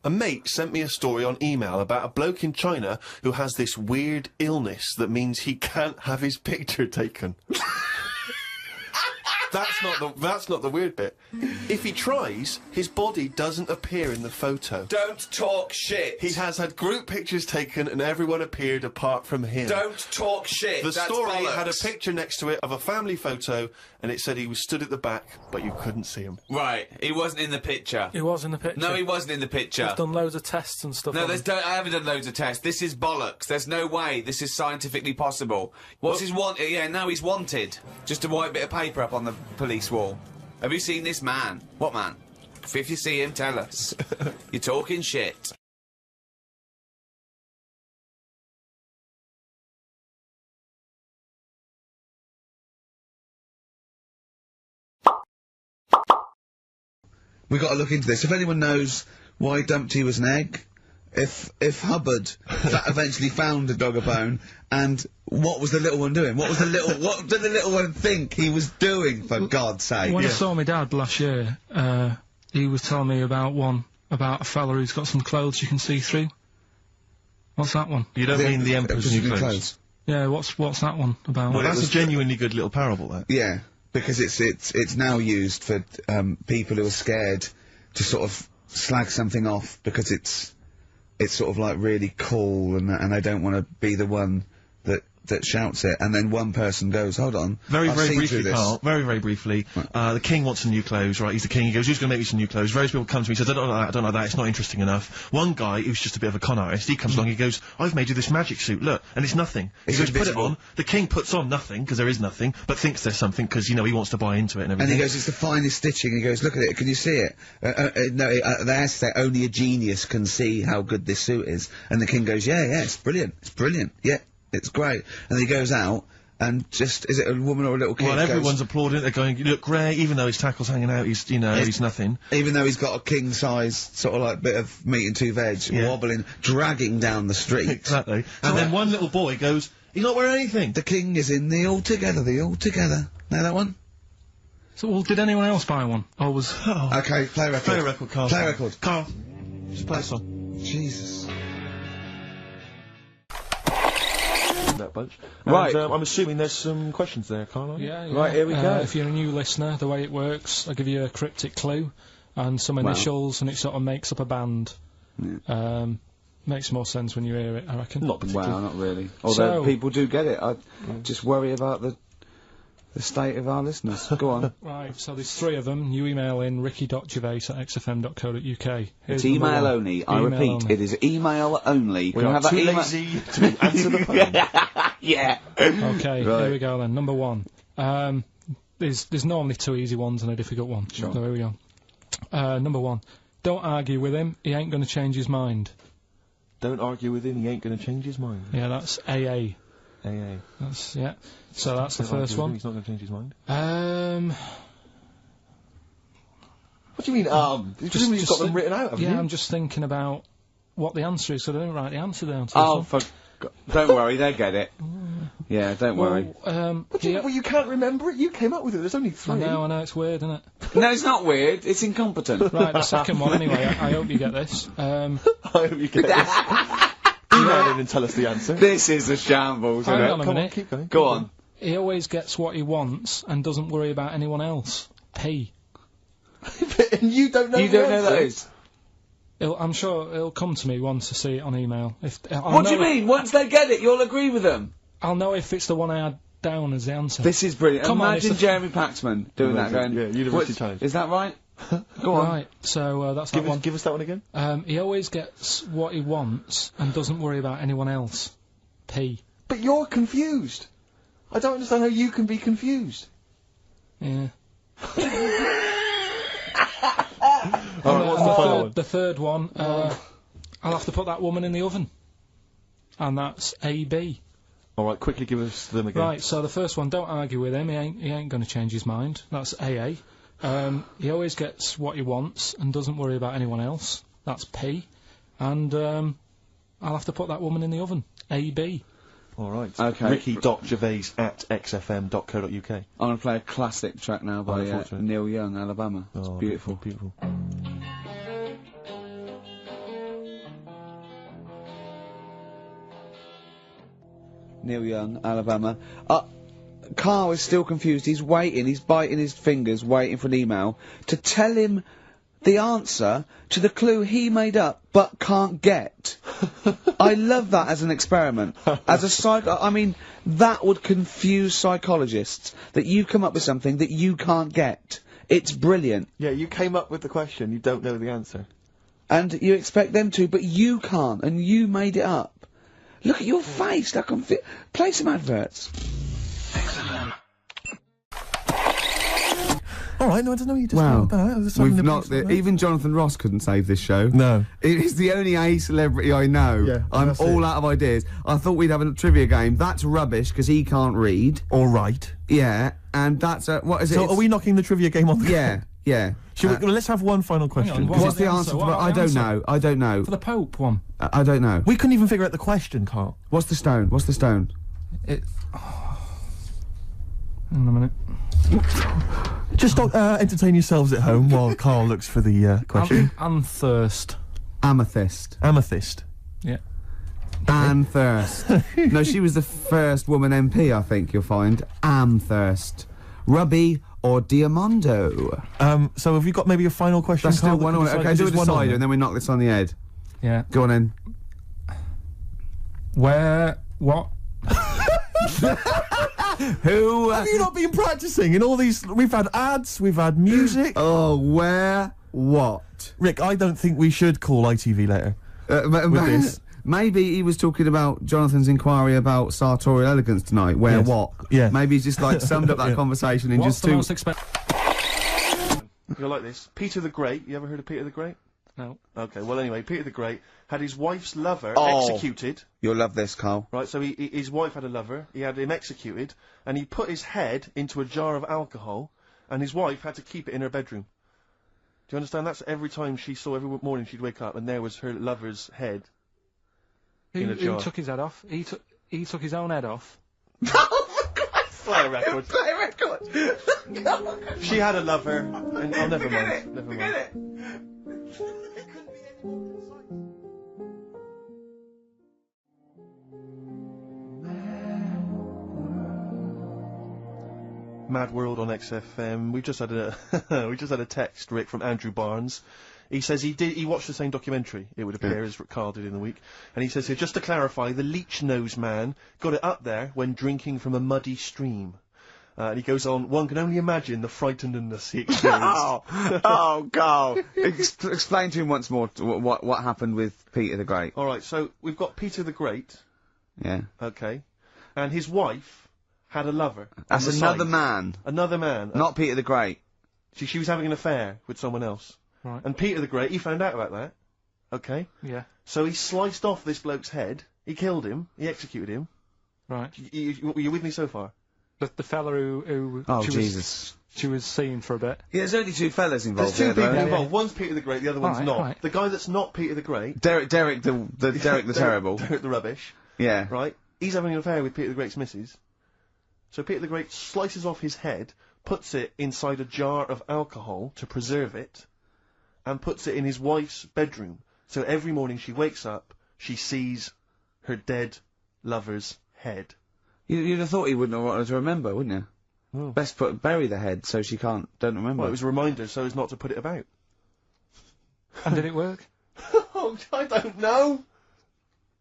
A mate sent me a story on email about a bloke in China who has this weird illness that means he can't have his picture taken. That's not the weird bit. If he tries, his body doesn't appear in the photo. Don't talk shit. He has had group pictures taken and everyone appeared apart from him. Don't talk shit. The That's story bollocks. had a picture next to it of a family photo and it said he was stood at the back, but you couldn't see him. Right, he wasn't in the picture. He was in the picture. No, he wasn't in the picture. I've done loads of tests and stuff. No, on him. I haven't done loads of tests. This is bollocks. There's no way this is scientifically possible. What's his want? Yeah, now he's wanted. Just a white bit of paper up on the police wall. Have you seen this man? What man? If you see him, tell us. You're talking shit. We got to look into this. If anyone knows why Dumpty was an egg, if Hubbard eventually found a dog a bone, and what was the little one doing? What did the little one think he was doing, for God's sake? When I saw my dad last year, he was telling me about a fella who's got some clothes you can see through. What's that one? You don't mean the Emperor's New Clothes? Yeah, what's that one about? Well, that's a genuinely good little parable, that. Yeah, because it's now used for people who are scared to sort of slag something off because it's sort of like really cool and they don't want to be the one that shouts it, and then one person goes, hold on, Very I've seen briefly, through this. Carl, very briefly, the king wants some new clothes, right, he's the king, he goes, who's going to make me some new clothes? Various people come to me, says, I don't like that, it's not interesting enough. One guy, who's just a bit of a con artist, he comes along, he goes, I've made you this magic suit, look, and it's nothing. He goes, put it on, the king puts on nothing, because there is nothing, but thinks there's something, because, you know, he wants to buy into it and everything. And he goes, it's the finest stitching, he goes, look at it, can you see it? No, they have to say, only a genius can see how good this suit is. And the king goes, yeah, it's brilliant, yeah. It's great. And he goes out, and just, is it a woman or a little kid? Well, everyone's applauding it, they're going, you look great, even though his tackle's hanging out, he's, you know, he's nothing. Even though he's got a king-size, sort of like, bit of meat and two veg, wobbling, dragging down the street. Exactly. And then one little boy goes, he's not wearing anything. The king is in the Altogether. Know that one? So, well, did anyone else buy one? Or was... Oh. Okay, play a record. Play a record, Carl. Play a record. Carl, just play a song. Jesus. That bunch. Right. And, I'm assuming there's some questions there, Carl. Yeah. Right, here we go. If you're a new listener, the way it works, I give you a cryptic clue and some initials, and it sort of makes up a band. Yeah. Makes more sense when you hear it, I reckon. Not particularly. Well, not really. Although people do get it. I just worry about the state of our listeners. Go on. Right, so there's 3 of them. You email in ricky.gervais@xfm.co.uk. It's email only. I repeat, it is email only. We are too lazy to answer the phone. Yeah. Okay, here we go then. Number 1. There's normally 2 easy ones and a difficult one. Sure. So here we go. Number 1. Don't argue with him, he ain't gonna change his mind. Don't argue with him, he ain't going to change his mind. Yeah, that's AA. AA. That's, yeah. So that's the Don't argue first with him, one. He's not going to change his mind. What do you mean, Presumably you've got them written out, haven't you? Yeah, I'm just thinking about what the answer is, so I don't write the answer down. Oh, for don't worry, they get it. Yeah, don't worry. What do you, well, you can't remember it? You came up with it, there's only 3. I know, it's weird, isn't it? No, it's not weird, it's incompetent. Right, the second one, anyway, I hope you get this. I hope you get this. Email in and tell us the answer. This is a shambles, isn't Hang it? on a Come minute. on, keep going. Go on. He always gets what he wants and doesn't worry about anyone else. P. And you don't know You don't know that is? I'm sure it'll come to me once I see it on email. What do you mean? Once they get it, you'll agree with them? I'll know if it's the one I had down as the answer. This is brilliant. Come on, Imagine it's Jeremy Paxman doing that, going... Yeah, University Challenge. Is that right? Go on. Right, so that's that one. Give us that one again. He always gets what he wants and doesn't worry about anyone else. P. But you're confused. I don't understand how you can be confused. Yeah. Alright, what's the final one? The third one, I'll have to put that woman in the oven. And that's AB. Alright, quickly give us them again. Right, so the first one, don't argue with him, he ain't gonna change his mind. That's AA. He always gets what he wants and doesn't worry about anyone else. That's P. And, I'll have to put that woman in the oven. AB. Alright. Okay. Ricky.gervais@xfm.co.uk. I'm going to play a classic track now by unfortunate. Neil Young, Alabama. It's Oh, beautiful. Beautiful. Neil Young, Alabama. Carl is still confused. He's waiting. He's biting his fingers, waiting for an email to tell him the answer to the clue he made up but can't get. I love that as an experiment. As a I mean, that would confuse psychologists, that you come up with something that you can't get. It's brilliant. Yeah, you came up with the question, you don't know the answer. And you expect them to, but you can't, and you made it up. Look at your face, like play some adverts. Alright, no, I don't know what you just Wow. We've not. Even Jonathan Ross couldn't save this show. No. It is the only A celebrity I know. Yeah, I'm that's all it. out of ideas. I thought we'd have a trivia game. That's rubbish because he can't read. All right. Yeah, and that's what is it? So are we knocking the trivia game on the Yeah, yeah. Should we, let's have one final question. what What's the answer? What I about the don't answer? know. I don't know. For the Pope one. I don't know. We couldn't even figure out the question, Carl. What's the stone? What's the stone? It's... Hang on a minute. Just entertain yourselves at home while Carl looks for the question. Anthurst. Amethyst. Amethyst. Yeah. Amthurst. No, she was the first woman MP, I think you'll find. Amthurst. Ruby or Diamondo? So have you got maybe a final question, That's still Carl? one on it. Okay, do a decider and then we knock this on the head. Yeah. Go on in. Where... What? Who? Have you not been practicing in all these? We've had ads, we've had music. Oh, where? What? Rick, I don't think we should call ITV later. With this. Maybe he was talking about Jonathan's inquiry about sartorial elegance tonight. Where Yes. what? Yeah. Maybe he's just like summed up that Yeah. conversation in What's just the two. most expensive... You'll like this. Peter the Great. You ever heard of Peter the Great? No. Okay. Well, anyway, Peter the Great had his wife's lover Oh. executed. You'll love this, Carl. Right. So his wife had a lover. He had him executed, and he put his head into a jar of alcohol, and his wife had to keep it in her bedroom. Do you understand? That's every time she saw, every morning she'd wake up, and there was her lover's head. In a Who jar. took his head off? He took his own head off. Play a record. Play a record. She had a lover, and oh, never mind. Never mind. Mad World on XFM. We just had a text, Rick, from Andrew Barnes. He says he watched the same documentary, it would appear, as Carl did in the week. And he says here, just to clarify, the leech nose man got it up there when drinking from a muddy stream. And he goes on, one can only imagine the frightenedness he experienced. Oh, Carl. Explain to him once more what happened with Peter the Great. Alright, so we've got Peter the Great, Yeah. okay, and his wife had a lover. That's on the another side. man. Another man. Not Peter the Great. She was having an affair with someone else. Right. And Peter the Great, he found out about that. Okay? Yeah. So he sliced off this bloke's head, he killed him, he executed him. Right. You with me so far? The fella who Oh, she Jesus. she was seeing for a bit. Yeah, there's only two fellas involved There's two here, people though. involved. One's Peter the Great, the other one's Right, not. right. The guy that's not Peter the Great... Derek the Terrible. Derek the Rubbish, Yeah. right? He's having an affair with Peter the Great's missus. So Peter the Great slices off his head, puts it inside a jar of alcohol to preserve it, and puts it in his wife's bedroom. So every morning she wakes up, she sees her dead lover's head. You'd have thought he wouldn't have wanted to remember, wouldn't you? Oh. Best bury the head so she don't remember. Well, it was a reminder so as not to put it about. And did it work? Oh, I don't know.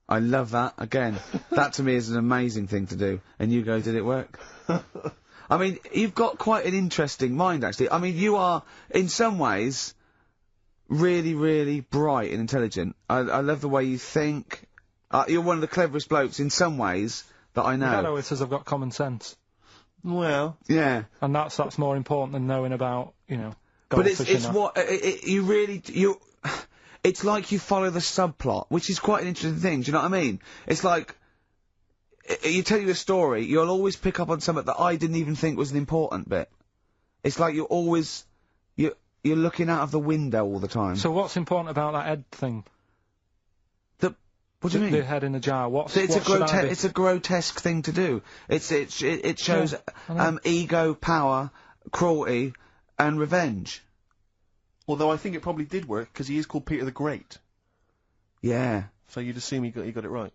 I love that. Again, that to me is an amazing thing to do. And you go, did it work? I mean, you've got quite an interesting mind, actually. I mean, you are, in some ways, really, really bright and intelligent. I love the way you think. You're one of the cleverest blokes in some ways that I know. Hello, it says I've got common sense. Well, Yeah. And that's more important than knowing about, But it's goldfish and that. what it's like you follow the subplot, which is quite an interesting thing. Do you know what I mean? It's like you tell you a story, you'll always pick up on something that I didn't even think was an important bit. It's like you're always you're looking out of the window all the time. So what's important about that head thing? What do you mean? The head in the jar. It's a grotesque thing to do. It shows I know. ego, power, cruelty, and revenge. although I think it probably did work, because he is called Peter the Great. Yeah. So you'd assume he got it right.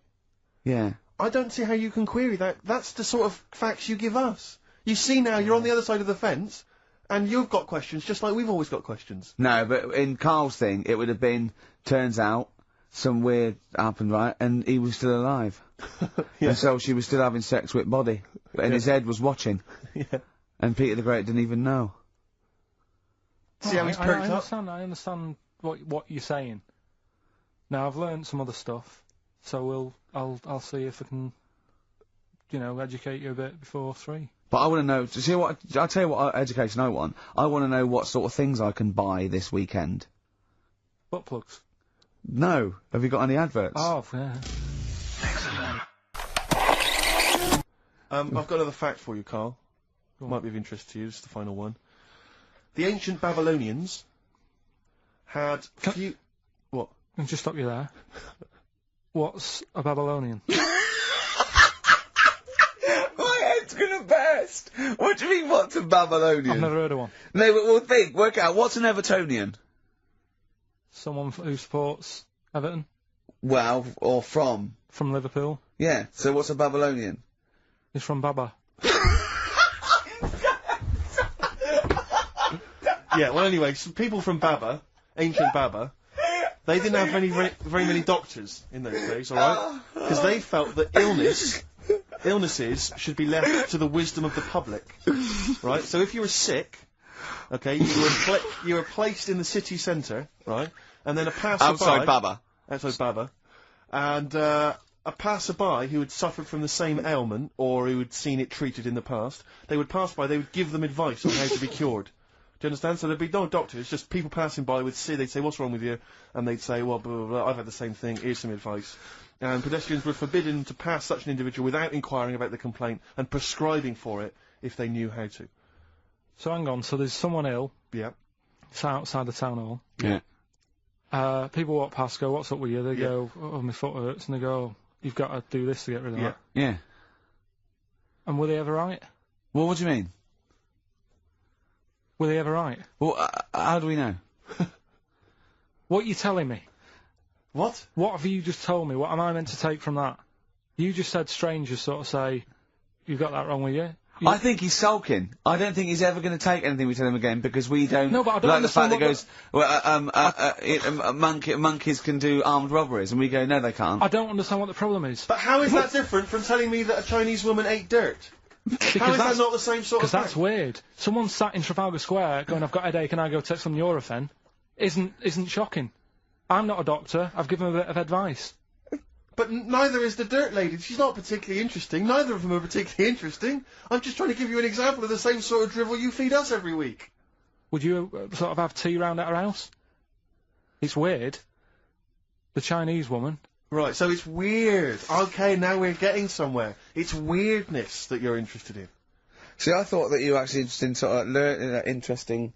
Yeah. I don't see how you can query that. That's the sort of facts you give us. You see now, you're on the other side of the fence, and you've got questions just like we've always got questions. No, but in Carl's thing, it would have been, turns out, some weird happened, right, and he was still alive. Yeah. And so she was still having sex with body, and his head was watching. Yeah. And Peter the Great didn't even know. See how he's perked up? I understand what you're saying. Now, I've learned some other stuff, so I'll see if I can, you know, educate you a bit before 3. But I want to know, see what, I'll tell you what education I want. I want to know what sort of things I can buy this weekend. Butt plugs. No. Have you got any adverts? Oh, yeah. I've got another fact for you, Carl. Might be of interest to you, just the final one. The ancient Babylonians had few... What? Can I just stop you there? What's a Babylonian? My head's gonna burst! What do you mean, what's a Babylonian? I've never heard of one. No, but we'll work out, what's an Evertonian? Someone who supports Everton? Well, or from? From Liverpool? Yeah, so what's a Babylonian? He's from Baba. Yeah, well anyway, some people from Baba, ancient Baba, they didn't have very many doctors in those days, alright? Because they felt that illnesses should be left to the wisdom of the public, right? So if you were sick, okay, you were placed in the city centre, right? And then a passerby... Outside Baba. Outside Baba. And, a passerby who had suffered from the same ailment, or who had seen it treated in the past, they would pass by, they would give them advice on how to be cured. Do you understand? So there'd be no doctors, just people passing by would see, they'd say, what's wrong with you? And they'd say, well, blah, blah, blah, I've had the same thing, here's some advice. And pedestrians were forbidden to pass such an individual without inquiring about the complaint and prescribing for it if they knew how to. So hang on, so there's someone ill. Yeah. It's outside the town hall. Yeah. People walk past, go, what's up with you? They go, oh, my foot hurts, and they go, you've got to do this to get rid of that. Yeah. And were they ever right? Well, what do you mean? Were they ever right? Well, how do we know? What are you telling me? What? What have you just told me? What am I meant to take from that? You just said strangers sort of say, you've got that wrong with you. I think he's sulking. I don't think he's ever going to take anything we tell him again because we don't. No, but I don't like the fact understand that goes, monkeys can do armed robberies, and we go, no, they can't. I don't understand what the problem is. But how is that different from telling me that a Chinese woman ate dirt? How is that not the same sort of thing? Because that's weird. Someone sat in Trafalgar Square going, I've got a headache and I go take some Nurofen, isn't shocking. I'm not a doctor, I've given a bit of advice. But neither is the dirt lady. She's not particularly interesting. Neither of them are particularly interesting. I'm just trying to give you an example of the same sort of drivel you feed us every week. Would you sort of have tea round at her house? It's weird. The Chinese woman. Right, so it's weird. Okay, now we're getting somewhere. It's weirdness that you're interested in. See, I thought that you were actually interested in sort of learning interesting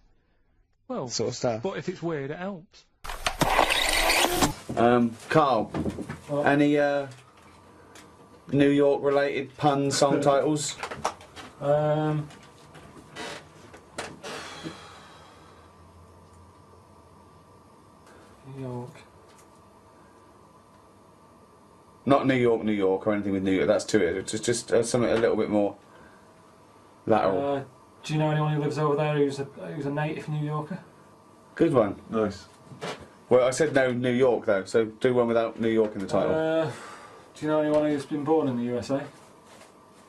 sort of stuff. But if it's weird, it helps. Carl, any New York related pun song titles? New York. Not New York, New York, or anything with New York. That's too it. It's just something a little bit more lateral. Do you know anyone who lives over there who's a native New Yorker? Good one. Nice. Well, I said no New York though, so do one without New York in the title. Do you know anyone who's been born in the USA?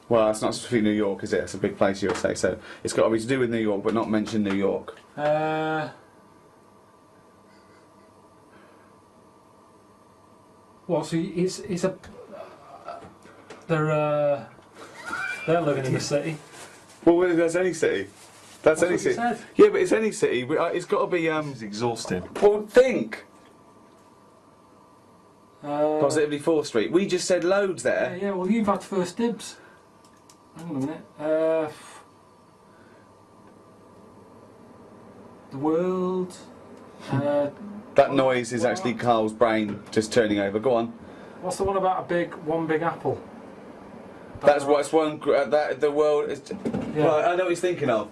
Well, that's not specifically New York, is it? It's a big place, USA, so it's got to be to do with New York, but not mention New York. Well, so he's a... They're living in the city. Well, that's any city. That's any city. Said. Yeah, but it's any city. It's got to be. It's exhausting. Well, think. Positively 4th Street. We just said loads there. Yeah, well, you've had first dibs. Hang on a minute. The world. That noise is actually Carl's brain just turning over. Go on. What's the one about one big apple? That's what's one. That the world is. Yeah. Well, I know what he's thinking of.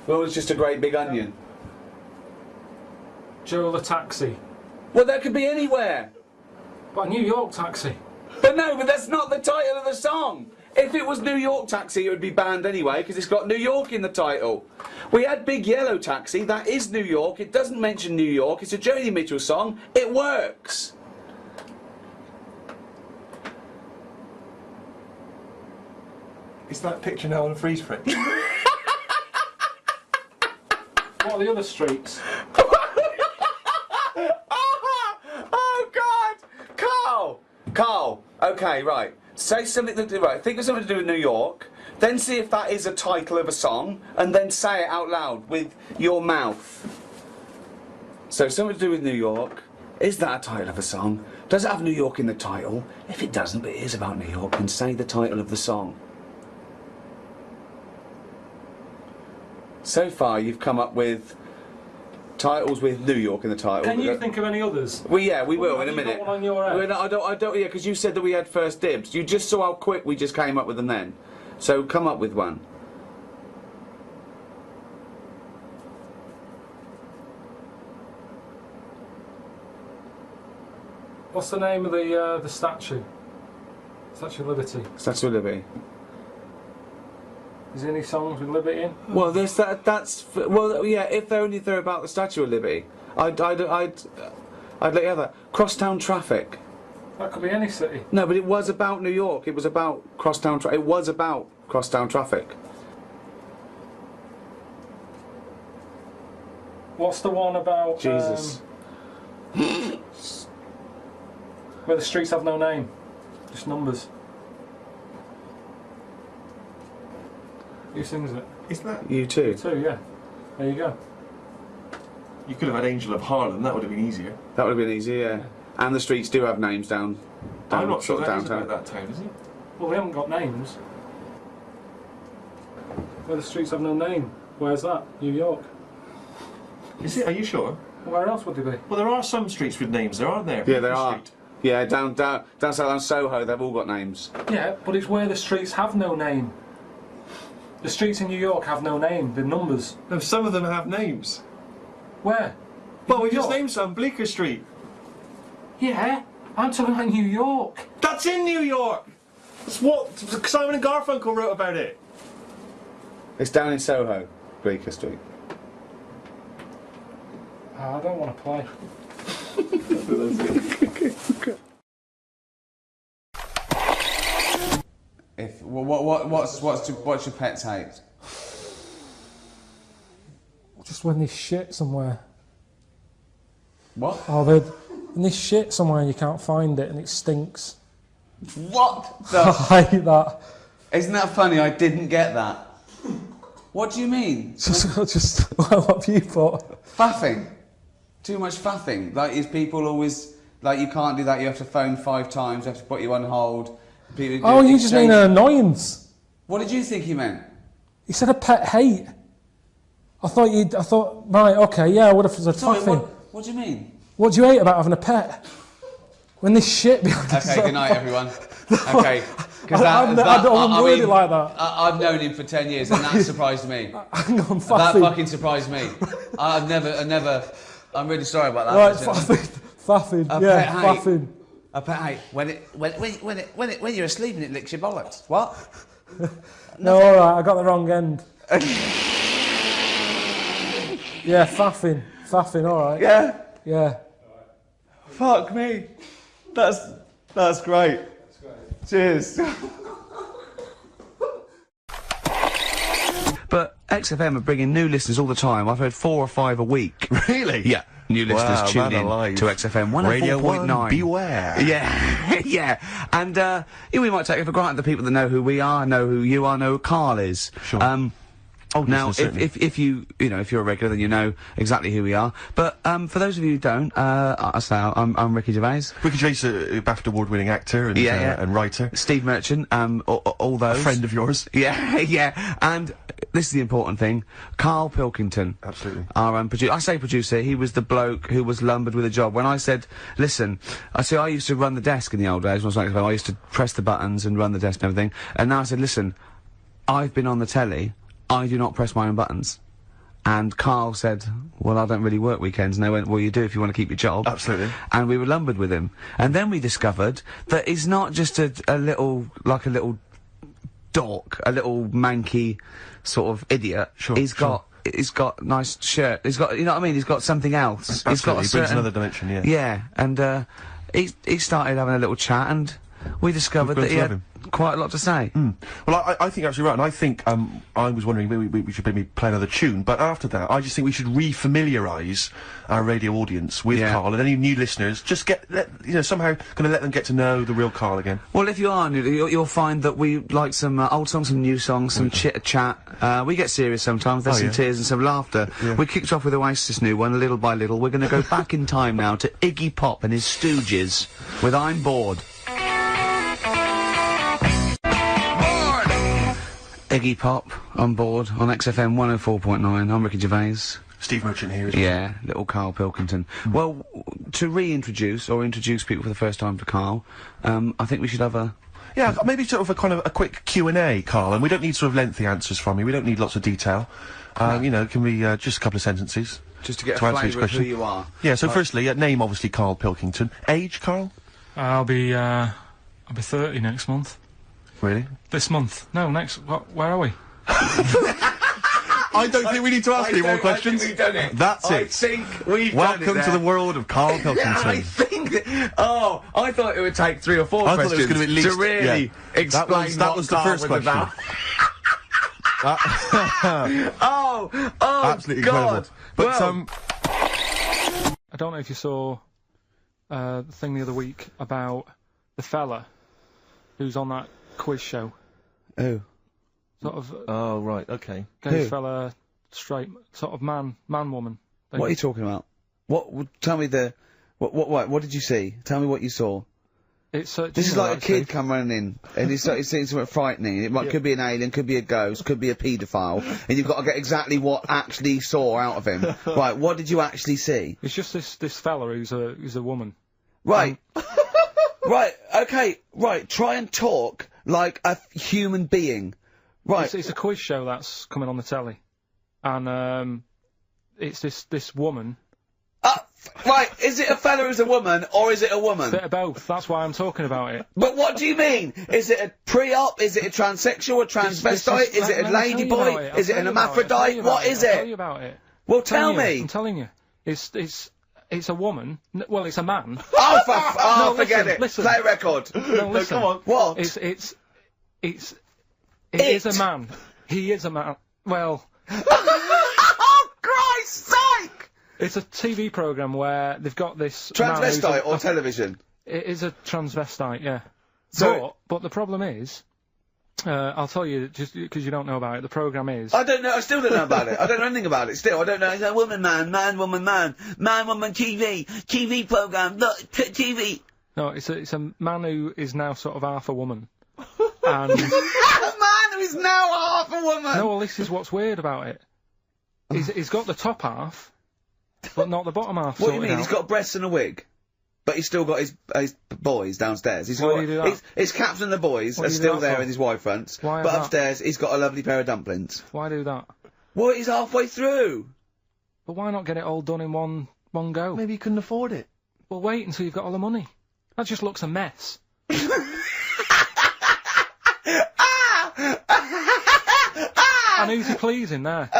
The world's just a great big onion. Joe the taxi. Well, that could be anywhere. But a New York taxi. But no, but that's not the title of the song. If it was New York Taxi, it would be banned anyway, because it's got New York in the title. We had Big Yellow Taxi, that is New York, it doesn't mention New York, it's a Joni Mitchell song, it works. Is that picture now on a freeze frame? What are the other streets? Oh God! Carl! Okay, right. Say something right, think of something to do with New York, then see if that is a title of a song, and then say it out loud with your mouth. So something to do with New York. Is that a title of a song? Does it have New York in the title? If it doesn't, but it is about New York, then say the title of the song. So far, you've come up with titles with New York in the title. Can you think of any others? Well, yeah, we will in a You minute. got one on your head? I don't. Yeah, because you said that we had first dibs. You just saw how quick we just came up with them then. So come up with one. What's the name of the statue? Statue of Liberty. Statue of Liberty. Is there any songs with Liberty in? Well, well, yeah. If they're about the Statue of Liberty, I'd let you have that. Crosstown Traffic. That could be any city. No, but it was about New York. It was about crosstown traffic. It was about crosstown traffic. What's the one about? Jesus. Where the streets have no name, just numbers. Who sings it? Is that? You too. Two, yeah. There you go. You could have had Angel of Harlem, that would have been easier. That would have been easy, yeah. And the streets do have names down I'm not sure sort of that is downtown. about that town, is it? Well, they haven't got names. Where the streets have no name. Where's that? New York. Is it? Are you sure? Where else would they be? Well, there are some streets with names there, aren't there? Yeah, there are. Street. Yeah, down south on Soho, they've all got names. Yeah, but it's where the streets have no name. The streets in New York have no name. They're numbers. No, some of them have names. Where? Well, we New just York? named some. Bleecker Street. Yeah, I'm talking about New York. That's in New York! That's what Simon and Garfunkel wrote about it. It's down in Soho, Bleecker Street. I don't want to play. What's your pet's hate? Just when there's shit somewhere. What? Oh, when there's shit somewhere and you can't find it and it stinks. What? I hate that. Isn't that funny? I didn't get that. What do you mean? Just what have you thought? Faffing. Too much faffing. Like, is people always like, you can't do that? You have to phone 5 times. You have to put you on hold. People Oh, do you just mean an annoyance. What did you think he meant? He said a pet hate. I thought, right, okay, yeah, I would have said Sorry, faffing. what do you mean? What do you hate about having a pet? When there's shit behind it. Okay, good night, everyone. Okay. I wouldn't word it like that. I've known him for 10 years, and that surprised me. Hang on, That faffing. fucking surprised me. I'm really sorry about that. Right, Listen. faffing, A yeah, pet hate. faffing. A pet hate. When you're asleep and it licks your bollocks. What? No, alright, I got the wrong end. Yeah, faffing, alright. Yeah. Yeah. Fuck me. That's great. Cheers. But XFM are bringing new listeners all the time. I've heard 4 or 5 a week. Really? Yeah. New listeners Wow, tune man in alive. to XFM 104.9. Radio 1, beware. Yeah, yeah. And yeah, we might take it for granted the people that know who we are, know who you are, know who Karl is. Sure. Now, listeners, certainly. if if you're a regular, then you know exactly who we are. But for those of you who don't, I'm Ricky Gervais. Ricky Gervais, a BAFTA award-winning actor and, Yeah. and writer. Steve Merchant, all those. A friend of yours. Yeah, yeah. And this is the important thing. Karl Pilkington. Absolutely. Our producer. I say producer, he was the bloke who was lumbered with a job. When I said, listen, I used to run the desk in the old days when I was like, I used to press the buttons and run the desk and everything. And now I said, listen, I've been on the telly, I do not press my own buttons. And Karl said, well, I don't really work weekends. And they went, well, you do if you want to keep your job. Absolutely. And we were lumbered with him. And then we discovered that he's not just a little dork, a little manky sort of idiot. Sure, He's got nice shirt. He's got, you know what I mean? He's got something else. Absolutely. He's got a He brings certain, another dimension, yeah. Yeah, and he started having a little chat, and we discovered grown that he to love had him. quite a lot to say. Well, I think you're absolutely right, and I think, I was wondering maybe we should maybe play another tune, but after that, I just think we should re-familiarise our radio audience with Yeah. Karl, and any new listeners, just somehow gonna let them get to know the real Karl again. Well, if you are new, you'll find that we like some old songs, some new songs, some chit-chat. We get serious sometimes. There's some tears and some laughter. Yeah. We kicked off with Oasis' new one, Little by Little. We're going to go back in time now to Iggy Pop and his Stooges with I'm Bored. Iggy Pop on board on XFM 104.9. I'm Ricky Gervais. Steve Merchant here as well. Yeah, little Karl Pilkington. Well, to reintroduce or introduce people for the first time to Karl, I think we should have a... Yeah, maybe sort of a kind of a quick Q&A, Karl, and we don't need sort of lengthy answers from you. We don't need lots of detail. You know, it can be just a couple of sentences. Just to get to a answer each flavour of who question. you are. Yeah, so firstly, name obviously Karl Pilkington. Age, Karl? I'll be 30 next month. Really? This month? No, next. Where are we? I don't think we need to ask any more questions. We've done it. That's I it. think we've Welcome done it to the there. world of Karl Pilkington. Yeah, I think that, I thought it would take 3 or 4 I thought questions it was going to be at least to really explain that what was the Karl first was question. about. Oh, Absolutely God. incredible. But Well, I don't know if you saw the thing the other week about the fella who's on that quiz show. Oh. Sort of Oh, right, okay. gay Who? fella, straight, sort of man, woman. thing. What are you talking about? Tell me what did you see? Tell me what you saw. It's This is like a kid come running in, and he's seeing something frightening. It could be an alien, could be a ghost, could be a paedophile, and you've got to get exactly what actually saw out of him. Right, what did you actually see? It's just this fella who's a woman. Right. Right, okay, right, try and talk like a human being. Right. It's a quiz show that's coming on the telly, and it's this woman. Right, is it a fella who's a woman, or is it a woman? Bit of both. That's why I'm talking about it. But what do you mean? Is it a pre-op? Is it a transsexual, a transvestite? Is it a lady boy? Is it an hermaphrodite? What is I'll tell it? you about it. Well, tell me. I'm telling you. It's a woman. Well, it's a man. Oh, No, forget listen, it. Listen. Play a record. No, listen. come on. What? It is a man. He is a man. Well, Oh, Christ's sake! it's a TV program where they've got this man who's Transvestite or television? It is a transvestite, yeah. So- But the problem is, I'll tell you, just because you don't know about it, the program is... I don't know, I still don't know about it. I don't know anything about it still. I don't know. It's a woman, man, woman, TV program, look, TV. No, it's a man who is now sort of half a woman. And... A man who is now half a woman! No, well, this is what's weird about it. He's got the top half, but not the bottom half. What do you sorted mean? out. He's got a breast and a wig? But he's still got his boys downstairs. He's Why got, do you do that? his caps and the boys What are do you do still that there for? in his Y fronts. Why But that? upstairs, he's got a lovely pair of dumplings. Why do that? Well, he's halfway through. But why not get it all done in one go? Maybe you couldn't afford it. Well, wait until you've got all the money. That just looks a mess. And who's he pleasing there?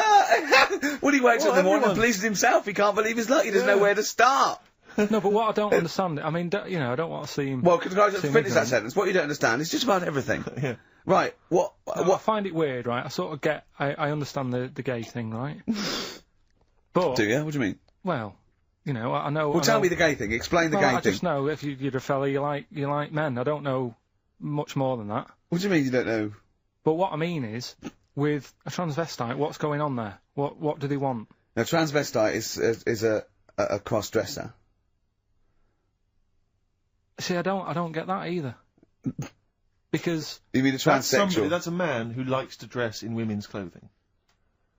Well, he wakes up in the morning and everyone. pleases himself. He can't believe his luck. He doesn't know where to start. No, but what I don't understand, I mean, I don't want to seem... Well, can I just seem finish that ignorant. sentence? What you don't understand is just about everything. Yeah. Right, what... I find it weird, right? I sort of get... I understand the gay thing, right? But... Do you? What do you mean? Well, you know, I know... Well, I tell know, me the gay thing. Explain the well, gay I thing. just know if you're a fella, you like men. I don't know much more than that. What do you mean you don't know? But what I mean is, with a transvestite, what's going on there? What do they want? Now, transvestite is a cross-dresser. See, I don't get that either. Because You mean a transsexual? That's a man who likes to dress in women's clothing.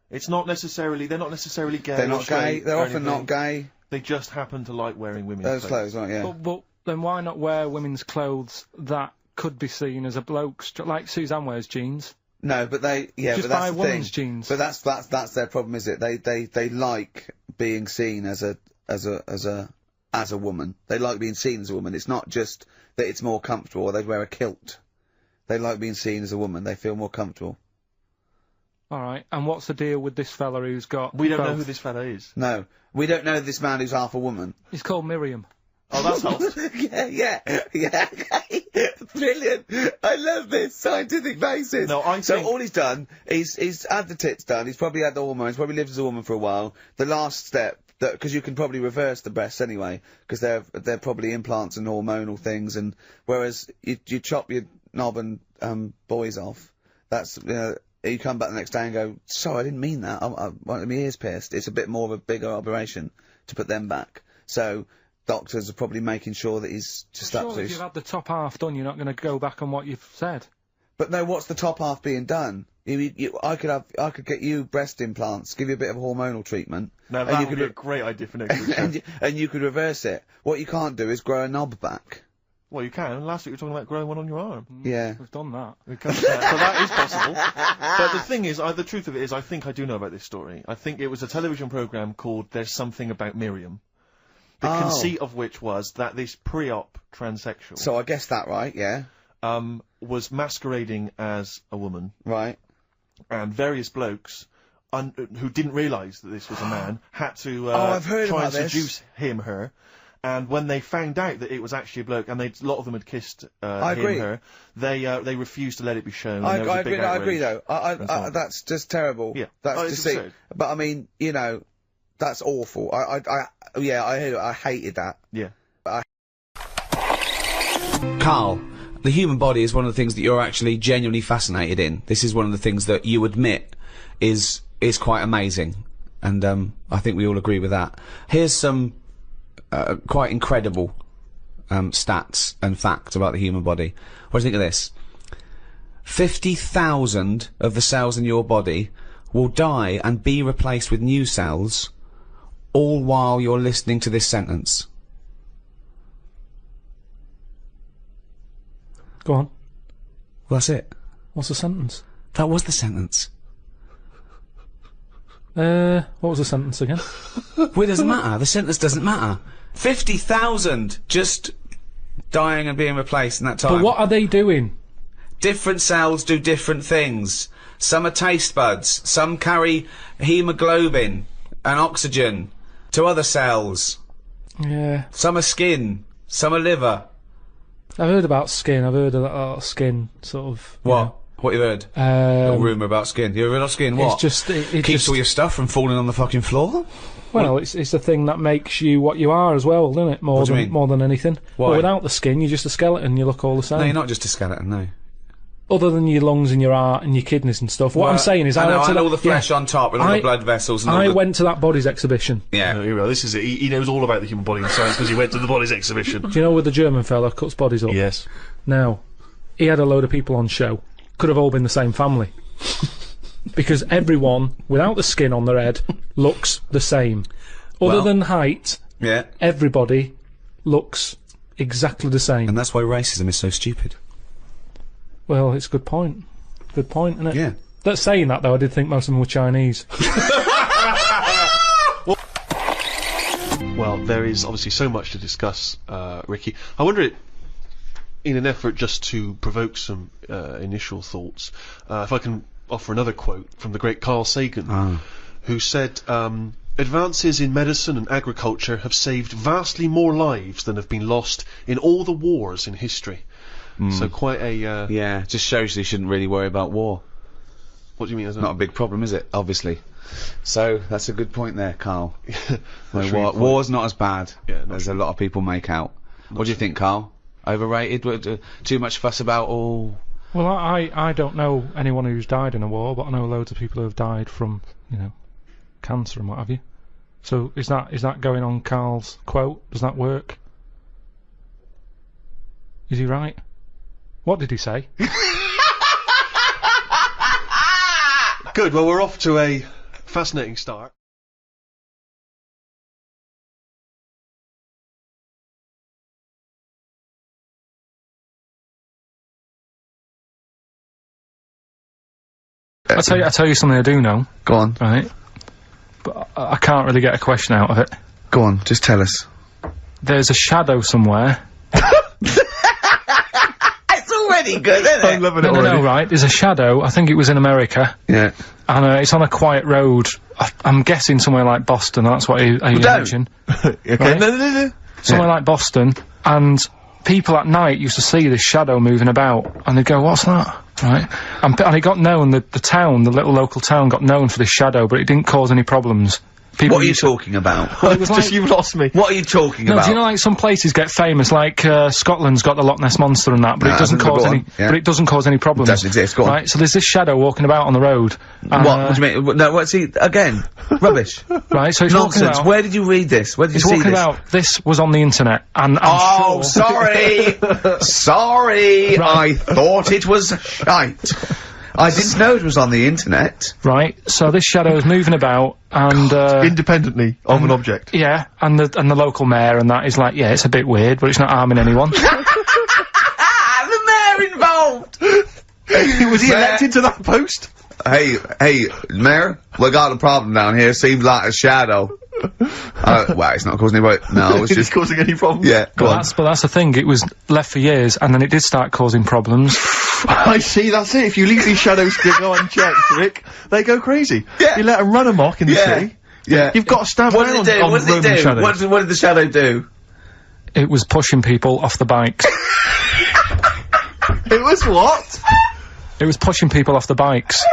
It's not necessarily, they're not necessarily gay. They're or not gay. straight They're or often not anything. gay. They just happen to like wearing women's Those clothes, aren't yeah. but then why not wear women's clothes that could be seen as a bloke's, like Suzanne wears jeans. No, but they, yeah, Just but that's buy the women's thing. jeans. But that's their problem, is it? They like being seen as a woman. They like being seen as a woman. It's not just that it's more comfortable, or they'd wear a kilt. They like being seen as a woman. They feel more comfortable. All right. And what's the deal with this fella who's got? We don't know both? who this fella is. No, we don't know this man who's half a woman. He's called Miriam. Oh, that's helps. yeah. Brilliant. I love this scientific basis. No, I so think- all he's done, he's had the tits done. He's probably had the hormones. Probably lived as a woman for a while. The last step, because you can probably reverse the breasts anyway, because they're probably implants and hormonal things. And whereas you chop your knob and boys off, that's you come back the next day and go, sorry, I didn't mean that. I wanted my ears pierced. It's a bit more of a bigger operation to put them back. So doctors are probably making sure that he's just Surely absolutely. if you've had the top half done, you're not going to go back on what you've said. But no, what's the top half being done? I could get you breast implants, give you a bit of hormonal treatment. Now and that you would could be a great idea for next week. and you could reverse it. What you can't do is grow a knob back. Well, you can. Last week we were talking about growing one on your arm. Yeah. We've done that. We can, so that is possible. But the thing is, the truth of it is, I think I do know about this story. I think it was a television programme called There's Something About Miriam. The conceit of which was that this pre-op transsexual So I guessed that right, yeah. was masquerading as a woman, Right. and various blokes who didn't realise that this was a man had to I've heard try about and this. seduce her. And when they found out that it was actually a bloke, and a lot of them had kissed I agree. her, they refused to let it be shown. I and there was a big agree outrage. though. That's just terrible. Yeah. That's It's deceit. absurd. But I mean, that's awful. I heard it. I hated that. Yeah. Karl, the human body is one of the things that you're actually genuinely fascinated in. This is one of the things that you admit is quite amazing, and I think we all agree with that. Here's some quite incredible stats and facts about the human body. What do you think of this? 50,000 of the cells in your body will die and be replaced with new cells, all while you're listening to this sentence. Go on. Well, that's it. What's the sentence? That was the sentence. What was the sentence again? Well, it doesn't matter. The sentence doesn't matter. 50,000 just dying and being replaced in that time. But what are they doing? Different cells do different things. Some are taste buds. Some carry hemoglobin and oxygen to other cells. Yeah. Some are skin. Some are liver. I've heard about skin. I've heard about skin, sort of. What? What you heard? Little rumour about skin. You heard about skin? What? It's just it Keeps just, all your stuff from falling on the fucking floor? well, it's the thing that makes you what you are as well, isn't it? What do you mean? More than anything. Why? Well, without the skin, you're just a skeleton. You look all the same. No, you're not just a skeleton, no. Other than your lungs and your heart and your kidneys and stuff. What I'm saying is, I went know, to and that, all the flesh on top, and all the blood vessels and all I the... went to that bodies exhibition. Yeah. No, here we are. This is it. He knows all about the human body and science because he went to the bodies exhibition. Do you know where the German fella cuts bodies up? Yes. Now, he had a load of people on show. Could have all been the same family. Because everyone, without the skin on their head, looks the same. Other Well- than height, Yeah. everybody looks exactly the same. And that's why racism is so stupid. Well, it's a good point. Good point, isn't it? Yeah. That's saying that, though, I did think most of them were Chinese. Well, there is obviously so much to discuss, Ricky. I wonder, in an effort just to provoke some initial thoughts, if I can offer another quote from the great Carl Sagan, who said, advances in medicine and agriculture have saved vastly more lives than have been lost in all the wars in history. So quite a... Yeah, just shows you shouldn't really worry about war. What do you mean? As Not a big problem, is it? Obviously. So, that's a good point there, Karl. No, Sure your point. war's not as bad Yeah, not as a lot of people make out. What do you think, Karl? Overrated? Too much fuss about all... Well, I don't know anyone who's died in a war, but I know loads of people who have died from, cancer and what have you. So, is that going on Carl's quote? Does that work? Is he right? What did he say? Good, well, we're off to a fascinating start. I tell you something I do know. Go on. Right. But I can't really get a question out of it. Go on, just tell us. There's a shadow somewhere. It's already good, isn't it? I'm loving it already. No, right. There's a shadow. I think it was in America. Yeah. And it's on a quiet road. I'm guessing somewhere like Boston. That's what you mentioned. Okay. Right. No. Somewhere like Boston. And people at night used to see this shadow moving about. And they'd go, what's that? Right. And it got known, the town, the little local town got known for this shadow, but it didn't cause any problems. People What are you talking about? Well, it was Just you've lost me. What are you talking No, about? do you know like some places get famous, like Scotland's got the Loch Ness Monster and that, but No, it doesn't go cause on, any. yeah. But it doesn't cause any problems. It doesn't exist, go on. Right, so there's this shadow walking about on the road. What do you mean? No, what's he again? Rubbish. Right, so it's walking Nonsense. about. Where did you read this? Where did you It's see walking this? about. This was on the internet, and I'm Oh, sure. sorry. Sorry. Right. I thought it was shite. I didn't know it was on the internet. Right, so this shadow is moving about, and Independently of an object. yeah, and the local mayor and that is like, yeah, it's a bit weird, but it's not harming anyone. The mayor involved. Was he elected to that post? Hey, mayor, we got a problem down here. Seems like a shadow. Well, it's not causing any. No, it's Is just. it causing any problems? Yeah, go on. But that's the thing. It was left for years, and then it did start causing problems. I see, that's it. If you leave these shadows to go unchecked, Rick, they go crazy. Yeah. You let them run amok in the Yeah. city. Yeah. You've got to stab What down did it do? on What did it roaming do? shadows. What did the shadow do? It was pushing people off the bikes. It was what? It was pushing people off the bikes.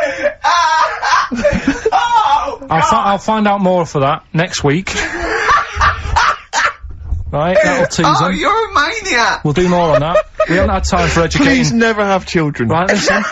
Oh! I'll find out more for that next week. Right, that'll tease Oh, them. you're a maniac! We'll do more on that. We haven't had time for educating. Please never have children. Right, listen. You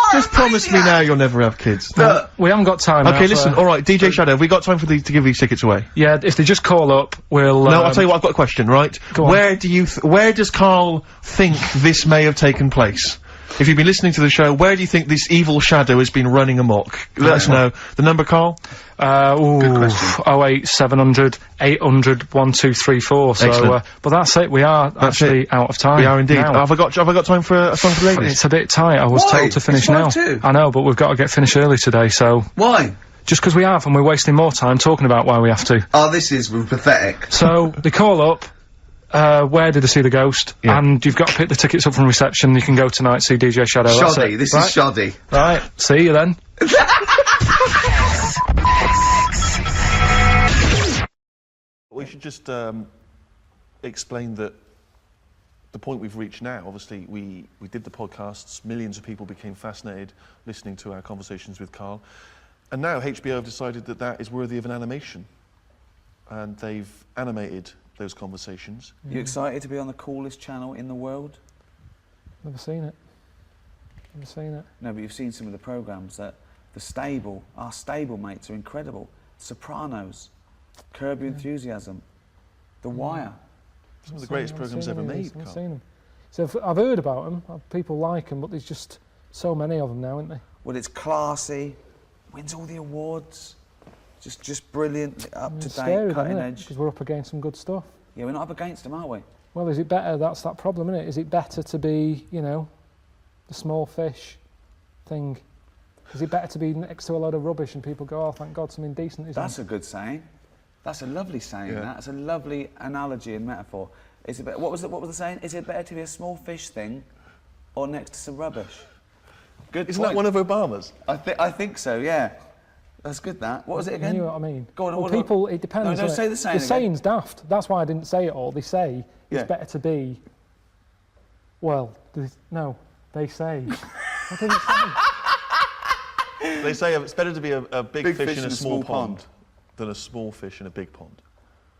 are Just a promise me maniac. now you'll never have kids. We haven't got time. Okay, now listen, for- alright, DJ Shadow, have we got time for to give these tickets away? Yeah, if they just call up, we'll. No, I'll tell you what, I've got a question, right? Go on. Where does Karl think this may have taken place? If you've been listening to the show, where do you think this evil shadow has been running amok? Let us know. The number, Karl? Good question. 08700 800 1234. So, Excellent. but that's it. We are actually out of time. We are indeed. now. Have I got time for a song for the ladies? It's a bit tight. I was Why? told to finish It's now. 5:02. I know, but we've got to get finished early today. So Why? just because we have, and we're wasting more time talking about why we have to. Oh, this is pathetic. So they call up. Where did they see the ghost? Yeah. And you've got to pick the tickets up from reception. You can go tonight, see DJ Shadow. That's Shoddy. it. This Right? is shoddy. Right. See you then. We should just explain that the point we've reached now, obviously we did the podcasts, millions of people became fascinated listening to our conversations with Karl, and now HBO have decided that that is worthy of an animation, and they've animated those conversations. You excited to be on the coolest channel in the world? Never seen it. Never seen it. No, but you've seen some of the programmes that our stable mates are incredible. Sopranos, Curb Your Enthusiasm, The Wire. Some of the greatest programs ever made, I've Karl. seen them. So I've heard about them. People like them, but there's just so many of them now, aren't there? Well, it's classy, wins all the awards, just brilliant, up to It's date, scary, cutting isn't it? edge. Because we're up against some good stuff. Yeah, we're not up against them, are we? Well, is it better? That's that problem, isn't it? Is it better to be, you know, the small fish thing? Is it better to be next to a load of rubbish and people go, oh, thank God, something decent is That's a good saying. That's a lovely saying. Yeah. That's a lovely analogy and metaphor. Is it what was the saying? Is it better to be a small fish thing, or next to some rubbish? Good. Isn't point. that one of Obama's? I think so. Yeah. That's good. That. What was it again? You know what I mean? Go on. Well, what- people, it depends. No, don't doesn't say it? the saying The again. saying's daft. That's why I didn't say it all. They say Yeah. it's better to be. Well, no, they say. I didn't say. They say it's better to be a big fish in a small pond than a small fish in a big pond.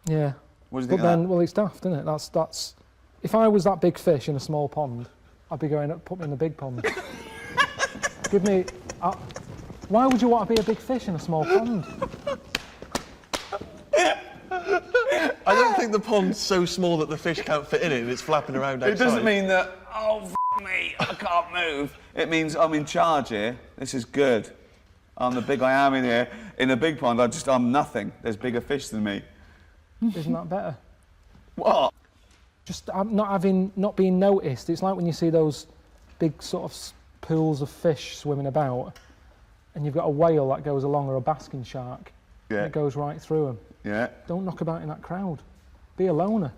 Yeah. What do you But think of then, that? well, it's daft, isn't it? That's. If I was that big fish in a small pond, I'd be going up, put me in the big pond. Give me. Why would you want to be a big fish in a small pond? I don't think the pond's so small that the fish can't fit in it and it's flapping around outside. It doesn't mean that, oh, me, I can't move. It means I'm in charge here. This is good. I'm the big I am in here. In a big pond, I'm nothing. There's bigger fish than me. Isn't that better? What? Just not being noticed. It's like when you see those big sort of pools of fish swimming about, and you've got a whale that goes along or a basking shark, Yeah. and it goes right through them. Yeah. Don't knock about in that crowd. Be a loner.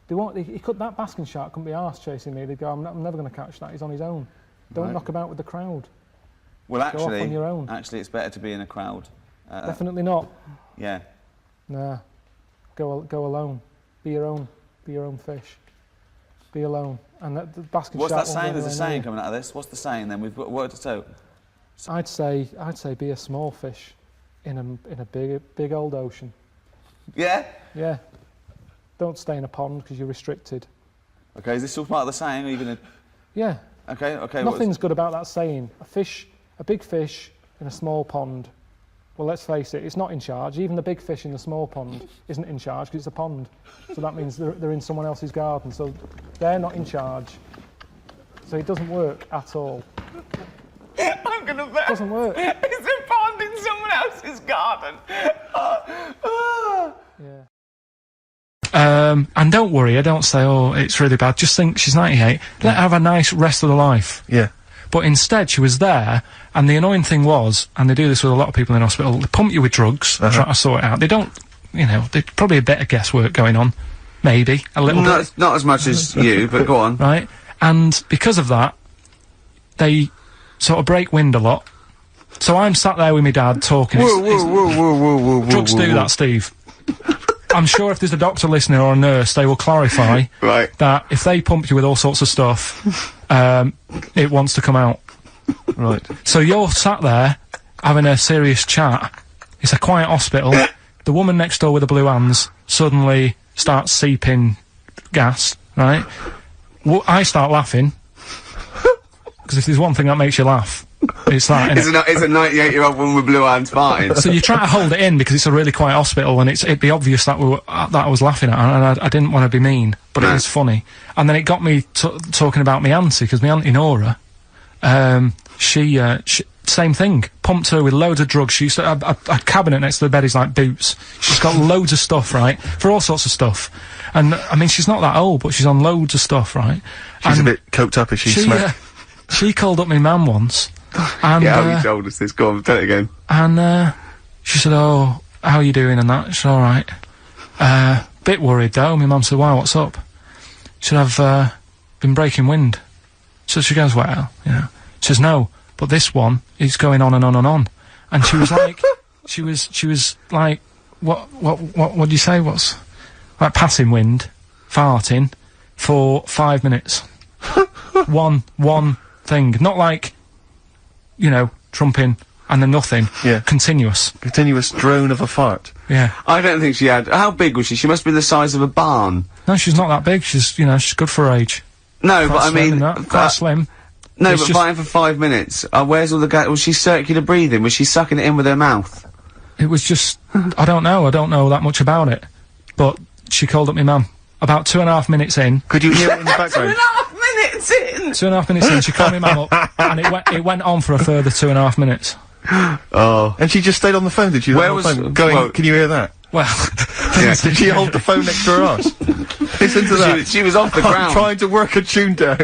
That basking shark couldn't be arsed chasing me. They'd go, I'm never going to catch that. He's on his own. Don't knock about with the crowd. Well, Go off on your own. actually, it's better to be in a crowd. Definitely not. Yeah. Nah. Go alone. Be your own fish. Be alone. And the basking What's shark. that saying? There's a saying coming out of this. What's the saying then? We've worked it out. I'd say be a small fish in a big old ocean. Yeah. Yeah. Don't stay in a pond because you're restricted. Okay. Is this all part of the saying? Or are you gonna? Yeah. Okay. Okay. Nothing's good about that saying. A big fish in a small pond. Well, let's face it, it's not in charge. Even the big fish in the small pond isn't in charge because it's a pond. So that means they're in someone else's garden. So they're not in charge. So it doesn't work at all. I'm gonna bet. It doesn't work. It's a pond in someone else's garden. Yeah. And don't worry, I don't say, oh, it's really bad. Just think she's 98. Let her have a nice rest of the life. Yeah. But instead, she was there, and the annoying thing was, and they do this with a lot of people in hospital, they pump you with drugs, try to sort it out. They don't, there's probably a bit of guesswork going on. Maybe. A little bit. Not as much as you, but go on. Right? And because of that, they sort of break wind a lot. So I'm sat there with my dad talking. Whoa. Drugs do that, Steve. I'm sure if there's a doctor listening or a nurse, they will clarify that if they pump you with all sorts of stuff, it wants to come out. Right. So you're sat there having a serious chat. It's a quiet hospital. The woman next door with the blue hands suddenly starts seeping gas, right? I start laughing. Because if there's one thing that makes you laugh, it's that, It's a 98-year-old woman with blue hands farting. So you try to hold it in because it's a really quiet hospital, and it'd be obvious that that I was laughing at, and I didn't want to be mean, but it was funny. And then it got me talking about my auntie, because my auntie Nora, she same thing, pumped her with loads of drugs. She used to have a cabinet next to the bed is like boots. She's got loads of stuff, right, for all sorts of stuff. And I mean, she's not that old, but she's on loads of stuff, right? She's a bit coked up, is she? She called up my mum once. And, yeah, you told us this. Go on, tell it again. And she said, "Oh, how are you doing?" And that. She said, "All right." Bit worried though. My mum said, "Why? What's up?" She said, "I've been breaking wind." So she goes, "Well, She says, "No, but this one is going on and on and on." And she was like, she was like, what do you say? What's like passing wind, farting for 5 minutes. one thing, not like. Trumping, and then nothing. Yeah. Continuous drone of a fart. Yeah. I don't think she had... How big was she? She must be the size of a barn. No, she's not that big. She's, she's good for her age. No, but I mean... Quite slim. No, but farting for 5 minutes. Where's all the gas? Was she circular breathing? Was she sucking it in with her mouth? It was just... I don't know that much about it. But she called up my mum. About 2.5 minutes in... Could you hear it in the background? 2.5 minutes in! 2.5 minutes in, she called my mum up, and it went on for a further 2.5 minutes. Oh. And she just stayed on the phone, did she? Where was... Going, can you hear that? Well... Yeah. Did she hold the phone next to her arse? Listen to that. She was off the ground. Trying to work a tune down.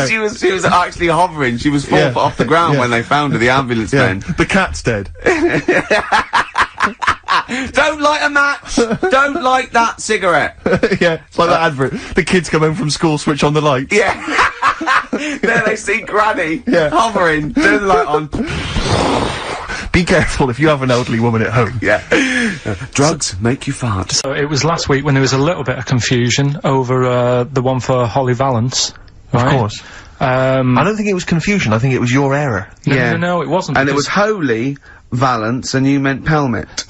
she was actually hovering. She was 4 foot off the ground when they found her, the ambulance men. The cat's dead. Don't light a match! Don't light that cigarette! Yeah, it's like that advert. The kids come home from school, switch on the light. Yeah! There they see Granny hovering, turn the light on. Be careful if you have an elderly woman at home. Yeah. Drugs make you fart. So it was last week when there was a little bit of confusion over the one for Holly Valance. Right? Of course. I don't think it was confusion, I think it was your error. No, it wasn't. And it was Holy Valance, and you meant Pelmet.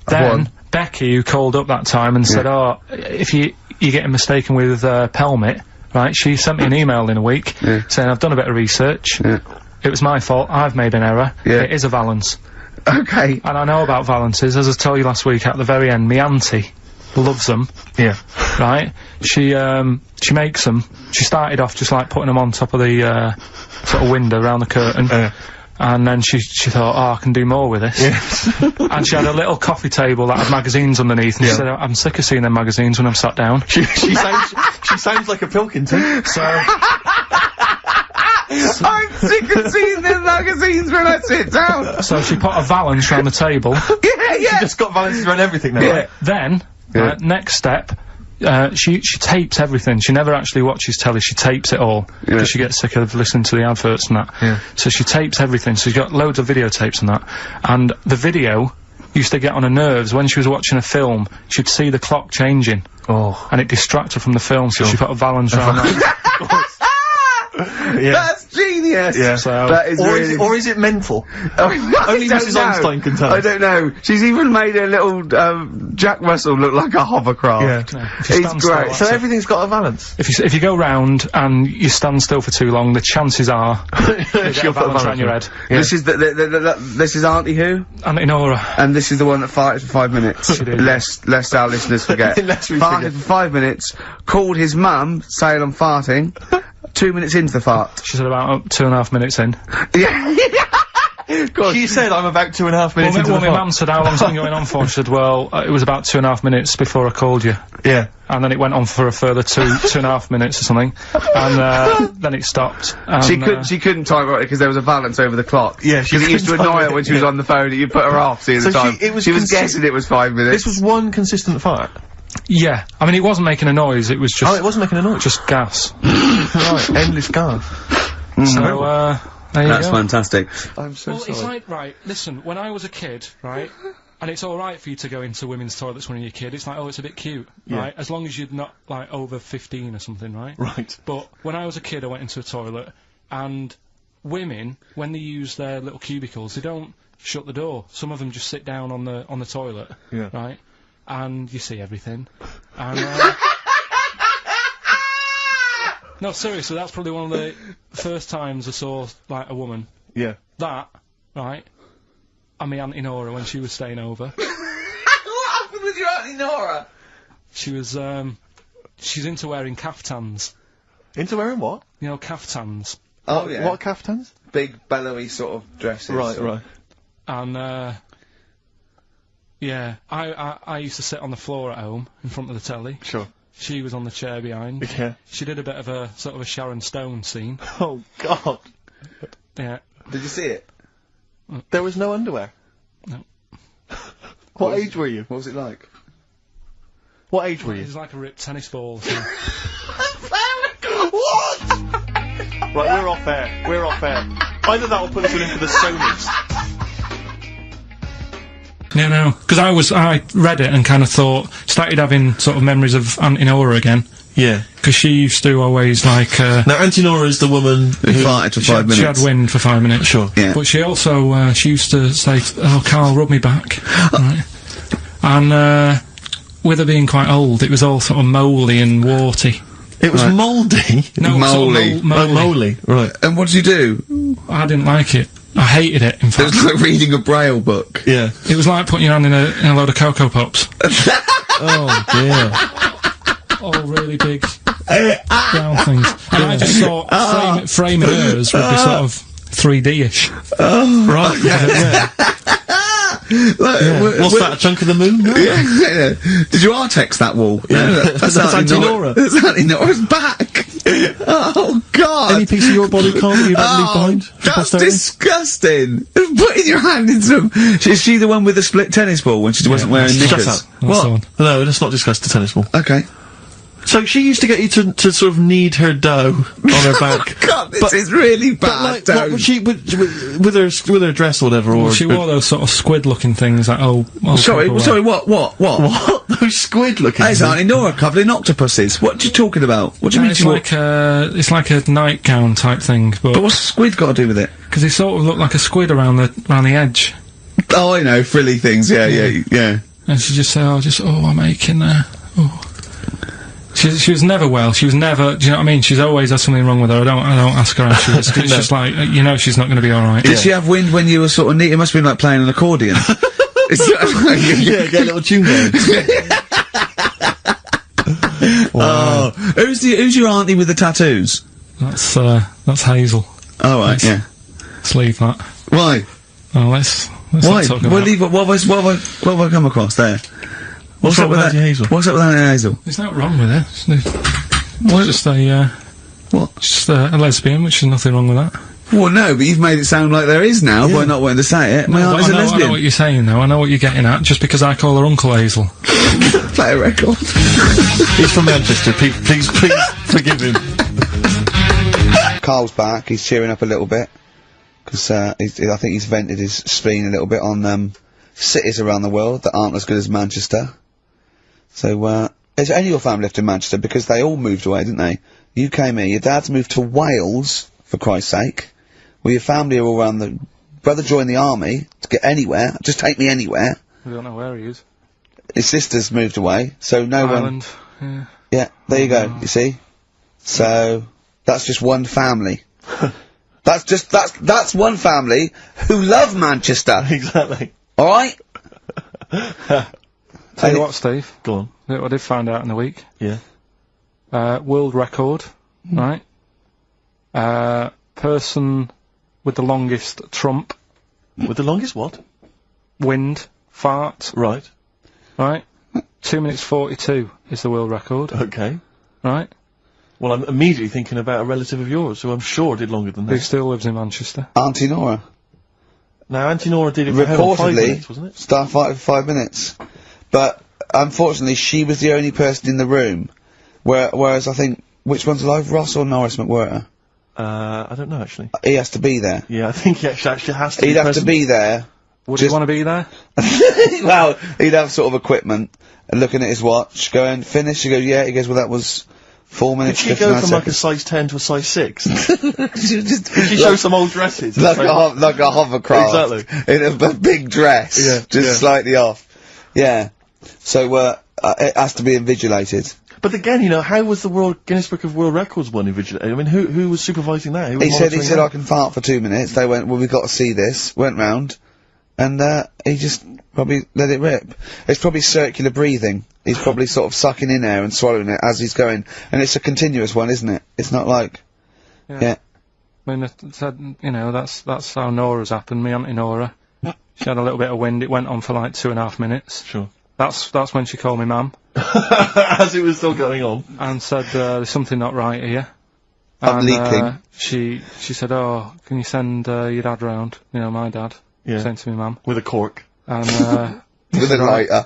Then Becky, who called up that time and said, "Oh, if you're getting mistaken with Pelmet," right? She sent me an email in a week saying, "I've done a bit of research. It was my fault. I've made an error. It is a Valance." Okay. And I know about Valances, as I told you last week at the very end. My auntie loves them. Yeah. Right? She makes them. She started off just like putting them on top of the sort of window around the curtain. And then she thought, oh, I can do more with this. Yeah. And she had a little coffee table that had magazines underneath, and she said, I'm sick of seeing them magazines when I'm sat down. She sounds like a Pilkington. So... I'm sick of seeing the magazines when I sit down. So she put a valance round the table. Yeah. She just got valances around everything now. Yeah. Then, next step, she tapes everything. She never actually watches telly. She tapes it all because she gets sick of listening to the adverts and that. Yeah. So she tapes everything. So she's got loads of videotapes and that. And the video used to get on her nerves. When she was watching a film, she'd see the clock changing. Oh. And it distracted her from the film, so she put a valance round that. Yeah. That's genius. Yeah. So, That is Or is it mental? Only Mrs. Einstein can tell I us. don't know. She's even made a little Jack Russell look like a hovercraft. Yeah. if you It's stand still, great. that's So it. everything's got a valance. If you go round and you stand still for too long, the chances are you'll get a valance around your head. Yeah. This is this is Auntie Who, And Nora. and this is the one that farted for 5 minutes. She did. Lest our listeners forget. Lest we farted forget. for 5 minutes. Called his mum, saying I'm farting. 2 minutes into the fart. She said about 2.5 minutes in. Yeah. God. She said I'm about 2.5 minutes into Well, the my fart. mum said, how long's it been going on for? She said, well, it was about 2.5 minutes before I called you. Yeah. And then it went on for a further 2.5 minutes or something. And, then it stopped. And, She couldn't time it because there was a balance over the clock. Yeah, she Because it used to couldn't annoy time her it, when she was yeah. on the phone that you put her off seeing the So time. it was she was consi- guessing it was 5 minutes. This was one consistent fart. yeah. I mean, it wasn't making a noise, it was just... Oh, it wasn't making a noise. just gas. Right, endless gas. So, there you That's go. fantastic. I'm so Well, it's like, right, listen, when I was a kid, right, and it's alright for you to go into women's toilets when you're a kid, it's like, oh, it's a bit cute, right, as long as you're not, like, over 15 or something, right? Right. But when I was a kid, I went into a toilet, and women, when they use their little cubicles, they don't shut the door. Some of them just sit down on the toilet, Yeah. right, and you see everything, and, no, seriously, that's probably one of the first times I saw, like, a woman. Yeah. That, right, and my Auntie Nora when she was staying over. What happened with your Auntie Nora? She was, she's into wearing caftans. Into wearing what? You know, caftans. Oh, yeah. What caftans? Big, bellowy sort of dresses. Right. And, yeah, I used to sit on the floor at home in front of the telly. Sure. She was on the chair behind. Yeah. She did a bit of a, sort of a Sharon Stone scene. Oh, God. Yeah. Did you see it? There was no underwear. No. What age were you? What was it like? What age were It you? was like a ripped tennis ball. So. What? Right, we're off air. We're off air. Either that or put us in for the Sonys. No, because I read it and kind of started having sort of memories of Auntie Nora again. Yeah. Because she used to always, like, Now, Auntie Nora is the woman Who farted for 5 minutes. she had wind for 5 minutes. Sure. Yeah. But she also, she used to say, oh, Carl, rub me back. Right. And, with her being quite old, it was all sort of mouldy and warty. It was mouldy. No, Mouldy. sort of mouldy. Mouldy. Right. And what did you do? I didn't like it. I hated it, in It fact. was like reading a Braille book. Yeah. It was like putting your hand in a load of Cocoa Pops. Oh, dear. All really big brown things. And I just thought framing hers would be sort of 3D-ish. Right. Yeah. What's that, a chunk of the moon? No. Yeah. Did you R-text that wall? Yeah. That's That's Auntie Nora. That's Auntie Nora's back. Oh, God. Any piece of your body, Carl, that you'd like to leave behind? for That's posterity? disgusting. Putting your hand in some... Is she the one with the split tennis ball when she wasn't wearing Shut knickers? up. That's the What? one. No, let's not discuss the tennis ball. Okay. So she used to get you to sort of knead her dough on her back. God, this is really bad. But like, don't. what would she with her dress or whatever? Or She wore those sort of squid-looking things, like, Sorry, what? what? Those squid looking. That's Auntie Nora covered in octopuses. What are you talking about? What do you mean It's she wore... it's like a nightgown type thing, But what's squid got to do with it? because they sort of look like a squid around the edge. Oh, I know, frilly things, yeah. And she just said, I'm aching there. Oh. She was never well. She was never. Do you know what I mean? She's always had something wrong with her. I don't ask her how she is. 'Cause it's just like she's not going to be all right. Did she have wind when you were sort of neat? It must have been like playing an accordion. Yeah, get a little tune going. Oh, who's your auntie with the tattoos? That's Hazel. Oh, right, Yes. yeah. Let's leave that. Why? Oh, let's Why? not talk Well, about. leave it. What have I come across there? What's up wrong with that? Auntie Hazel? What's up with Auntie Hazel? There's nothing wrong with it. It's just a What? Just a lesbian, which is nothing wrong with that. Well, no, but you've made it sound like there is now by not wanting to say it. My aunt is a lesbian. I know what you're saying, though. I know what you're getting at. Just because I call her Uncle Hazel. Play a record. He's from Manchester. Please forgive him. Carl's back. He's cheering up a little bit. Because I think he's vented his spleen a little bit on cities around the world that aren't as good as Manchester. So, has any of your family lived in Manchester? Because they all moved away, didn't they? You came here. Your dad's moved to Wales, for Christ's sake. Well, your family are all around the... Brother joined the army to get anywhere. Just take me anywhere. We don't know where he is. His sister's moved away, so no Ireland, one... Yeah, there you go, you see? So, that's just one family. That's one family who love Manchester. Exactly. Alright? Tell you what, Steve. Go on. I did find out in the week. Yeah. World record, right? Person with the longest trump. With the longest what? Wind. Fart. Right. Right? 2 minutes 42 is the world record. Okay. Right? Well, I'm immediately thinking about a relative of yours, who I'm sure did longer than Who that. still lives in Manchester. Auntie Nora. Now, Auntie Nora did it for how long? 5 minutes, wasn't it? Starfight for 5 minutes. But, unfortunately, she was the only person in the room. Whereas I think, which one's alive, Ross or Norris McWhirter? I don't know, actually. He has to be there. Yeah, I think he actually has to He'd be have present. to be there. Would you want to be there? Well, he'd have sort of equipment, and looking at his watch, going, finish, he goes, yeah, he goes, well, that was 4 minutes, Did she go from like a size 10 to a size 6? Did she show some old dresses? Like a hovercraft. Exactly. In a big dress. Yeah, Just slightly off. Yeah. So, it has to be invigilated. But again, you know, how was the Guinness Book of World Records one invigilated? I mean, who was supervising that? Who was He monitoring said, that? I can fart for 2 minutes. They went, well, we've got to see this. Went round, and, he just probably let it rip. It's probably circular breathing. He's probably sort of sucking in air and swallowing it as he's going. And it's a continuous one, isn't it? It's not like... Yeah. I mean, you know, that's how Nora's happened. Me Auntie Nora. She had a little bit of wind. It went on for like 2.5 minutes. Sure. That's when she called me Mum. As it was still going on. And said, there's something not right here. I'm leaking. She said, oh, can you send your dad round? You know, my dad. Yeah. Sent to me Mum. With a cork. And, with a lighter.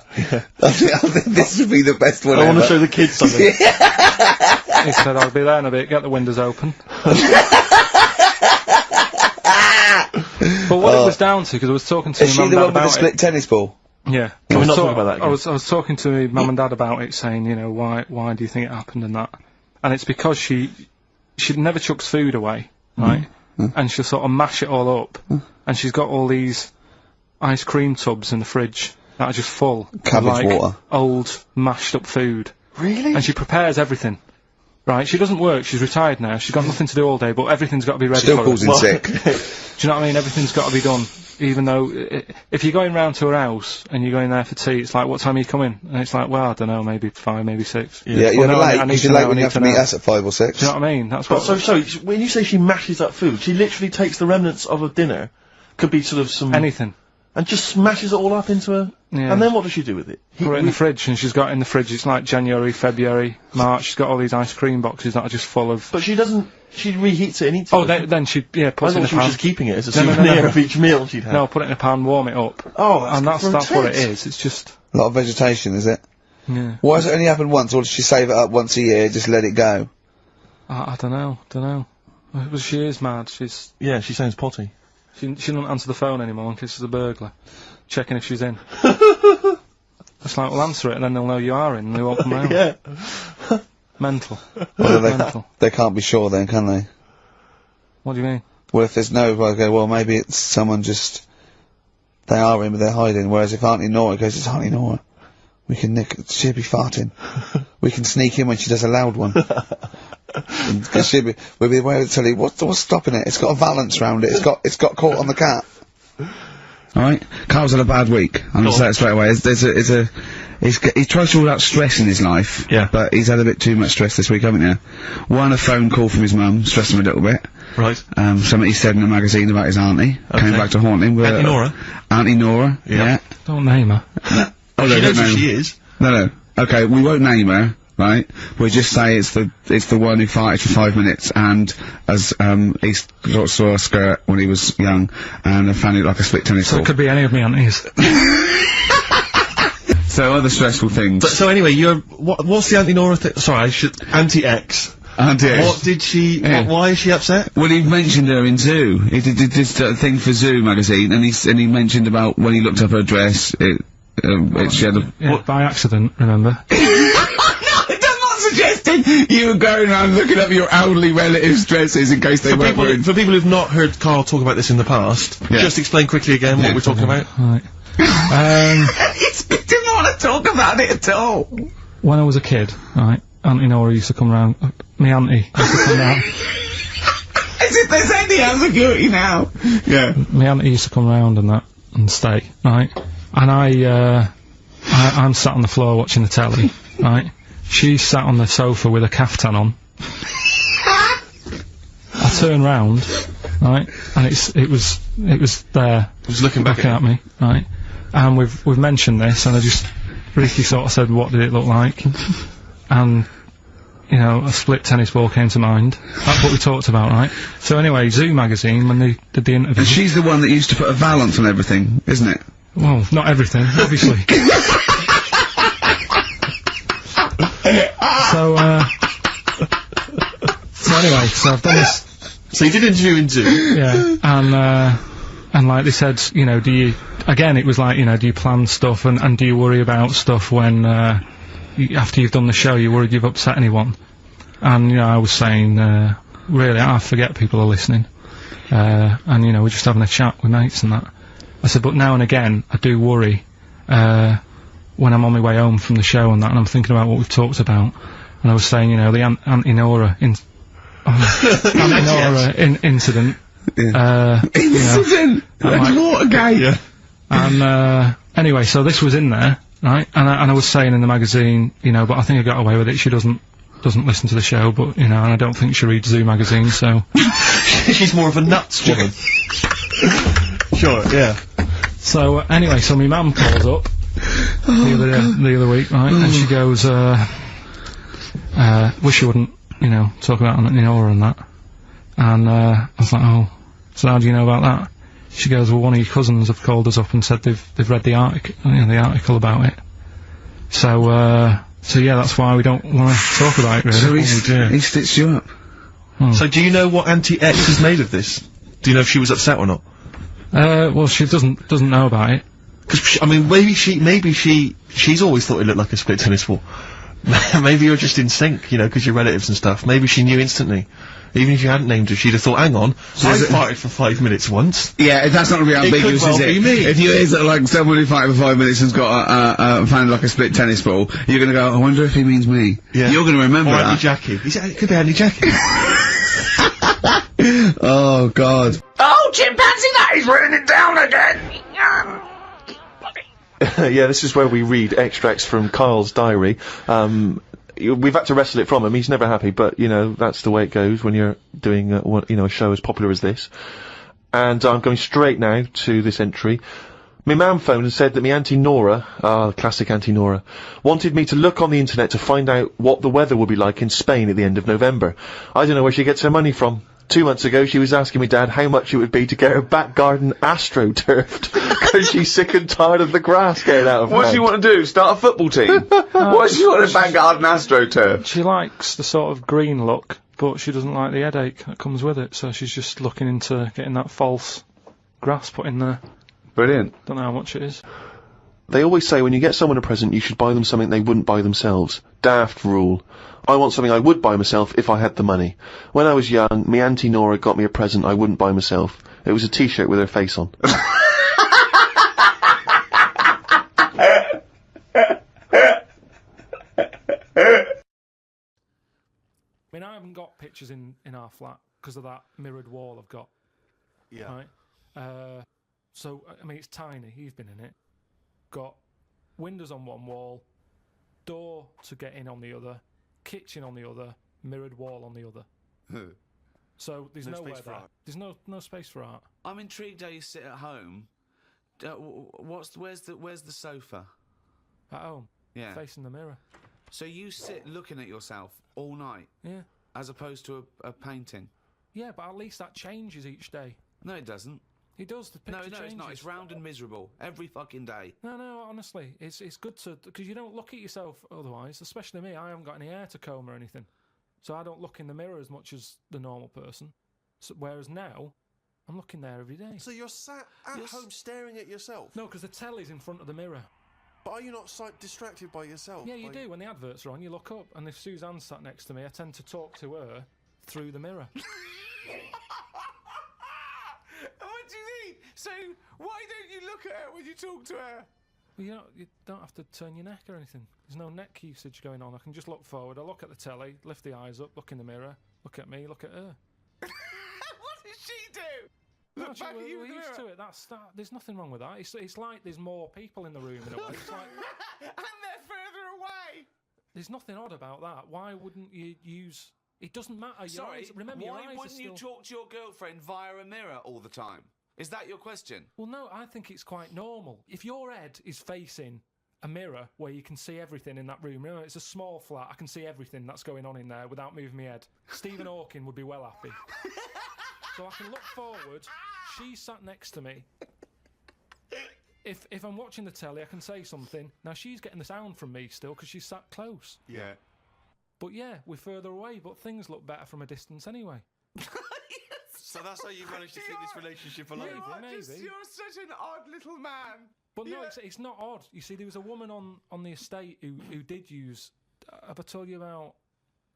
I think this would be the best one I ever. want to show the kids something. he said, I'll be there in a bit, get the windows open. But what it was down to, because I was talking to Is my she mum the and one dad with the about split tennis ball? Yeah. Can we not talk about that again? I was talking to my mum and dad about it, saying, you know, why do you think it happened and that? And it's because she never chucks food away, right? And she'll sort of mash it all up. And she's got all these ice cream tubs in the fridge that are just full of, Cabbage like, water. old, mashed up food. Really? And she prepares everything. Right, she doesn't work, she's retired now, she's got nothing to do all day, but everything's got to be ready Still for calls her. in sick. Do you know what I mean? Everything's got to be done. Even though, if you're going round to her house, and you're going there for tea, it's like, what time are you coming? And it's like, well, I don't know, maybe 5, maybe 6. Yeah, you're late, because you're late when you have to meet us at 5 or 6. Do you know what I mean? That's But what... so, when you say she mashes up food, she literally takes the remnants of a dinner, could be sort of some... Anything. And just smashes it all up into a... Yeah. And then what does she do with it? Put it in the fridge, and she's got in the fridge, it's like January, February, March, she's got all these ice cream boxes that are just full of... But she doesn't... She reheats it and eats it. Oh, then she, yeah, puts it in a she was pan. just keeping it as a No, souvenir of each meal she'd had. No, put it in a pan, warm it up. Oh, and that's what it is, it's just... A lot of vegetation, is it? Yeah. Why does it only happen once, or does she save it up once a year, just let it go? I don't know. Well, she is mad, she's... Yeah, she sounds potty. She doesn't answer the phone anymore in case there's a burglar. Checking if she's in. It's like, well, answer it and then they'll know you are in and they won't come round. Yeah. Mental. Well, Mental. they can't be sure then, can they? What do you mean? Well, if there's no, I go, well, maybe it's someone just... They are in, but they're hiding. Whereas if Auntie Nora goes, it's Auntie Nora. We can she'll be farting. We can sneak in when she does a loud one. Because we'll be aware to tell you, what's stopping it? It's got a valance round it. It's got caught on the cap. Alright? Carl's had a bad week. I'm going to say it straight away. He tries to rule out stress in his life. Yeah. But he's had a bit too much stress this week, haven't you? One, a phone call from his mum, stressed him a little bit. Right. Something he said in a magazine about his auntie. Okay. Came back to haunt him. Auntie Nora? Auntie Nora, yeah. Don't name her. Oh, She knows who she is. No. Okay, we won't name her, right? We'll just say it's the one who farted for 5 minutes and as he saw a skirt when he was young and found it like a split tennis So ball. it could be any of me aunties. So other stressful things. So anyway, what's the Auntie Nora thing? Sorry, Anti-X. Anti-X. What did she? Yeah. Why is she upset? Well, he mentioned her in Zoo. He did this thing for Zoo magazine, and he mentioned about when he looked up her dress. She had a. Yeah, by accident, remember? I'm not suggesting you were going around looking up your elderly relatives' dresses in case they weren't wearing. For people who've not heard Karl talk about this in the past, Yeah. just explain quickly again what we're talking about. Right. He didn't want to talk about it at all. When I was a kid, right, Auntie Nora used to come round. Me auntie used to come round. As if there's any ambiguity now. Yeah. My auntie used to come round and that and stay, right? And I'm sat on the floor watching the telly, right? She's sat on the sofa with a caftan on. I turn round, right, and it was there. It was looking back at me, right? And we've mentioned this, and Ricky sort of said, what did it look like? And, you know, a split tennis ball came to mind. That's what we talked about, right? So anyway, Zoo magazine, when they did the interview... And she's the one that used to put a valance on everything, isn't it? Well, not everything, obviously. So anyway, so I've done this... So you did interview in Zoo. Yeah, and like they said, you know, again, it was like, you know, do you plan stuff and do you worry about stuff when, after you've done the show, you're worried you've upset anyone? And, you know, I was saying, really, I forget people are listening. And, you know, we're just having a chat with mates and that. I said, but now and again, I do worry, when I'm on my way home from the show and that, and I'm thinking about what we've talked about. And I was saying, you know, the Auntie Nora incident. Yeah. Incident! Like Watergate! Yeah. And, anyway, so this was in there, right? And I was saying in the magazine, you know, but I think I got away with it. She doesn't listen to the show, but, you know, and I don't think she reads Zoo magazine, so... She's more of a nuts woman. Sure, yeah. So, anyway, so my mum calls up the other week, right? And she goes, wish you wouldn't, you know, talk about Auntie Nora and that. And, I was like, oh, so how do you know about that? She goes, well, one of your cousins have called us up and said they've read the article about it. So yeah, that's why we don't want to talk about it, really. So he stitched you up. So do you know what Anti-X is made of this? Do you know if she was upset or not? Well, she doesn't know about it. Because, I mean, maybe she's always thought it looked like a split tennis ball. Maybe you're just in sync, you know, because you're relatives and stuff. Maybe she knew instantly. Even if you hadn't named her, she'd have thought, hang on, I farted for 5 minutes once. Yeah, that's not going to be ambiguous, could well is it? be me. If you hear like someone who farted for 5 minutes and's got found like a split tennis ball, you're going to go, I wonder if he means me. Yeah. You're going to remember or that. Auntie Jackie. It could be Auntie Jackie. Oh, God. Oh, chimpanzee, that is raining down again. Yeah, this is where we read extracts from Karl's diary. We've had to wrestle it from him. He's never happy, but, you know, that's the way it goes when you're doing, a show as popular as this. And I'm going straight now to this entry. My mam phoned and said that me Auntie Nora, classic Auntie Nora, wanted me to look on the internet to find out what the weather will be like in Spain at the end of November. I don't know where she gets her money from. 2 months ago, she was asking me dad how much it would be to get her back garden astroturfed, because she's sick and tired of the grass getting out of What does hand. she want to do? Start a football team? Why does she want a back garden astroturf? She likes the sort of green look, but she doesn't like the headache that comes with it, so she's just looking into getting that false grass put in there. Brilliant. Don't know how much it is. They always say when you get someone a present, you should buy them something they wouldn't buy themselves. Daft rule. I want something I would buy myself if I had the money. When I was young, me Auntie Nora got me a present I wouldn't buy myself. It was a t-shirt with her face on. I mean, I haven't got pictures in our flat because of that mirrored wall I've got. Yeah. Right? So, I mean, it's tiny. You've been in it. Got windows on one wall, door to get in on the other, kitchen on the other, mirrored wall on the other. So there's No nowhere space for there. art. There's no space for art. I'm intrigued how you sit at home. Where's the sofa? At home, Yeah. facing the mirror. So you sit looking at yourself all night? Yeah. As opposed to a painting? Yeah, but at least that changes each day. No, it doesn't. It does, the picture changes. No, it's not. It's round and miserable. Every fucking day. No, honestly. It's good to... Because you don't look at yourself otherwise, especially me. I haven't got any hair to comb or anything. So I don't look in the mirror as much as the normal person. So, whereas now, I'm looking there every day. So you're sat at home staring at yourself? No, because the telly's in front of the mirror. But are you not distracted by yourself? Yeah, you do. When the adverts are on, you look up, and if Suzanne's sat next to me, I tend to talk to her through the mirror. What do you mean? So, why don't you look at her when you talk to her? Well, you don't have to turn your neck or anything. There's no neck usage going on. I can just look forward. I look at the telly, lift the eyes up, look in the mirror, look at me, look at her. What does she do? Look back at you we're in the used mirror. to it. There's nothing wrong with that. It's like there's more people in the room in a way. It's like, And they're further away. there's nothing odd about that. Why wouldn't you use... It doesn't matter. Your Sorry, eyes, remember, your why eyes wouldn't are you still... talk to your girlfriend via a mirror all the time? Is that your question? Well, no, I think it's quite normal. If your head is facing a mirror where you can see everything in that room, remember, it's a small flat, I can see everything that's going on in there without moving my head. Stephen Hawking would be well happy. So I can look forward, she's sat next to me. If I'm watching the telly, I can say something. Now, she's getting the sound from me still because she's sat close. Yeah. But yeah, we're further away, but things look better from a distance anyway. So that's how you managed to keep this relationship alive? Maybe. You're such an odd little man. But no, it's not odd. You see, there was a woman on the estate who did use... have I told you about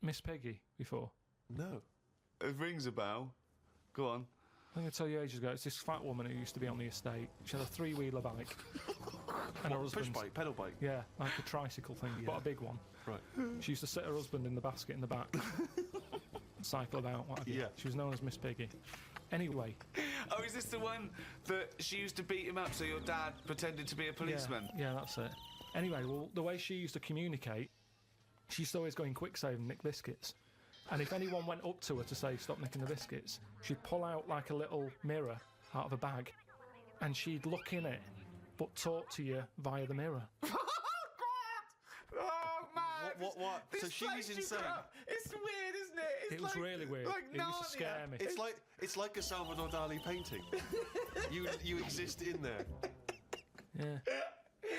Miss Peggy before? No. It rings a bell. Go on. I think I told you ages ago, it's this fat woman who used to be on the estate. She had a three-wheeler bike. And her husband... Push bike, pedal bike? Yeah, like a tricycle thing, but a big one. Right. She used to sit her husband in the basket in the back. Cycle about, what have you. Yeah. She was known as Miss Piggy. Anyway. Oh, is this the one that she used to beat him up so your dad pretended to be a policeman? Yeah, that's it. Anyway, well, the way she used to communicate, she used to always go in quick save and nick biscuits. And if anyone went up to her to say, stop nicking the biscuits, she'd pull out like a little mirror out of a bag and she'd look in it, but talk to you via the mirror. Oh, man! What? So she was insane. It's weird, isn't it? It was really weird. Like It used to scare me. It's like a Salvador Dali painting. you exist in there. Yeah.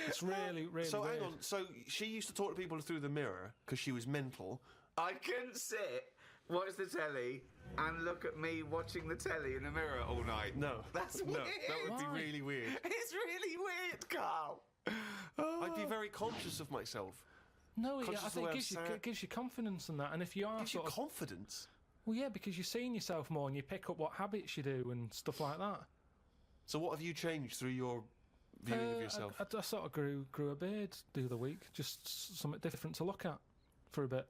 It's really, really So weird. hang on. So she used to talk to people through the mirror because she was mental. I couldn't sit, watch the telly, and look at me watching the telly in the mirror all night. No, That's no, weird. that would be Why? really weird. It's really weird, Carl. I'd be very conscious of myself. No, Conscious I of the think way it I'm gives you, sat. it gives you confidence and that. And if you are Gives you sort of... confidence. Well, yeah, because you're seeing yourself more and you pick up what habits you do and stuff like that. So what have you changed through your viewing of yourself? I sort of grew a beard the other week, just something different to look at for a bit.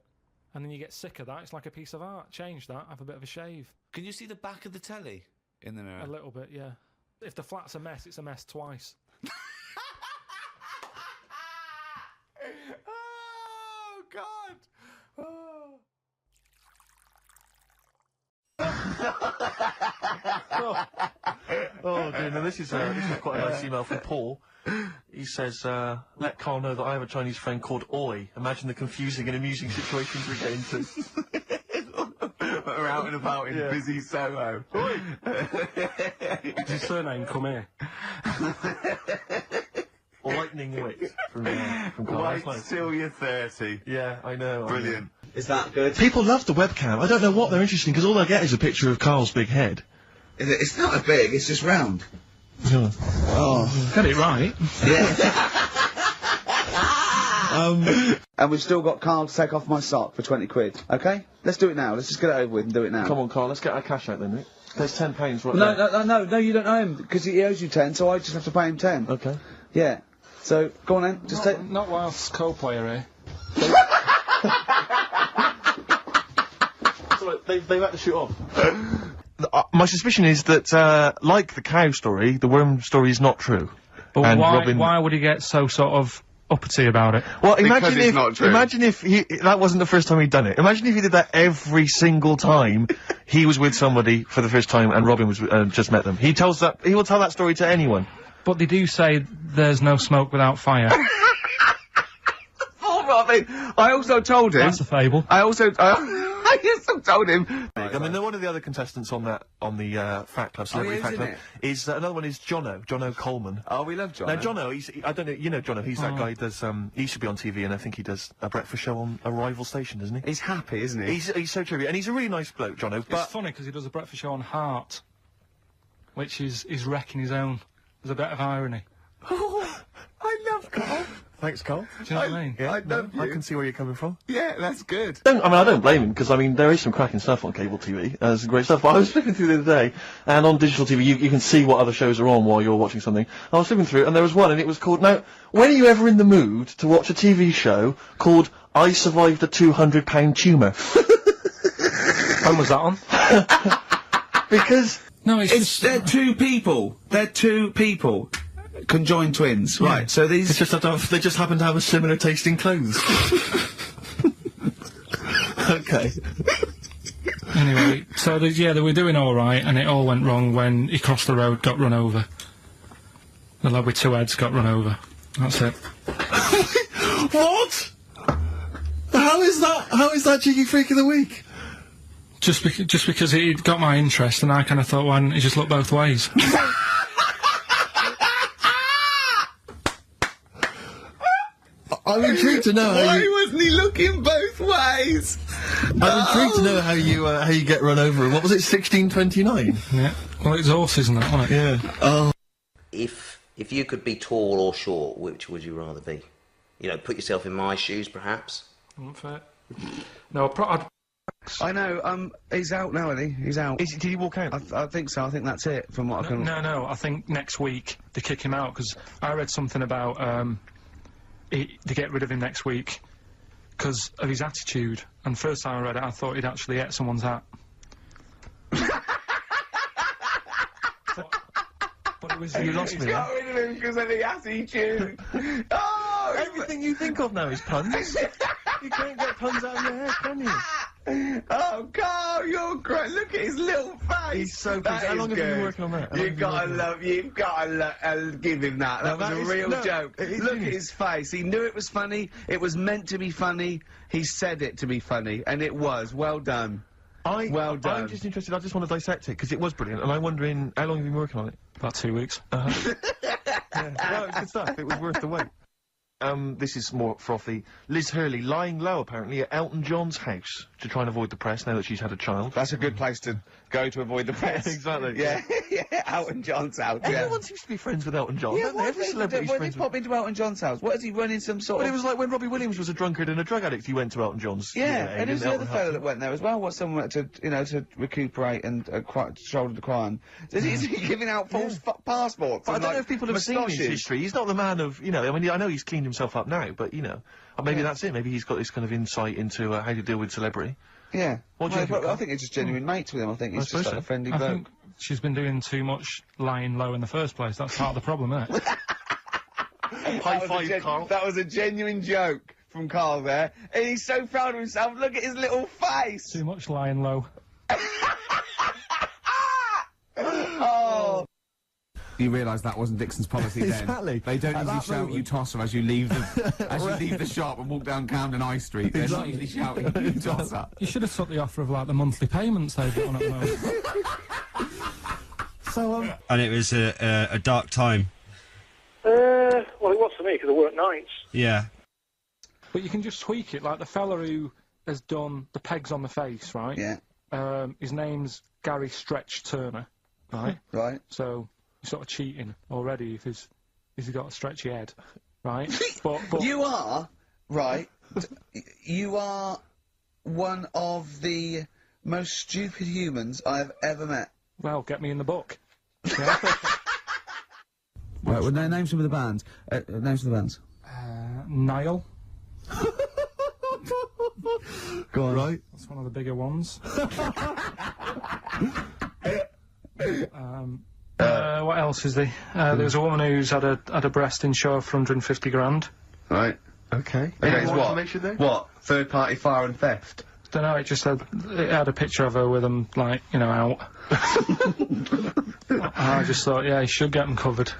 And then you get sick of that. It's like a piece of art. Change that, have a bit of a shave. Can you see the back of the telly in the mirror? A little bit, yeah. If the flat's a mess, it's a mess twice. Oh, God. Oh. Oh dear, no, this is quite a nice email from Paul. He says, let Carl know that I have a Chinese friend called Oi. Imagine the confusing and amusing situations we get into. We're out and about in busy Soho. Is his surname come here? Lightning wit from Carl. That's nice. till you're 30. Yeah, I know. Brilliant. Is that good? People love the webcam. I don't know what they're interested in because all I get is a picture of Carl's big head. Is it? It's not a big, it's just round. Yeah. Oh. Got it right. Yeah. And we've still got Carl to take off my sock for 20 quid. Okay? Let's do it now. Let's just get it over with and do it now. Come on, Carl, let's get our cash out then, Rick. There's £10 right there. No, you don't owe him, because he owes you 10, so I just have to pay him 10. Okay. Yeah. So, go on then, just take... Not whilst co-player here. Sorry, they've had to shoot off. My suspicion is that, like the cow story, the worm story is not true. But And why, Robin- why would he get so sort of uppity about it? Well, Because it's not true. imagine if that wasn't the first time he'd done it. Imagine if he did that every single time he was with somebody for the first time and Robin was just met them. He will tell that story to anyone. But they do say there's no smoke without fire. Oh, Robin! mean? I also told him. That's a fable. I also told him. I mean, one of the other contestants on the Fat Club, Celebrity Fat Club, is another one is Jono Coleman. Oh, we love Jono. Now, Jono, I don't know, you know Jono, he's that guy who does, he used to be on TV, and I think he does a breakfast show on a rival station, doesn't he? He's happy, isn't he? He's so trivia, and he's a really nice bloke, Jono, but... It's funny because he does a breakfast show on Heart, which is wrecking his own. There's a bit of irony. Oh, I love Carl. Thanks, Carl. Do you know what I mean? Yeah, I love you. I can see where you're coming from. Yeah, that's good. I don't blame him, because, I mean, there is some cracking stuff on cable TV. There's some great stuff. But I was flipping through the other day, and on digital TV, you can see what other shows are on while you're watching something. I was flipping through, and there was one, and it was called... Now, when are you ever in the mood to watch a TV show called I Survived a 200-pound tumour? When was that on? Because... No, it's just... They're two people. They're two people. Conjoined twins. Yeah. Right, so these... they just happen to have a similar taste in clothes. Okay. Anyway, so they were doing all right, and it all went wrong when he crossed the road, got run over. The lad with two heads got run over. That's it. What? How is that Cheeky Freak of the Week? Just because he got my interest, and I kind of thought, why didn't he just look both ways? I'm intrigued to know how Why wasn't he looking both ways? I'm intrigued to know how you get run over. What was it, 1629? Yeah. Well, it's horses and that, wasn't it? Yeah. Oh. If you could be tall or short, which would you rather be? You know, put yourself in my shoes, perhaps. Fair. No, I know, he's out now, isn't he? He's out. Did he walk out? I think so. I think that's it, from what I can... No, I think next week they kick him out, because I read something about, they get rid of him next week because of his attitude. And first time I read it, I thought he'd actually ate someone's hat. but it was... You lost me, got rid of him because of the attitude. Oh! Everything you think of now is puns. You can't get puns out of your head, can you? Oh, Carl, you're great. Look at his little face. He's so good. How long have you been working on that? You've got to give him that. That was a real joke. Look at his face. He knew it was funny. It was meant to be funny. He said it to be funny, and it was. Well done. Well done. I'm just interested. I just want to dissect it because it was brilliant, and I'm wondering how long have you been working on it? About 2 weeks. Yeah. No, it's good stuff. It was worth the wait. This is more frothy. Liz Hurley lying low, apparently, at Elton John's house to try and avoid the press now that she's had a child. That's a good place to go to avoid the press. Exactly. Yeah, yeah, Elton John's house, yeah. Everyone seems to be friends with Elton John, don't they? Every celebrity's When friends did with... pop into Elton John's house? What, is he running some sort Well, of... it was like when Robbie Williams was a drunkard and a drug addict, he went to Elton John's. Yeah, and there's the other fellow that went there as well, was someone to, you know, to recuperate and shoulder the crime. Is he giving out false passports? But I don't know if people have seen his history. He's not the man of, you know, I mean, I know he's cleaned himself up now, but, you know, maybe that's it. Maybe he's got this kind of insight into how to deal with celebrity. Yeah. What do you think? I think it's just genuine mates with him. I think he's just like a friendly I bloke. think she's been doing too much lying low in the first place. That's part of the problem, isn't it? High five, Carl. That was a genuine joke from Carl there. And he's so proud of himself. Look at his little face. Too much lying low. Oh. You realise that wasn't Dixon's policy Exactly. then. They don't usually shout you tosser as you leave the shop and walk down Camden High Street. They're not usually shouting you tosser. You should have took the offer of, like, the monthly payments they've got on at the moment. So, And it was a dark time. Well, it was for me because I work nights. Yeah. But you can just tweak it, like the fella who has done the pegs on the face, right? Yeah. His name's Gary Stretch Turner, right? Right. So you're sort of cheating already if he's got a stretchy head, right? but You are, right, you are one of the most stupid humans I have ever met. Well, get me in the book. Yeah. Right, well, name some of the bands. Names of the bands. Nile. go on. Right. That's one of the bigger ones. What else is there? There's a woman who's had a breast in show for 150 grand. Right. Okay. Any more information there? What? Third party fire and theft? Don't know, it just said, it had a picture of her with them, like, you know, out. I just thought, yeah, he should get them covered.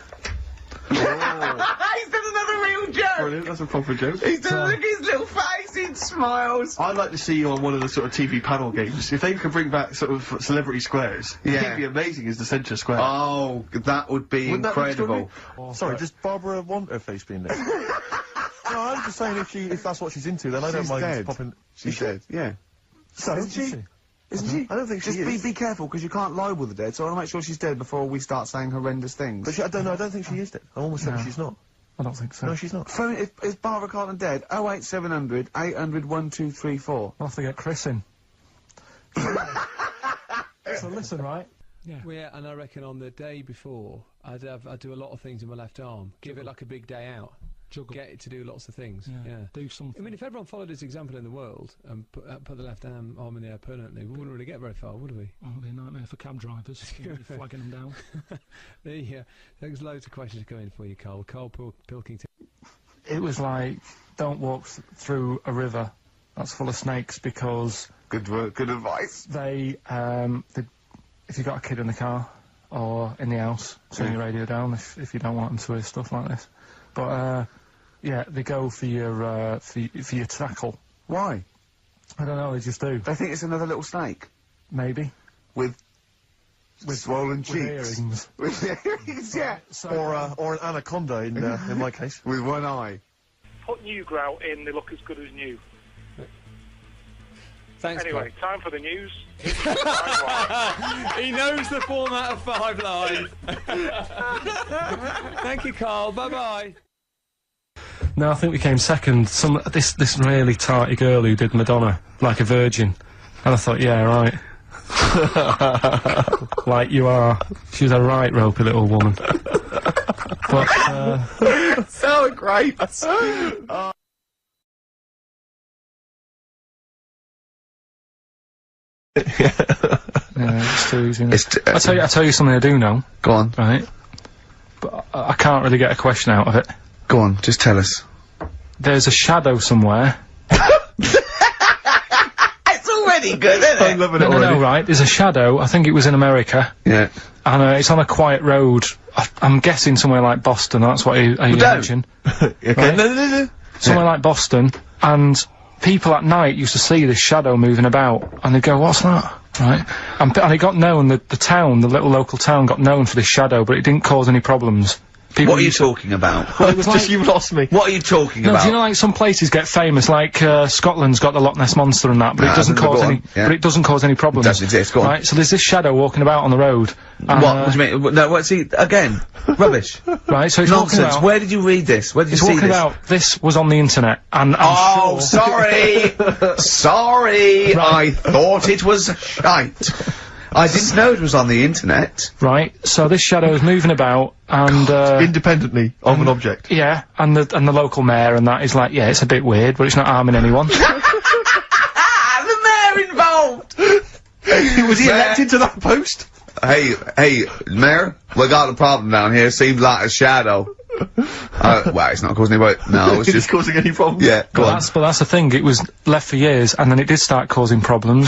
He's done another real joke. Brilliant, that's a proper joke. He does look at his little face, he smiles. I'd like to see you on one of the sort of TV panel games. If they could bring back sort of celebrity squares, it'd be amazing as the centre square. Oh, that would be incredible. Sorry, does Barbara want her face being there? No, I'm just saying if that's what she's into, then I don't mind dead. popping. She's dead. Yeah. So Isn't she? Isn't she? I don't think she Just is. be careful, because you can't libel the dead, so I want to make sure she's dead before we start saying horrendous things. But I don't think she is dead. I'm almost certain she's not. I don't think so. No, she's not. Phone, is Barbara Carlton dead? 08700 800 1234. I'll have to get Chris in. So listen, right? Yeah. Well, yeah, and I reckon on the day before, I'd do a lot of things in my left arm. Give it like a big day out. Juggle. Get it to do lots of things. Yeah. Do something. I mean, if everyone followed this example in the world and put the left arm in the air permanently, we wouldn't really get very far, would we? Oh, it'd be a nightmare for cab drivers. You'd be flagging them down. There's loads of questions coming for you, Karl. Karl Pilkington. It was like, don't walk through a river that's full of snakes, because Good work, good advice. if you've got a kid in the car or in the house, turn your radio down if you don't want them to hear stuff like this. But yeah, they go for your tackle. Why? I don't know, they just do. They think it's another little snake. Maybe. With swollen cheeks. Earrings. With earrings, yeah. So, Or an anaconda in my case. With one eye. Put new grout in, they look as good as new. Thanks, Anyway, time for the news. He knows the format of 5 Live. Thank you, Karl. Bye-bye. no, I think we came second. This really tarty girl who did Madonna like a virgin, and I thought, yeah, right. Like you are. She was a right ropey little woman. But So great. yeah, it's too easy. I tell you something I do know. Go on. Right. But I can't really get a question out of it. Go on, just tell us. There's a shadow somewhere. It's already good, isn't it? I'm loving it already. No, right. There's a shadow. I think it was in America. Yeah. And it's on a quiet road. I'm guessing somewhere like Boston. That's what I imagine. Okay. Right? No. Somewhere like Boston, and people at night used to see this shadow moving about, and they'd go, "What's that?" Right? And it got known. The town, the little local town, got known for this shadow, but it didn't cause any problems. People What are you talking about? Well, it was Just like, you've lost me. What are you talking no, about? do you know, like some places get famous, like Scotland's got the Loch Ness monster and that, but it doesn't cause any. Yeah. But it doesn't cause any problems. It doesn't exist. Go on. Right? So there's this shadow walking about on the road. And, What do you mean? No, what's he again? Rubbish. Right. So it's walking Nonsense. about. Where did you read this? Where did you It's see walking this? about. This was on the internet, and Oh, I'm sure. sorry. Sorry. I thought it was shite. I didn't know it was on the internet. Right. So this shadow is moving about, and Independently of an object. yeah, and the local mayor and that is like, yeah, it's a bit weird, but it's not harming anyone. The mayor involved. Was he elected to that post? Hey, mayor, we got a problem down here. Seems like a shadow. Well, it's not causing any. No, it's Is it just. causing any problems? Yeah, go on. But that's the thing. It was left for years, and then it did start causing problems.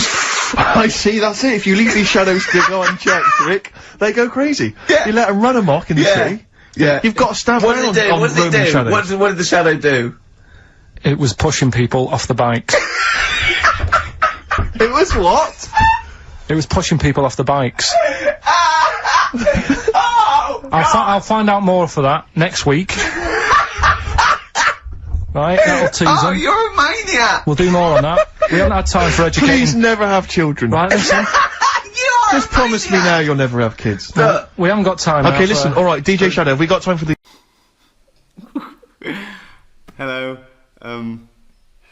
I see, that's it. If you leave these shadows to go unchecked, Rick, they go crazy. Yeah. You let them run amok in the tree. Yeah. You've got to stand What around did it do? on What did it roaming do? shadows. What did the shadow do? It was pushing people off the bikes. It was what? It was pushing people off the bikes. Oh, I'll find out more for that next week. Right, that'll tease oh, them. you're a maniac. We'll do more on that. We haven't had time for educating. Please never have children. Right, listen. You're Just promise me now you'll never have kids. Look, We haven't got time. Okay, now listen. for- Alright, DJ Shadow, have we got time for the... Hello,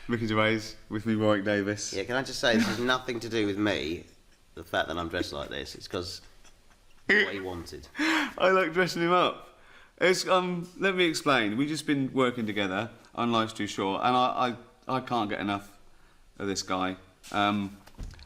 Ricky Gervais, with me, Warwick Davis. Yeah, can I just say, this has nothing to do with me, the fact that I'm dressed like this. It's because what he wanted. I like dressing him up. It's, let me explain. We've just been working together on Life's Too Short, and I can't get enough of this guy.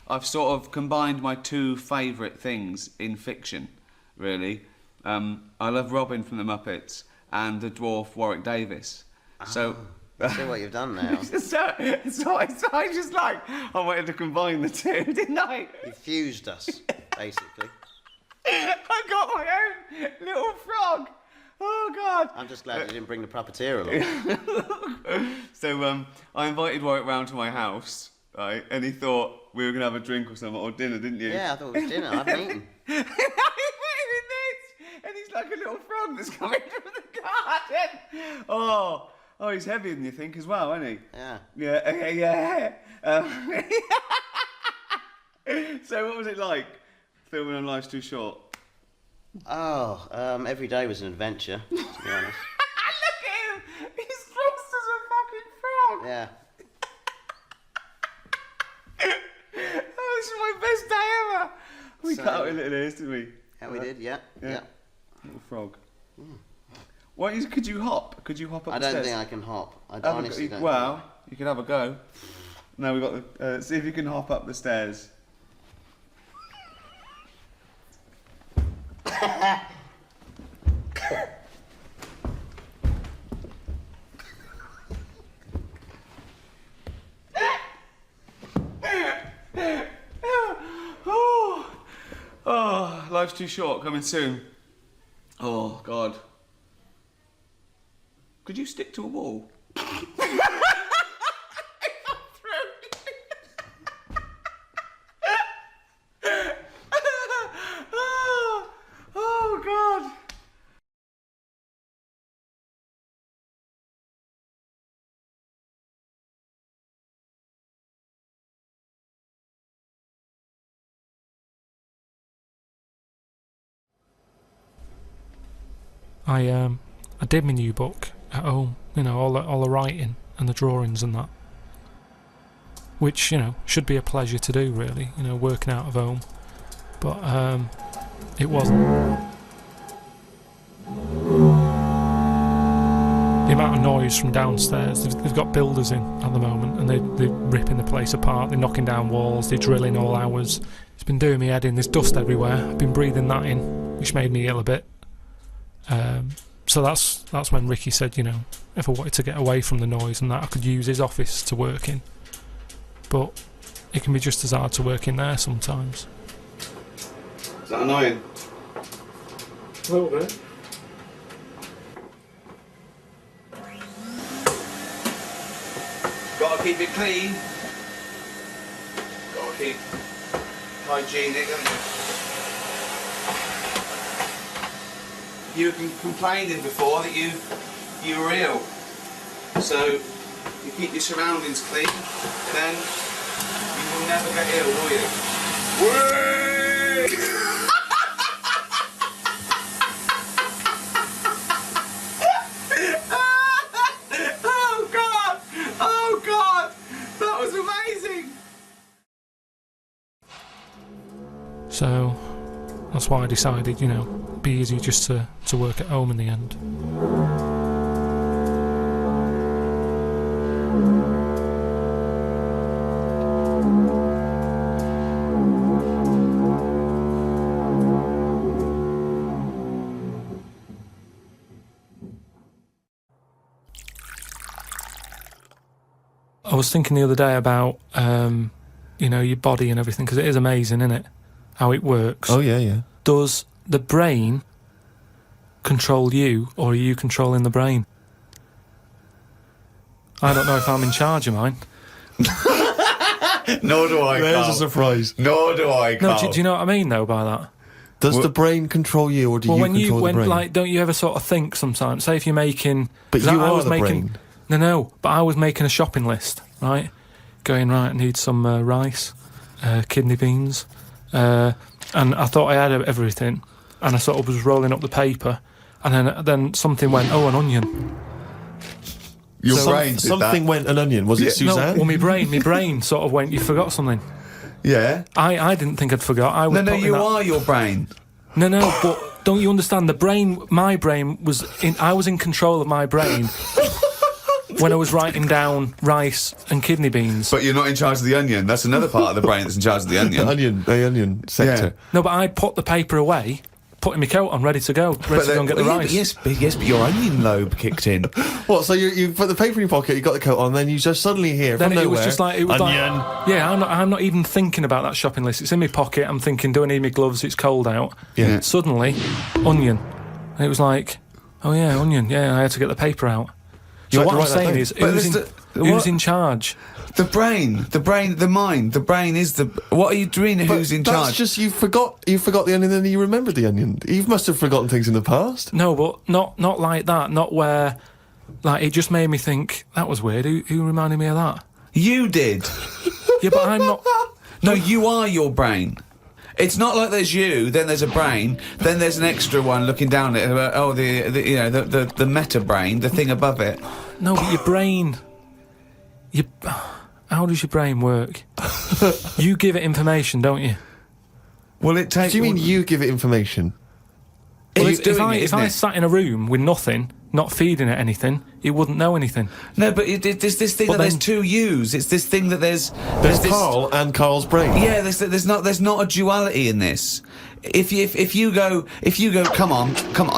I've sort of combined my two favourite things in fiction, really. I love Robin from the Muppets and the dwarf Warwick Davis. So... I see what you've done now. so I just like, I wanted to combine the two, didn't I? You fused us, basically. I got my own little frog. Oh, God. I'm just glad you didn't bring the puppeteer along. So, I invited Warwick round to my house, right? And he thought we were going to have a drink or something, or dinner, didn't you? Yeah, I thought it was dinner. I haven't eaten. And he's like a little frog that's coming from the garden. Oh, he's heavier than you think as well, isn't he? Yeah. Yeah. So what was it like filming on Life's Too Short? Oh, every day was an adventure, to be honest. Look at him! He's dressed as a fucking frog! Yeah. Oh, this is my best day ever! We cut out a little ears, didn't we? Yeah, we did, yeah. Little frog. Could you hop? Could you hop up I the stairs? don't think I can hop. I honestly don't. Well, you can have a go. Now we've got the... see if you can hop up the stairs. Oh, Life's Too Short, coming soon. Oh, God. Could you stick to a wall? Oh, God. I did my new book at home, you know, all the writing and the drawings and that, which, you know, should be a pleasure to do, really, you know, working out of home, but it wasn't. The amount of noise from downstairs, they've got builders in at the moment, and they're ripping the place apart, they're knocking down walls, they're drilling all hours. It's been doing me head in, there's dust everywhere, I've been breathing that in, which made me ill a bit. So that's when Ricky said, you know, if I wanted to get away from the noise and that, I could use his office to work in. But it can be just as hard to work in there sometimes. Is that annoying? A little bit. Gotta keep it clean. Gotta keep hygienic, haven't you? You were complaining before that you were ill. So you keep your surroundings clean, then you will never get ill, will you? Oh God! Oh God! That was amazing! So that's why I decided, you know, it'd be easy just to work at home in the end. I was thinking the other day about, you know, your body and everything, because it is amazing, isn't it? How it works. Oh, yeah, yeah. Does the brain control you, or are you controlling the brain? I don't know if I'm in charge of mine. Nor do I, There's Carl. a surprise. Nor do I, Carl. No, do you know what I mean, though, by that? Does the brain control you, or do you control the brain? Like, don't you ever sort of think sometimes, say if you're making... But you are the brain. No, but I was making a shopping list, right? Going, right, I need some rice, kidney beans, and I thought I had everything, and I sort of was rolling up the paper, and then something went, oh, an onion. Your brain did something that. went an onion. Was it Suzanne? No, well, my brain sort of went, you forgot something. Yeah. I didn't think I'd forgot. I was No, you are your brain. No, but don't you understand? My brain was I was in control of my brain when I was writing down rice and kidney beans. But you're not in charge of the onion. That's another part of the brain that's in charge of the onion. The onion sector. Yeah. No, but I put the paper away, putting my coat on, ready to go and get the rice. Yes, but your onion lobe kicked in. What? So you put the paper in your pocket, you got the coat on, then you just suddenly hear Then from it nowhere, was just like onion. Yeah, I'm not even thinking about that shopping list. It's in my pocket. I'm thinking, do I need my gloves? It's cold out. Yeah. Suddenly, onion, and it was like, Oh yeah, onion. Yeah, I had to get the paper out. You So had what to I'm write that saying down. is, But who's there's who's in charge? The brain, the mind, the brain is the. What are you doing? Who's in That's charge? just you forgot the onion and then you remembered the onion. You must have forgotten things in the past. No, but not like that. Not where, like, it just made me think that was weird. Who reminded me of that? You did. Yeah, but I'm not. No, you are your brain. It's not like there's you, then there's a brain, then there's an extra one looking down at it. Oh, the meta brain, the thing above it. No, but your brain. How does your brain work? You give it information, don't you? Well, it takes. Do you mean you give it information? Well, It's doing it, if isn't I it? sat in a room with nothing, not feeding it anything, it wouldn't know anything. No, but there's this thing But that there's then- two yous. It's this thing that there's There's this. Carl and Carl's brain. Yeah, there's not a duality in this. If you go, come on,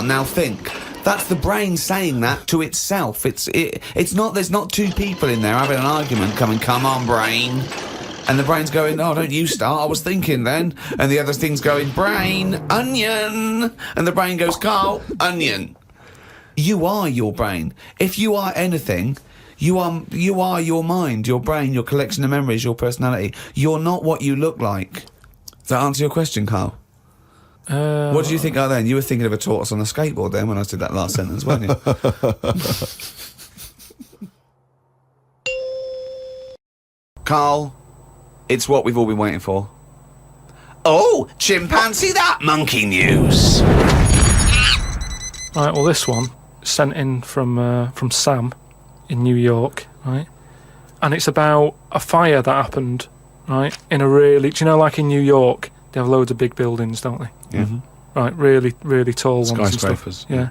now think. That's the brain saying that to itself. It's not. There's not two people in there having an argument. Come on, brain. And the brain's going, oh, don't you start, I was thinking then. And the other thing's going, brain, onion. And the brain goes, Carl, onion. You are your brain. If you are anything, you are your mind, your brain, your collection of memories, your personality. You're not what you look like. Does that answer your question, Carl? What did you think then? You were thinking of a tortoise on a skateboard then when I did that last sentence, weren't you? Carl, it's what we've all been waiting for. Oh, chimpanzee that monkey news. Right, well, this one sent in from Sam in New York, right? And it's about a fire that happened, right? In a really, do you know, like in New York, they have loads of big buildings, don't they? Yeah. Right, really, really tall ones and stuff. Skyscrapers. Yeah.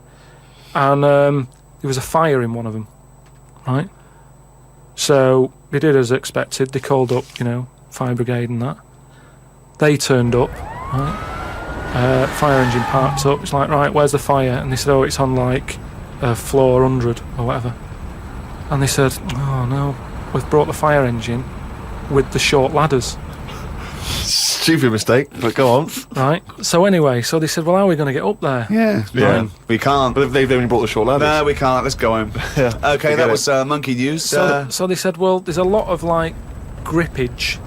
And there was a fire in one of them, right? So they did as expected. They called up, fire brigade and that. They turned up, right? Fire engine parked up. It's like, right, where's the fire? And they said, oh, it's on like floor 100 or whatever. And they said, oh no, we've brought the fire engine with the short ladders. Stupid mistake, but go on. Right. So anyway, so they said, well, how are we going to get up there? Yeah. We can't. But they've only brought the short ladders. No, we can't. Let's go home. Yeah. Okay, that was monkey news. So they said, well, there's a lot of like grippage.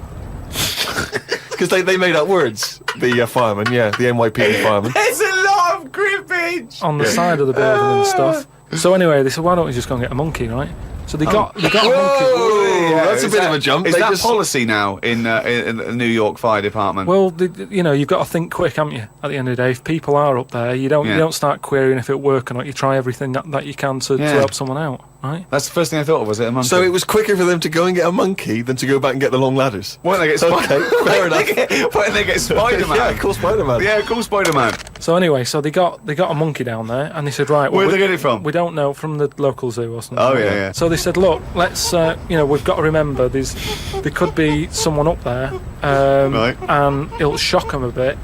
Because they made up words. The firemen, yeah, the NYPD firemen. There's a lot of grippage On the side of the building and stuff. So anyway, they said, why don't we just go and get a monkey, right? So they got a monkey. Yeah, that's a bit of a jump. Is They that just- policy now in the New York Fire Department? Well, you've got to think quick, haven't you? At the end of the day, if people are up there, you don't start querying if it works or not. You try everything that you can to help someone out, right? That's the first thing I thought of, was it a monkey? So it was quicker for them to go and get a monkey than to go back and get the long ladders. Why don't they get Okay, fair enough. Why don't they get Spider-Man? Yeah, call Spider-Man. Yeah, call Spider-Man. So anyway, so they got a monkey down there, and they said, right, Where'd well, they get it from? We don't know, from the local zoo or something. Oh, like yeah, that. yeah. So they said, look, let's, we've got to remember there could be someone up there, Right. and it'll shock them a bit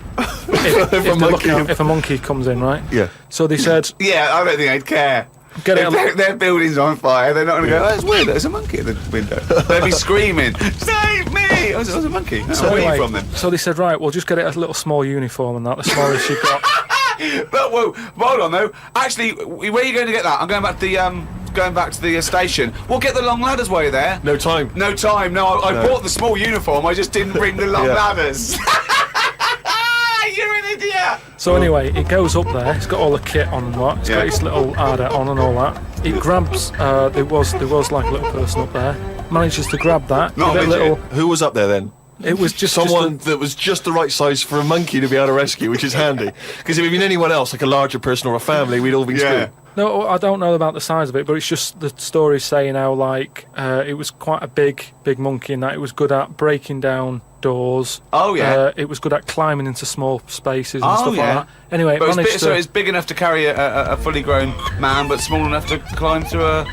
if a monkey comes in, right? Yeah. So they said, Yeah, I don't think they'd care. Get it If their building's on fire, they're not going to go, oh, it's weird, there's a monkey at the window. They'd be screaming, save me! Oh, there's a monkey. No, so, away anyway, from them. so they said, right, we'll just get it a little small uniform and that, the smallest you've got. But whoa, hold on though. Actually, where are you going to get that? I'm going back to the station. We'll get the long ladders while you're there. No time. No time. No, I bought the small uniform. I just didn't bring the long Yeah. ladders. You're an idiot. So anyway, it goes up there. It's got all the kit on and what. It's got its little adder on and all that. It grabs. There was like a little person up there. Manages to grab that. Not give a it midget. Who was up there then? It was just Someone that was just the right size for a monkey to be able to rescue, which is handy. Because if it had been anyone else, like a larger person or a family, we'd all been screwed. No, I don't know about the size of it, but it's just the story saying how like it was quite a big monkey, and that it was good at breaking down doors. Oh yeah. It was good at climbing into small spaces and Oh, stuff yeah. like that. Anyway, it But managed so it's big enough to carry a fully grown man, but small enough to climb through a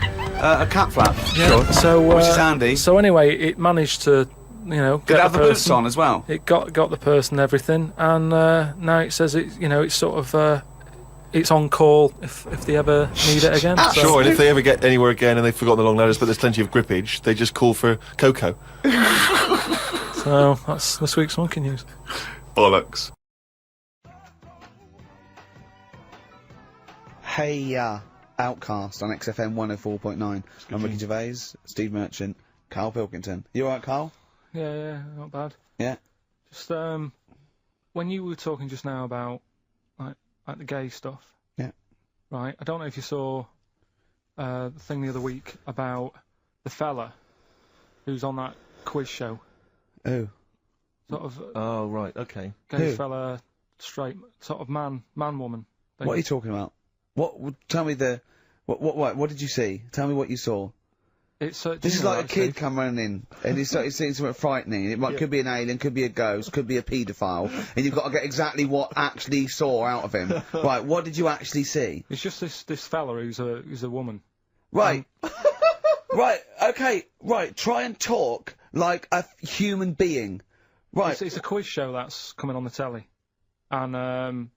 cat flap. Yeah. So which is handy. So anyway, it managed to, get Did it have the the boots person on as well? It got the person and everything, and now it says it's sort of it's on call if they ever need it again. So. Sure, and if they ever get anywhere again and they've forgotten the long ladders, but there's plenty of grippage, they just call for Coco. So that's this week's monkey news. Bollocks. Hey Outcast on XFM 104.9. I'm Ricky Gervais, Steve Merchant, Karl Pilkington. You alright, Karl? Yeah, not bad. Yeah. Just, when you were talking just now about, like the gay stuff. Yeah. Right, I don't know if you saw, the thing the other week about the fella who's on that quiz show. Who? Sort of... Oh, right, okay. Gay Who? fella, straight, sort of man-woman. What are you talking about? Tell me what did you see? Tell me what you saw. It's, this is like a kid come running in, and he's seeing something frightening. It could be an alien, could be a ghost, could be a paedophile, and you've got to get exactly what actually saw out of him. Right, what did you actually see? It's just this fella who's a woman. Right. Right, okay, right, try and talk like a human being. Right. It's a quiz show that's coming on the telly. And,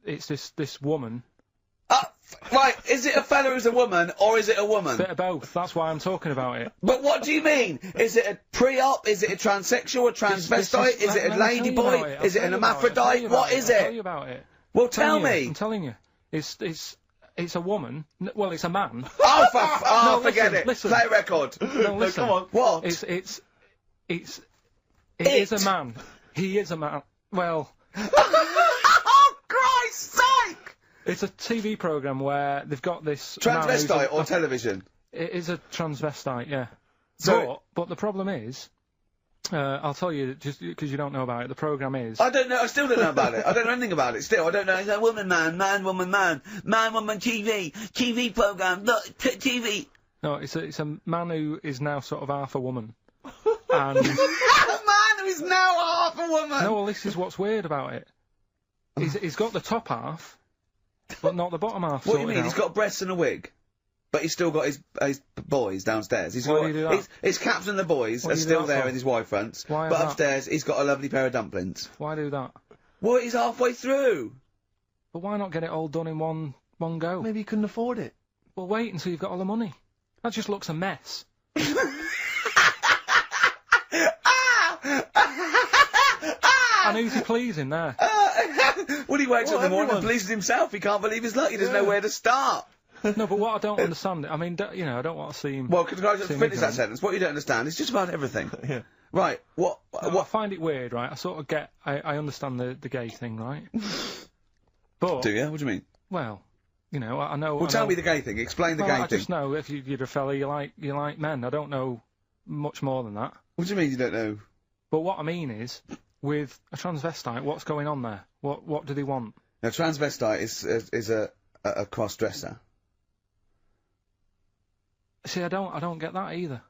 it's this woman. Right, is it a fella who's a woman, or is it a woman? Bit of both, that's why I'm talking about it. But what do you mean? Is it a pre-op? Is it a transsexual, a transvestite? Is it a ladyboy? Is it an hermaphrodite? What is I'll tell it? you about it. Well, tell me. I'm telling you. It's a woman. Well, it's a man. Oh, forget it. Listen. Play record. No, listen. Come on. What? It is a man. He is a man. Well... Oh, Christ's sake! It's a TV programme where they've got this... Transvestite or television? It is a transvestite, yeah. So but the problem is... I'll tell you, just because you don't know about it, the programme is... I don't know, I still don't know about it. I don't know anything about it, still. I don't know. It's a woman, man, woman, TV programme, look, TV. No, it's a man who is now sort of half a woman. And... A man who is now half a woman! No, well, this is what's weird about it. He's got the top half, but not the bottom half. What do you mean? He's got breasts and a wig? But he's still got his boys downstairs. Why do you do that? His caps and the boys are still there in his Y fronts. Why but that? upstairs, he's got a lovely pair of dumplings. Why do that? Well, he's halfway through. But why not get it all done in one go? Maybe he couldn't afford it. Well, wait until you've got all the money. That just looks a mess. And who's he pleasing there? Well, he wakes up in the morning and pleases himself. He can't believe his luck. He doesn't know where to start. No, but what I don't understand, I mean, you know, I don't want to seem... Well, can I just finish that sentence? What you don't understand is just about everything. Yeah. Right, what... I find it weird, right? I sort of get... I understand the gay thing, right? But... Do you? What do you mean? Well, you know, I know... Well, tell me the gay thing. Explain the gay thing. I just know if you're a fella, you like men. I don't know much more than that. What do you mean you don't know? But what I mean is, with a transvestite, what's going on there? What do they want? Now, transvestite is a cross-dresser. See, I don't get that either.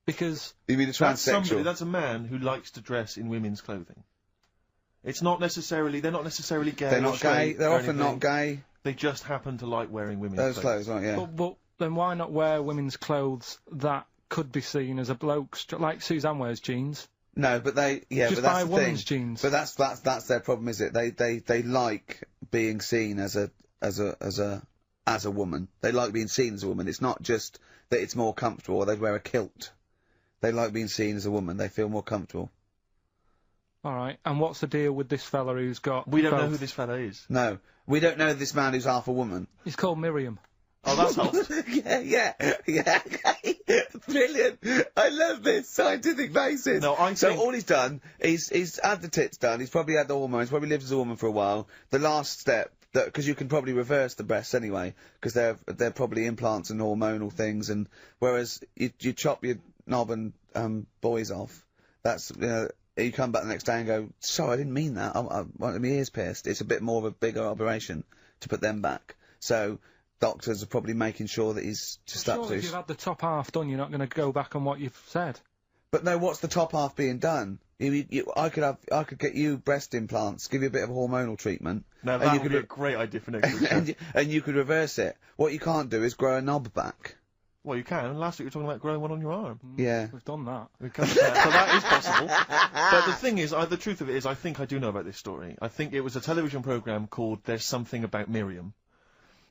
Because... You mean a transsexual? That's a man who likes to dress in women's clothing. It's not necessarily... They're not necessarily gay. They're not gay. They're often not gay. They just happen to like wearing women's clothes. Right, yeah. But then why not wear women's clothes that could be seen as a bloke's... Like Suzanne wears jeans. No, but they... Yeah, just but that's buy the women's thing. jeans. But that's their problem, is it? They like being seen as a woman. They like being seen as a woman. It's not just that it's more comfortable, or they'd wear a kilt. They like being seen as a woman. They feel more comfortable. Alright, and what's the deal with this fella who's got... We don't know who this fella is. No. We don't know this man who's half a woman. He's called Miriam. Oh, that's hot. yeah. Brilliant. I love this scientific basis. No, So all he's done, he's had the tits done, he's probably had the hormones, probably lived as a woman for a while. The last step, because you can probably reverse the breasts anyway, because they're probably implants and hormonal things, and whereas you chop your knob and boys off, that's, you come back the next day and go, sorry, I didn't mean that, I wanted my ears pierced. It's a bit more of a bigger operation to put them back. So doctors are probably making sure that he's just up to... Surely if you've had the top half done, you're not going to go back on what you've said. But no, what's the top half being done? I could get you breast implants, give you a bit of hormonal treatment. Now that would be a great idea for next week. and you could reverse it. What you can't do is grow a knob back. Well, you can. Last week you were talking about growing one on your arm. Yeah. We've done that. We can do that. So that is possible. But the thing is, the truth of it is, I think I do know about this story. I think it was a television programme called There's Something About Miriam.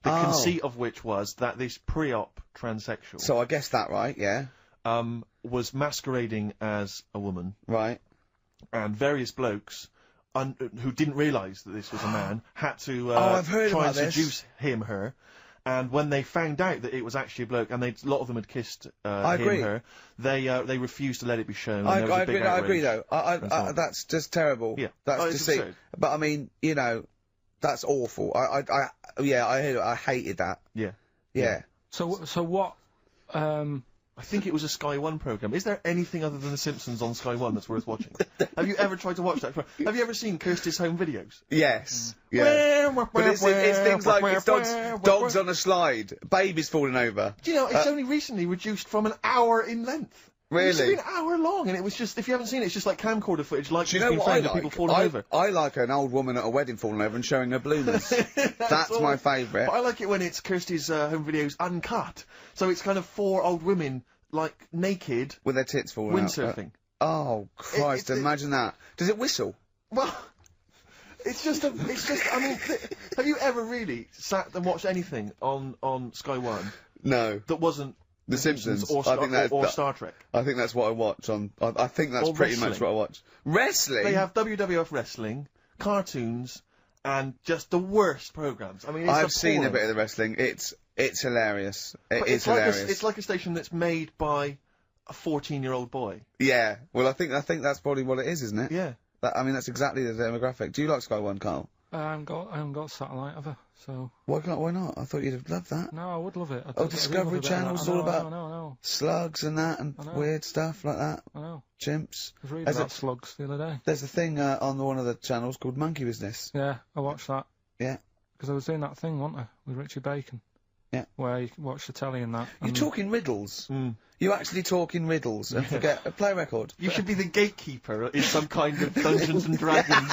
The conceit of which was that this pre-op transsexual... So I guessed that right, yeah. Was masquerading as a woman. Right. And various blokes who didn't realise that this was a man, had to I've heard try about and this. seduce her. And when they found out that it was actually a bloke, and a lot of them had kissed agree. her, they refused to let it be shown. I and there was a big agree outrage though. and so on. That's just terrible. Yeah. That's It's deceit. absurd. But I mean, you know, that's awful. I heard it. I hated that. Yeah. Yeah. So what? I think it was a Sky One programme. Is there anything other than The Simpsons on Sky One that's worth watching? Have you ever tried to watch that? Have you ever seen Kirsty's home videos? Yes. Yeah. But it's things like it's dogs on a slide, babies falling over. Do you know, it's only recently reduced from an hour in length. It used to Really? be an hour long, and it was just, if you haven't seen it, it's just like camcorder footage, like Do you know what I found of like? people falling over. I like an old woman at a wedding falling over and showing her bloomers. That's all. my favourite. But I like it when it's Kirsty's home videos uncut. So it's kind of 4 old women, like, naked. With their tits falling out. Windsurfing. Oh, Christ, imagine that. Does it whistle? Well, it's just, I mean, have you ever really sat and watched anything on Sky One No. that wasn't The Simpsons. or, or Star Trek? I think that's what I watch on. I think that's Or pretty much wrestling. what I watch. Wrestling? They have WWF wrestling, cartoons, and just the worst programs. I mean, it's I've seen a appalling. bit of the wrestling. It's hilarious. But It's hilarious. it's like a station that's made by a 14-year-old boy. Yeah. Well, I think that's probably what it is, isn't it? Yeah. I mean, that's exactly the demographic. Do you like Sky One, Carl? I haven't got satellite ever, so. Why not? I thought you'd have loved that. No, I would love it. Discovery Channel's all about I know. slugs and that and I know. weird stuff like that. I know. Chimps. I was reading There's about slugs the other day. There's a thing on one of the channels called Monkey Business. Yeah, I watched that. Yeah. Because I was doing that thing, wasn't I, with Richie Bacon. Yeah. Where you watch the telly and that. You're talking riddles. Mm. You actually talk in riddles and forget a play record. You should be the gatekeeper in some kind of Dungeons and Dragons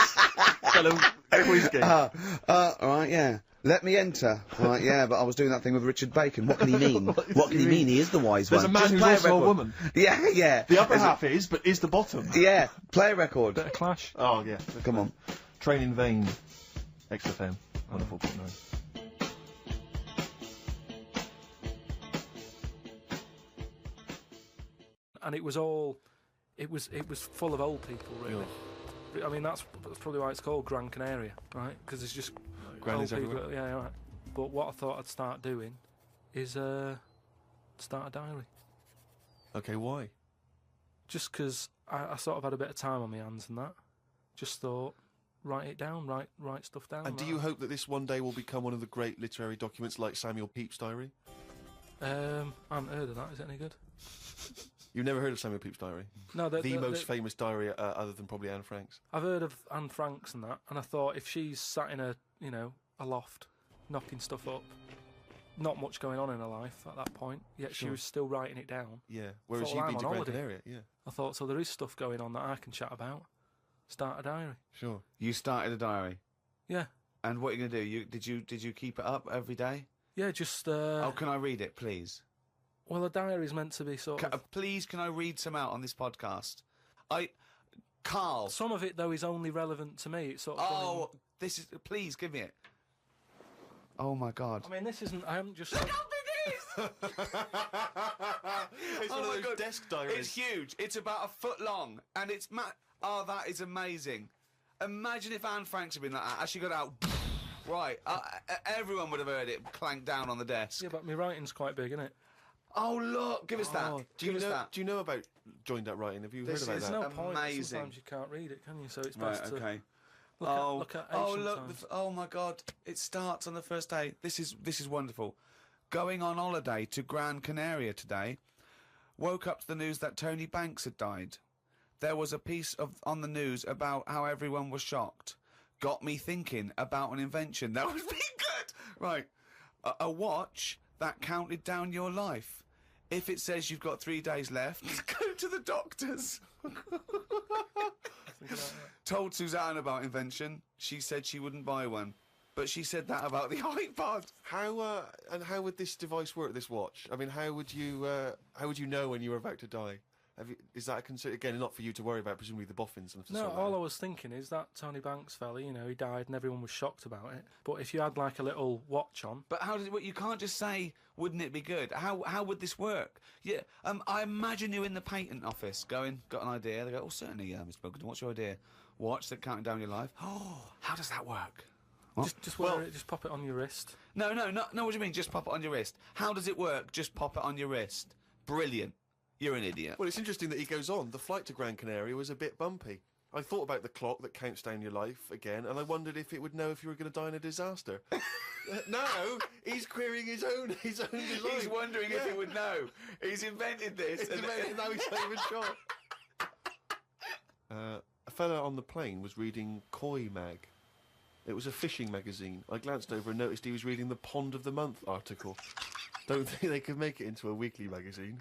kind of quiz game. Right, yeah. Let me enter. Right, yeah, but I was doing that thing with Richard Bacon. What can he mean? What can he mean? He is the wise There's one. a man Just who's play also a record. woman. Yeah, yeah. The upper half is, but is the bottom. Yeah, play a record. Bit of Clash. Oh, yeah. Come on. Train in Vain. XFM. 104.9. And it was full of old people, really. I mean, that's probably why it's called Gran Canaria, right? Because it's just Grannies old people. everywhere. Yeah, right. But what I thought I'd start doing is start a diary. Okay, why? Just 'cause I sort of had a bit of time on my hands and that. Just thought, write it down, write stuff down. And do you hope that this one day will become one of the great literary documents like Samuel Pepys' diary? I haven't heard of that. Is it any good? You've never heard of Samuel Pepys' diary? No, the most famous diary other than probably Anne Frank's. I've heard of Anne Frank's and that, and I thought if she's sat in a loft, knocking stuff up, not much going on in her life at that point, yet she was still writing it down. Yeah, whereas Thought, you've well, been I'm to on Gran holiday. Canaria, yeah. I thought, so there is stuff going on that I can chat about. Start a diary. Sure. You started a diary. Yeah. And what are you gonna do? Did you keep it up every day? Yeah, just. Oh, can I read it, please? Well, a diary is meant to be sort of. Please, can I read some out on this podcast? Carl. Some of it though is only relevant to me. It's sort of. Oh, this is. Please give me it. Oh my God. I mean, this isn't. I haven't just. Look how big it is! It's one of those desk diaries. It's huge. It's about a foot long, and it's Oh, that is amazing. Imagine if Anne Franks had been like that. As she got out, right? Everyone would have heard it clank down on the desk. Yeah, but my writing's quite big, isn't it? Oh look! Give us that. Do you know about joined up writing? Have you heard about is that? No point. amazing. Sometimes you can't read it, can you? So it's Right. best to. Okay. Look at ancient times. Oh my God! It starts on the first day. This is wonderful. Going on holiday to Gran Canaria today. Woke up to the news that Tony Banks had died. There was a piece on the news about how everyone was shocked. Got me thinking about an invention that would be good. Right, a watch that counted down your life. If it says you've got 3 days left, go to the doctors. Told Suzanne about invention. She said she wouldn't buy one. But she said that about the iPod. How would this device work? This watch? I mean, how would you know when you were about to die? Is that a concern? Again, not for you to worry about, presumably the boffins and No, all I was thinking is that Tony Banks fella, he died and everyone was shocked about it. But if you had like a little watch on. But you can't just say, wouldn't it be good? How would this work? Yeah, I imagine you in the patent office got an idea. They go, oh, certainly, Mr. Pilkington, what's your idea? watch that counting down your life. Oh, how does that work? What? Just wear it. Just pop it on your wrist. No. What do you mean? Just pop it on your wrist? How does it work? Just pop it on your wrist. Brilliant. You're an idiot. Well, it's interesting that he goes on. The flight to Gran Canaria was a bit bumpy. I thought about the clock that counts down your life again, and I wondered if it would know if you were going to die in a disaster. Now he's querying his own design. He's wondering if it would know. He's invented this. Now he's not even sure. A fella on the plane was reading Koi Mag. It was a fishing magazine. I glanced over and noticed he was reading the Pond of the Month article. Don't think they could make it into a weekly magazine.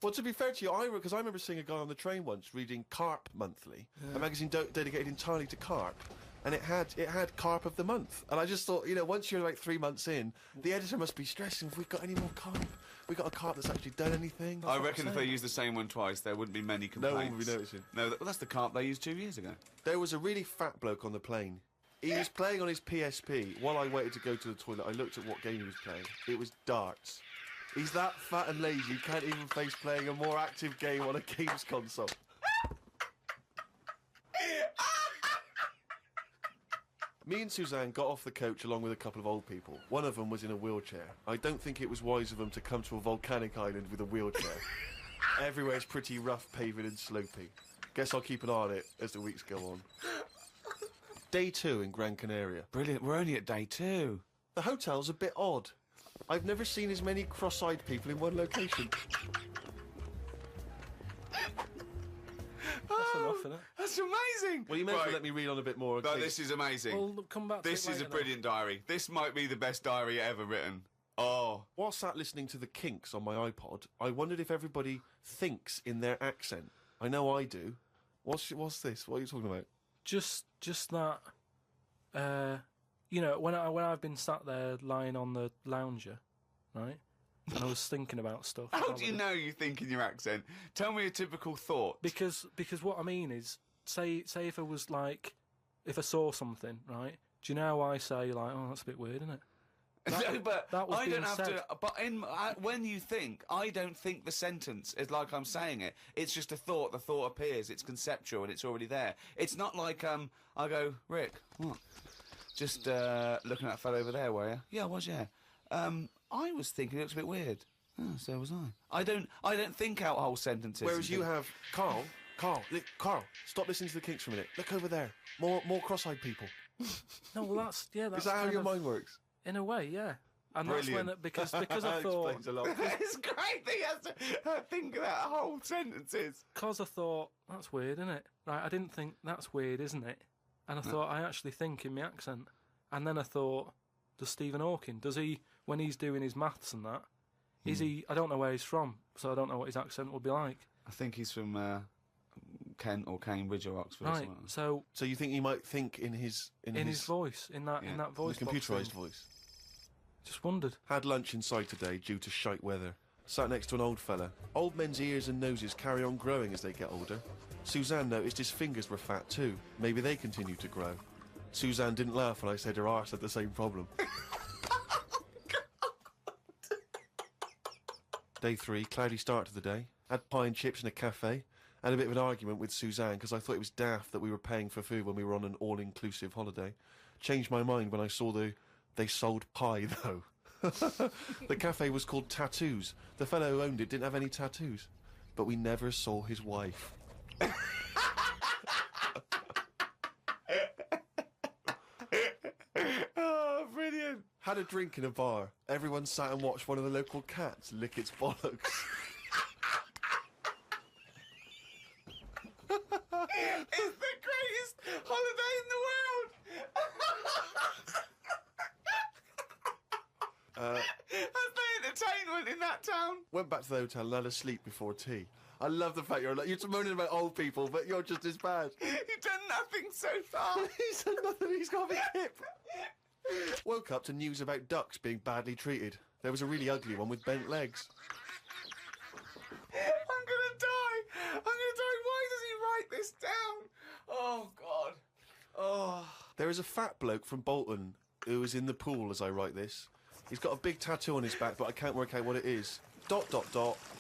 Well, to be fair to you, because I remember seeing a guy on the train once reading Carp Monthly, a magazine dedicated entirely to carp, and it had Carp of the Month. And I just thought, you know, once you're like 3 months in, the editor must be stressing, have we got any more carp? We got a carp that's actually done anything? I reckon if they used the same one twice, there wouldn't be many complaints. No one would be noticing. No, that's the carp they used 2 years ago. There was a really fat bloke on the plane. He was playing on his PSP. While I waited to go to the toilet, I looked at what game he was playing. It was darts. He's that fat and lazy, he can't even face playing a more active game on a games console. Me and Suzanne got off the coach along with a couple of old people. One of them was in a wheelchair. I don't think it was wise of them to come to a volcanic island with a wheelchair. Everywhere's pretty rough paving and slopey. Guess I'll keep an eye on it as the weeks go on. Day 2 in Gran Canaria. Brilliant, we're only at day 2. The hotel's a bit odd. I've never seen as many cross-eyed people in one location. That's enough, isn't it? That's amazing! Well, you may as well let me read on a bit more. No, this is amazing. Well, come back to This it is a later, brilliant diary. This might be the best diary ever written. Oh. While sat listening to the Kinks on my iPod, I wondered if everybody thinks in their accent. I know I do. What's this? What are you talking about? Just that, you know, when I've been sat there lying on the lounger, right, and I was thinking about stuff. How do you know you think in your accent? Tell me a typical thought. Because what I mean is, say if I was like, if I saw something, right, do you know how I say, like, oh, that's a bit weird, isn't it? No, but that was I don't being have said. to. But when you think, I don't think the sentence is like I'm saying it. It's just a thought. The thought appears. It's conceptual and it's already there. It's not like I go, Rick, what? Just looking at that fellow over there, were you? Yeah, I was. Yeah. I was thinking it looks a bit weird. Oh, so was I. I don't think out whole sentences. Whereas you have Carl, stop listening to the Kinks for a minute. Look over there. More cross-eyed people. No, well that's Is that how your mind works? In a way, yeah. And Brilliant. that's when because I thought Explains a lot. It's great that he has to think about whole sentences. Because I thought that's weird, isn't it? Right, I didn't think that's weird, isn't it? And I thought I actually think in my accent. And then I thought, does Stephen Hawking, does he, when he's doing his maths and that, is he? I don't know where he's from, so I don't know what his accent would be like. I think he's from Kent or Cambridge or Oxford. Right. Or something. So you think he might think in his voice, in that voice, the computerised voice. Just wondered. Had lunch inside today due to shite weather. Sat next to an old fella. Old men's ears and noses carry on growing as they get older. Suzanne noticed his fingers were fat too. Maybe they continue to grow. Suzanne didn't laugh when I said her arse had the same problem. Day 3, cloudy start to the day. Had pie and chips in a cafe. Had a bit of an argument with Suzanne because I thought it was daft that we were paying for food when we were on an all-inclusive holiday. Changed my mind when I saw they sold pie, though. The cafe was called Tattoos. The fellow who owned it didn't have any tattoos. But we never saw his wife. Oh, brilliant. Had a drink in a bar. Everyone sat and watched one of the local cats lick its bollocks. It's the greatest holiday in the world. That's the entertainment in that town. Went back to the hotel and had a sleep before tea. I love the fact you're moaning about old people, but you're just as bad. You've done nothing so far. He's done nothing, he's got a big hip. Woke up to news about ducks being badly treated. There was a really ugly one with bent legs. I'm gonna die. Why does he write this down? Oh, God. Oh. There is a fat bloke from Bolton who is in the pool as I write this. He's got a big tattoo on his back, but I can't work out what it is. ...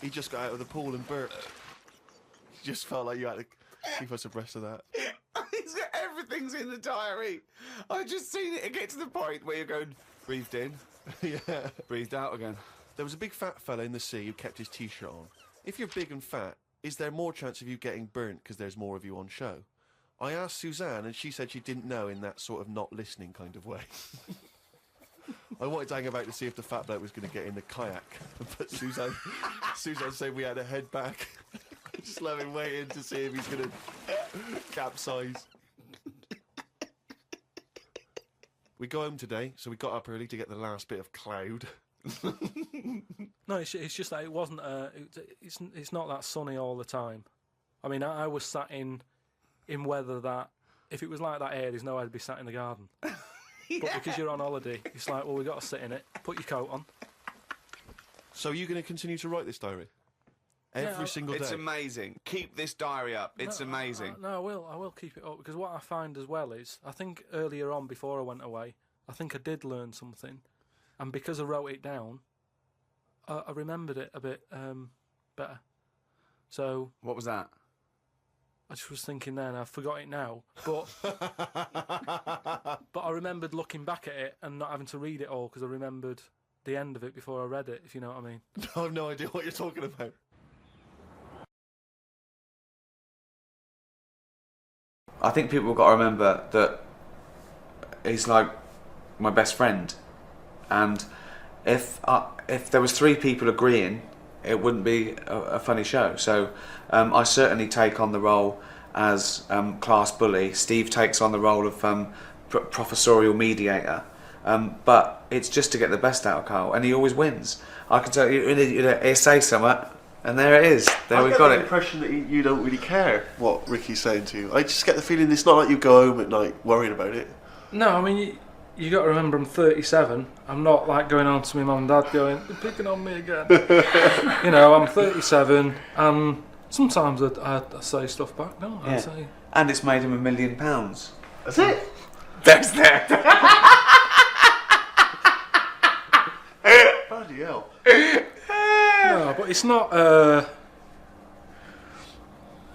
He just got out of the pool and burped. Just felt like you had to keep us abreast of that. He's Everything's in the diary. I've just seen it get to the point where you're going, breathed in, Yeah. breathed out again. There was a big fat fella in the sea who kept his t-shirt on. If you're big and fat, is there more chance of you getting burnt because there's more of you on show? I asked Suzanne, and she said she didn't know in that sort of not listening kind of way. I wanted to hang about to see if the fat bloke was going to get in the kayak, but Suzanne said we had to head back. Just let him wait in to see if he's going to capsize. We go home today, so we got up early to get the last bit of cloud. No, it's just that it wasn't. It's not that sunny all the time. I mean, I was sat in weather that if it was like that here, there's no way I'd be sat in the garden. Yeah. But because you're on holiday, it's like, well, we got to sit in it. Put your coat on. So are you going to continue to write this diary? Every single day? It's amazing. Keep this diary up. It's amazing. No, I will keep it up, because what I find as well is, I think earlier on, before I went away, I think I did learn something, and because I wrote it down, I remembered it a bit better. So what was that? I just was thinking then, I forgot it now, but but I remembered looking back at it and not having to read it all, because I remembered the end of it before I read it, if you know what I mean. I have no idea what you're talking about. I think people have got to remember that he's like my best friend, and if there was 3 people agreeing, it wouldn't be a funny show. So I certainly take on the role as class bully. Steve takes on the role of professorial mediator. But it's just to get the best out of Karl, and he always wins. I can tell you, he say something, and there it is. There we've got it. I get the impression that you don't really care what Ricky's saying to you. I just get the feeling it's not like you go home at night worrying about it. No, I mean, you got to remember I'm 37. I'm not like going on to my mum and dad going, they're picking on me again. You know, I'm 37, and sometimes I say stuff back, no? I say... And it's made him £1 million. That's it? That's there. Bloody hell. No, but it's not...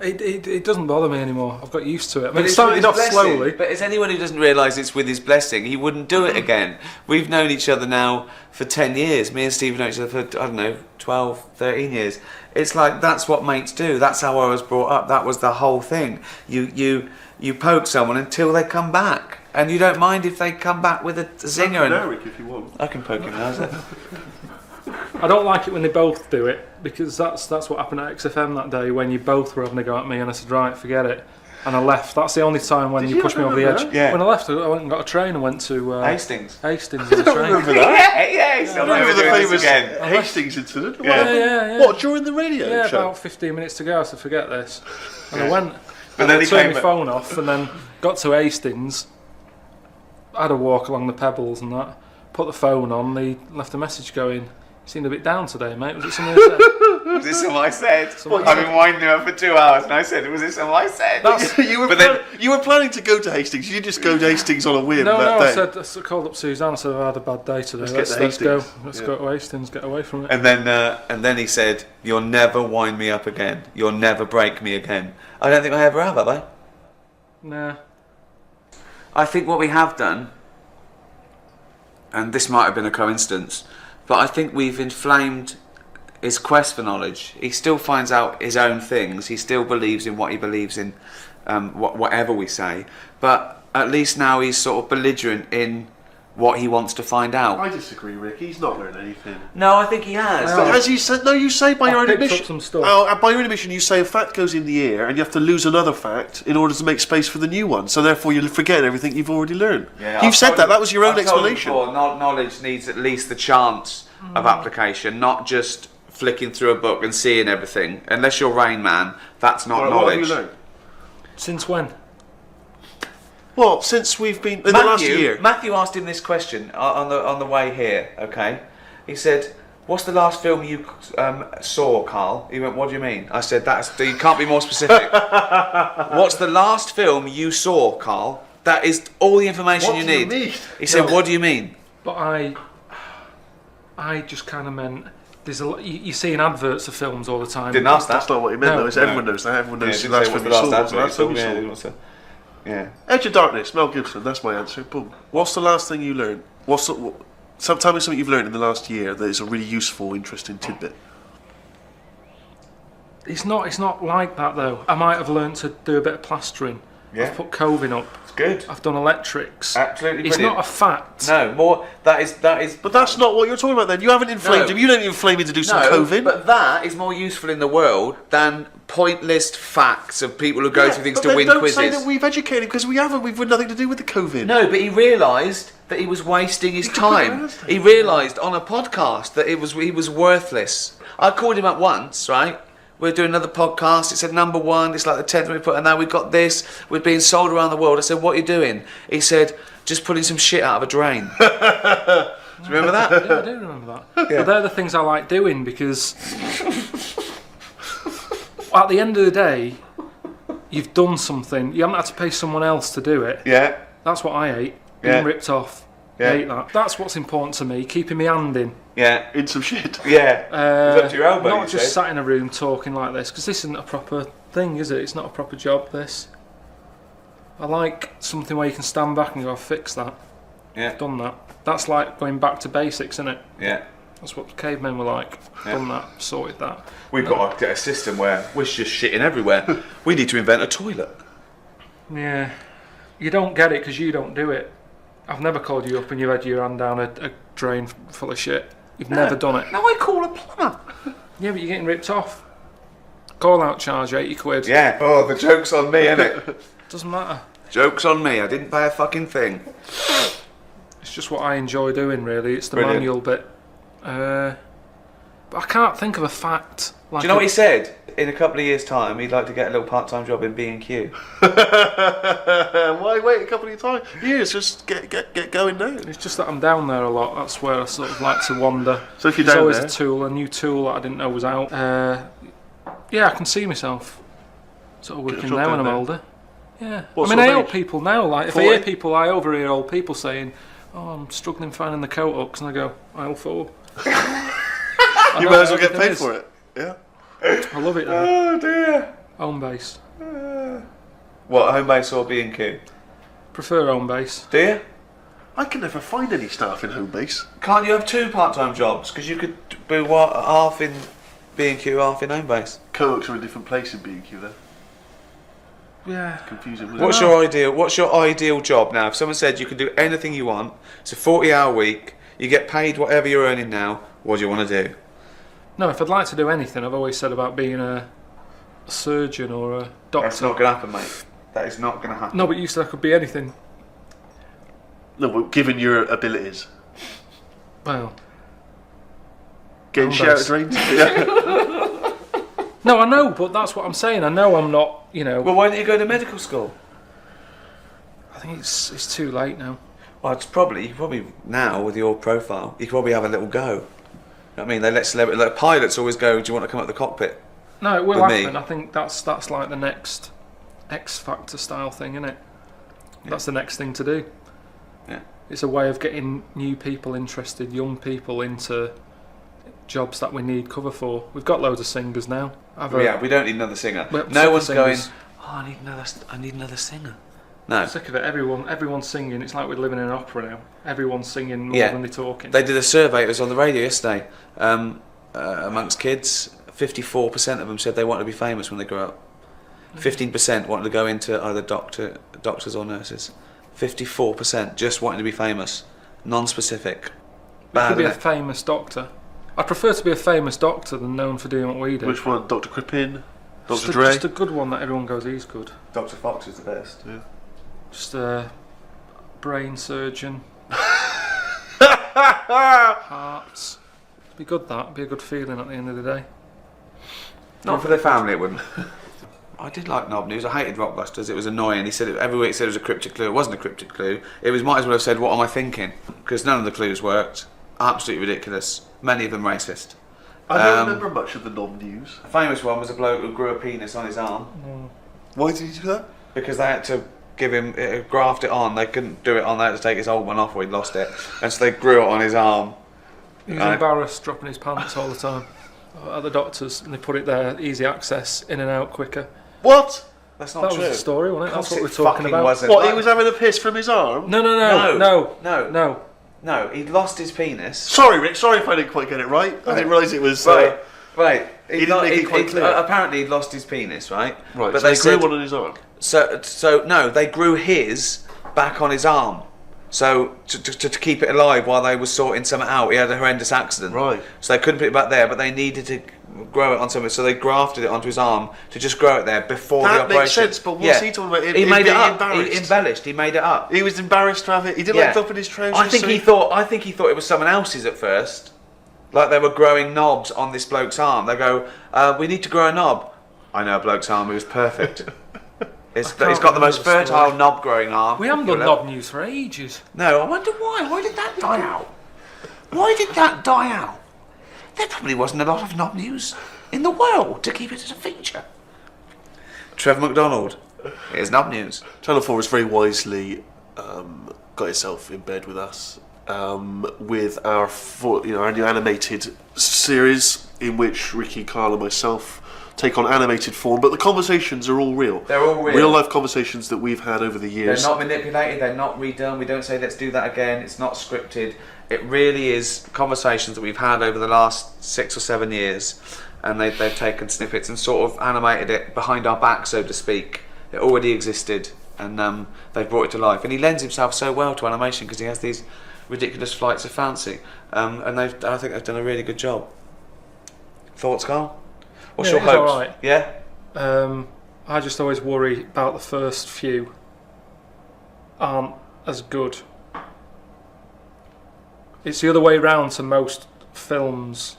It doesn't bother me anymore. I've got used to it. I mean, it's started off slowly. But it's anyone who doesn't realise it's with his blessing, he wouldn't do it again. We've known each other now for 10 years. Me and Steve have known each other for, I don't know, 12, 13 years. It's like, that's what mates do. That's how I was brought up. That was the whole thing. You poke someone until they come back. And you don't mind if they come back with a zinger. And Eric, if you want. I can poke him now, is it? I don't like it when they both do it, because that's what happened at XFM that day when you both were having a go at me, and I said, right, forget it, and I left. That's the only time when you pushed me over the edge. Yeah. When I left, I went and got a train and went to Hastings. Hastings on a train. Remember that? Yeah. Remember the famous Hastings incident? Yeah. What, during the radio Yeah, show? about 15 minutes to go. I said, forget this, and I went. But then I he turned came my phone off, and then got to Hastings. I had a walk along the pebbles and that. Put the phone on. They left a message going, "You seemed a bit down today, mate. Was it something I said?" Was it something I said? I've been winding him up for 2 hours, and I said, was it something I said? You were planning to go to Hastings. You didn't just go to Hastings on a whim No, that day. I called up Suzanne. I said, I've had a bad day today. Let's go. Let's go to Hastings. Get away from it. And then he said, "You'll never wind me up again. You'll never break me again." I don't think I ever have I? Nah. I think what we have done, and this might have been a coincidence, but I think we've inflamed his quest for knowledge. He still finds out his own things. He still believes in what he believes in, whatever we say. But at least now he's sort of belligerent in what he wants to find out. I disagree, Rick. He's not learned anything. No, I think he has. But as you said, you say by your own admission. Some stuff. By your own admission, you say a fact goes in the air, and you have to lose another fact in order to make space for the new one. So therefore, you'll forget everything you've already learned. Yeah, You've said that. That was your own explanation. Knowledge needs at least the chance of application, not just flicking through a book and seeing everything. Unless you're Rain Man, that's not knowledge. What have you learned? Since when? Well, since we've been in the last year. Matthew asked him this question on the way here. Okay, he said, "What's the last film you saw, Karl?" He went, "What do you mean?" I said, "You can't be more specific." What's the last film you saw, Karl? That is all the information you need. What do you mean? He said, "What do you mean?" But I just kind of meant there's a lot. You see in adverts of films all the time. Didn't ask that. That's not what he meant, though. Everyone knows that. Everyone knows the last film you saw. Yeah. Edge of Darkness, Mel Gibson. That's my answer. Boom. What's the last thing you learned? Tell me something you've learned in the last year that is a really useful, interesting tidbit. It's not like that though. I might have learnt to do a bit of plastering. Yeah. I've put coving up. It's good. I've done electrics. Absolutely It's brilliant. not a fact. No, more. That is. But that's not what you're talking about. Then you haven't inflamed him. You don't inflame him to do some coving. But that is more useful in the world than pointless facts of people who go through things to win don't quizzes. say that we've educated him because we haven't. We've got nothing to do with the coving. No, but he realised that he was wasting his time. He realised on a podcast that he was worthless. I called him up once, right? We're doing another podcast. It said number 1. It's like the 10th we put, and now we've got this. We're being sold around the world. I said, what are you doing? He said, just pulling some shit out of a drain. Do you remember that? Yeah, I do remember that. Yeah. But they're the things I like doing because at the end of the day, you've done something. You haven't had to pay someone else to do it. Yeah. That's what I hate. Yeah. Being ripped off. Yeah. I hate that. That's what's important to me. Keeping my hand in. Yeah. In some shit. Yeah. Up to your elbow, not you just said. sat in a room talking like this, because this isn't a proper thing, is it? It's not a proper job, this. I like something where you can stand back and go, I've fixed that. Yeah. I've done that. That's like going back to basics, isn't it? Yeah. That's what cavemen were like. Yeah. Done that, sorted that. We've got to get a system where we're just shitting everywhere. We need to invent a toilet. Yeah. You don't get it because you don't do it. I've never called you up and you've had your hand down a drain full of shit. You've never done it. No, I call a plumber. Yeah, but you're getting ripped off. Call out charge, 80 quid. Yeah. Oh, the joke's on me, innit? Doesn't matter. Joke's on me. I didn't pay a fucking thing. It's just what I enjoy doing, really. It's the Brilliant. manual bit. But I can't think of a fact. Like Do you know what he said? In a couple of years' time, he'd like to get a little part-time job in B&Q. Why wait a couple of years? Just get going now. It's just that I'm down there a lot. That's where I sort of like to wander. So if you're There's down always there- a tool, a new tool that I didn't know was out. Yeah, I can see myself sort of working job there when down I'm there. older. Yeah. What I mean, sort I of hear age? people now, like, if I 40? hear people, I overhear old people saying, oh, I'm struggling finding the coat hooks, and I go, aisle 4. You might as well get paid for it. Yeah. I love it, though. Oh, dear. Home base. What, home base or B&Q? Prefer home base. Do you? I can never find any staff in home base. Can't you have 2 part-time jobs? Because you could do what, half in B&Q, half in home base. Co-ops are a different place in B&Q though. Yeah. Confusing. wasn't What's it? your ideal job now? If someone said you can do anything you want, it's a 40-hour week, you get paid whatever you're earning now, what do you want to do? No, if I'd like to do anything, I've always said about being a surgeon or a doctor. That's not going to happen, mate. That is not going to happen. No, but you said I could be anything. No, but given your abilities. Well, Getting home shit out base. of drains. Yeah. No, I know, but that's what I'm saying. I know I'm not, you know. Well, why don't you go to medical school? I think it's too late now. Well, you probably now with your profile, you could probably have a little go. You know what I mean? They let celebrities, like pilots always go, do you want to come up the cockpit? No, it will With me. happen. I think that's like the next X Factor style thing, isn't it? That's the next thing to do. Yeah. It's a way of getting new people interested, young people into jobs that we need cover for. We've got loads of singers now. Yeah, we don't need another singer. We're sick No of one's going, singers. oh, I need another singer. No. I'm sick of it. Everyone's singing. It's like we're living in an opera now. Everyone's singing more Yeah. than they're talking. They did a survey, it was on the radio yesterday, amongst kids, 54% of them said they wanted to be famous when they grow up. 15% wanted to go into either doctors or nurses. 54% just wanting to be famous. Non-specific. You could be a isn't it? famous doctor. I prefer to be a famous doctor than known for doing what we do. Which one? Dr. Crippen? Just Dr. a, Dre? just a good one that everyone goes, he's good. Dr. Fox is the best. Yeah. Just a brain surgeon. Hearts. Be good, that. Be a good feeling at the end of the day. Not for their family, it wouldn't. I did like Knob News. I hated Rockbusters. It was annoying. He said every week said it was a cryptic clue. It wasn't a cryptic clue. It was might as well have said, "What am I thinking?" Because none of the clues worked. Absolutely ridiculous. Many of them racist. I don't remember much of the non-news. A famous one was a bloke who grew a penis on his arm. Why did he do that? Because they had to give him graft it on. They couldn't do it on. They had to take his old one off, or he'd lost it, and so they grew it on his arm. He was embarrassed dropping his pants all the time at the doctors, and they put it there, easy access, in and out quicker. What? That's not That true. was the story, wasn't it? That's Of what course we're it talking fucking about. wasn't. What, he was having a piss from his arm? No. No, he'd lost his penis. Sorry, Rick, sorry if I didn't quite get it right. I didn't realise it was... Right. He didn't make it quite clear. Apparently he'd lost his penis, right? Right, But so they they grew said, one on his arm. So no, they grew his back on his arm. So to keep it alive while they were sorting something out, he had a horrendous accident. Right. So they couldn't put it back there, but they needed to grow it on something, so they grafted it onto his arm to just grow it there before the That operation. makes sense, but what's he talking about? He made it up. Embarrassed? He embellished. He made it up. He was embarrassed to have it. He didn't like up in his trousers. I think he thought it was someone else's at first. Like they were growing knobs on this bloke's arm. They go, we need to grow a knob. I know a bloke's arm. It was perfect. He's got the most fertile knob growing arm. We haven't done knob news for ages. No, I wonder why. Why did that die out? Why did that die out? There probably wasn't a lot of knob news in the world to keep it as a feature. Trevor McDonald. Here's knob news. Channel 4 has very wisely got itself in bed with us with our our new animated series in which Ricky, Karl and myself take on animated form, but the conversations are all real. They're all real. Real life conversations that we've had over the years. They're not manipulated, they're not redone, we don't say let's do that again, it's not scripted. It really is conversations that we've had over the last 6 or 7 years, and they've taken snippets and sort of animated it behind our back, so to speak. It already existed, and they've brought it to life. And he lends himself so well to animation because he has these ridiculous flights of fancy, and I think they've done a really good job. Thoughts, Karl? What's your hopes? All right. Yeah? I just always worry about the first few aren't as good. It's the other way round to most films,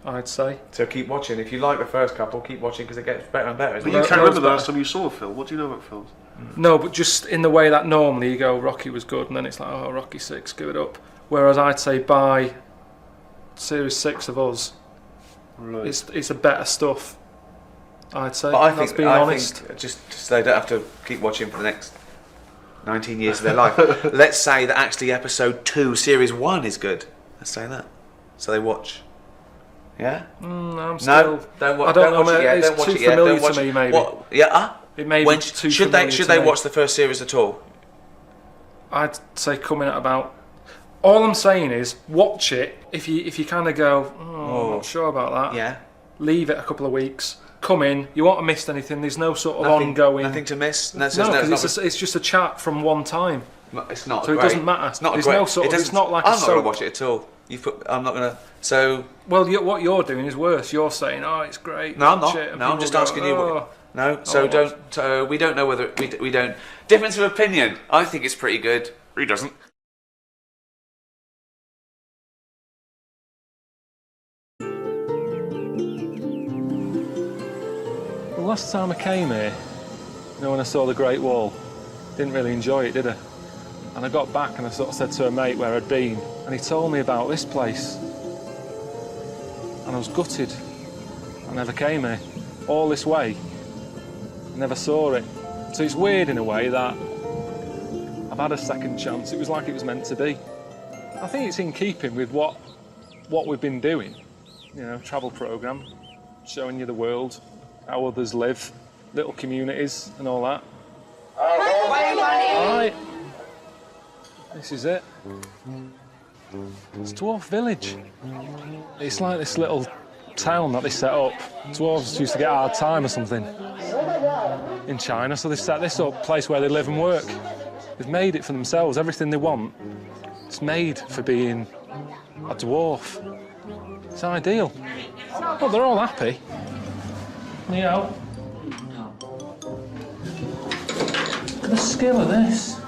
I'd say. So keep watching. If you like the first couple, keep watching because it gets better and better. But you can't remember the last time you saw a film. What do you know about films? No, but just in the way that normally you go, Rocky was good, and then it's like, oh, Rocky 6, give it up. Whereas I'd say by Series 6 of Us, right, it's a better stuff, I'd say. But I That's think, being honest. think just they don't have to keep watching for the next 19 years of their life. Let's say that actually Episode 2, Series 1 is good. Let's say that. So they watch. Yeah? I'm still... No, don't watch. I don't know, watch it yet. it's Don't watch too it yet. familiar Don't watch to me, it. maybe. What? Yeah? It may be too should familiar they to me. watch the first series at all? I'd say coming at about... All I'm saying is, watch it. If you kind of go, I'm not sure about that. Yeah. Leave it a couple of weeks. Come in. You won't have missed anything. There's no sort of ongoing... Nothing to miss? No, because it's just a chat from one time. It's not So great. it doesn't matter. It's not There's great. no sort of... It's not like I'm a not going soap. to watch it at all. I'm not going to... So... Well, what you're doing is worse. You're saying, oh, it's great. No, I'm watch not. it, and No, I'm people just go, asking you. oh. No, so don't... we don't know whether... We don't... Difference of opinion. I think it's pretty good. He doesn't. The last time I came here, when I saw the Great Wall, didn't really enjoy it, did I? And I got back and I sort of said to a mate where I'd been, and he told me about this place. And I was gutted. I never came here. All this way. I never saw it. So it's weird in a way that I've had a second chance. It was like it was meant to be. I think it's in keeping with what we've been doing. You know, travel programme, showing you the world, how others live, little communities and all that. Alright. This is it. It's Dwarf Village. It's like this little town that they set up. Dwarves used to get a hard time or something in China, so they set this up, place where they live and work. They've made it for themselves, everything they want. It's made for being a dwarf. It's ideal. Well, they're all happy. You know. Look at the skill of this.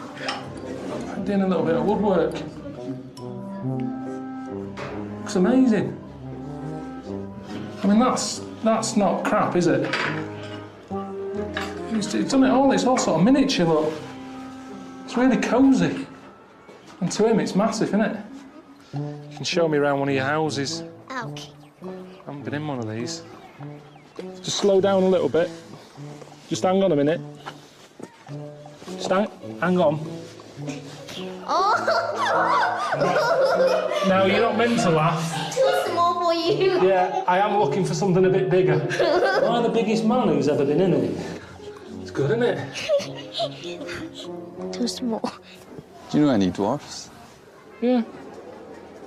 I'm doing a little bit of woodwork. Looks amazing. I mean, that's not crap, is it? It's done it all. It's all sort of miniature, look. It's really cosy. And to him, it's massive, isn't it? You can show me around one of your houses. Ouch. I haven't been in one of these. Just slow down a little bit. Just hang on a minute. Just hang on. Oh! Now, you're not meant to laugh. Too small for you. Yeah, I am looking for something a bit bigger. Am I the biggest man who's ever been in it? good, isn't it? Too small. Do you know any dwarfs? Yeah.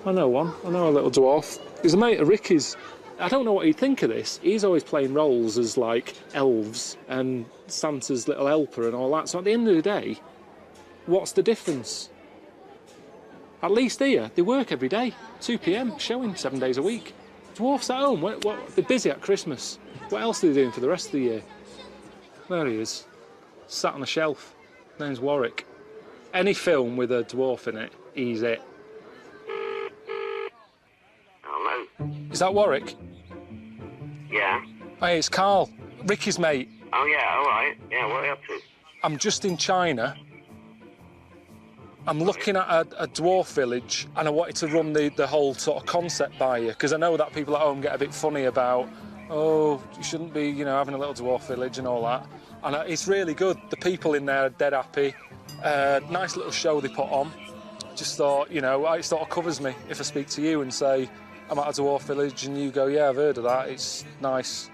I know one. I know a little dwarf. He's a mate of Ricky's. I don't know what he'd think of this. He's always playing roles as, like, elves and Santa's little helper and all that. So at the end of the day, what's the difference? At least here, they work every day. 2 p.m, showing 7 days a week. Dwarfs at home. They're busy at Christmas. What else are they doing for the rest of the year? There he is. Sat on a shelf. Name's Warwick. Any film with a dwarf in it, he's it. Hello? Is that Warwick? Yeah. Hey, it's Karl. Ricky's mate. Oh, yeah, alright. Yeah, what are you up to? I'm just in China. I'm looking at a dwarf village, and I wanted to run the whole sort of concept by you, because I know that people at home get a bit funny about, oh, you shouldn't be, you know, having a little dwarf village and all that. And it's really good. The people in there are dead happy. Nice little show they put on. Just thought, you know, it sort of covers me if I speak to you and say, I'm at a dwarf village, and you go, yeah, I've heard of that. It's nice.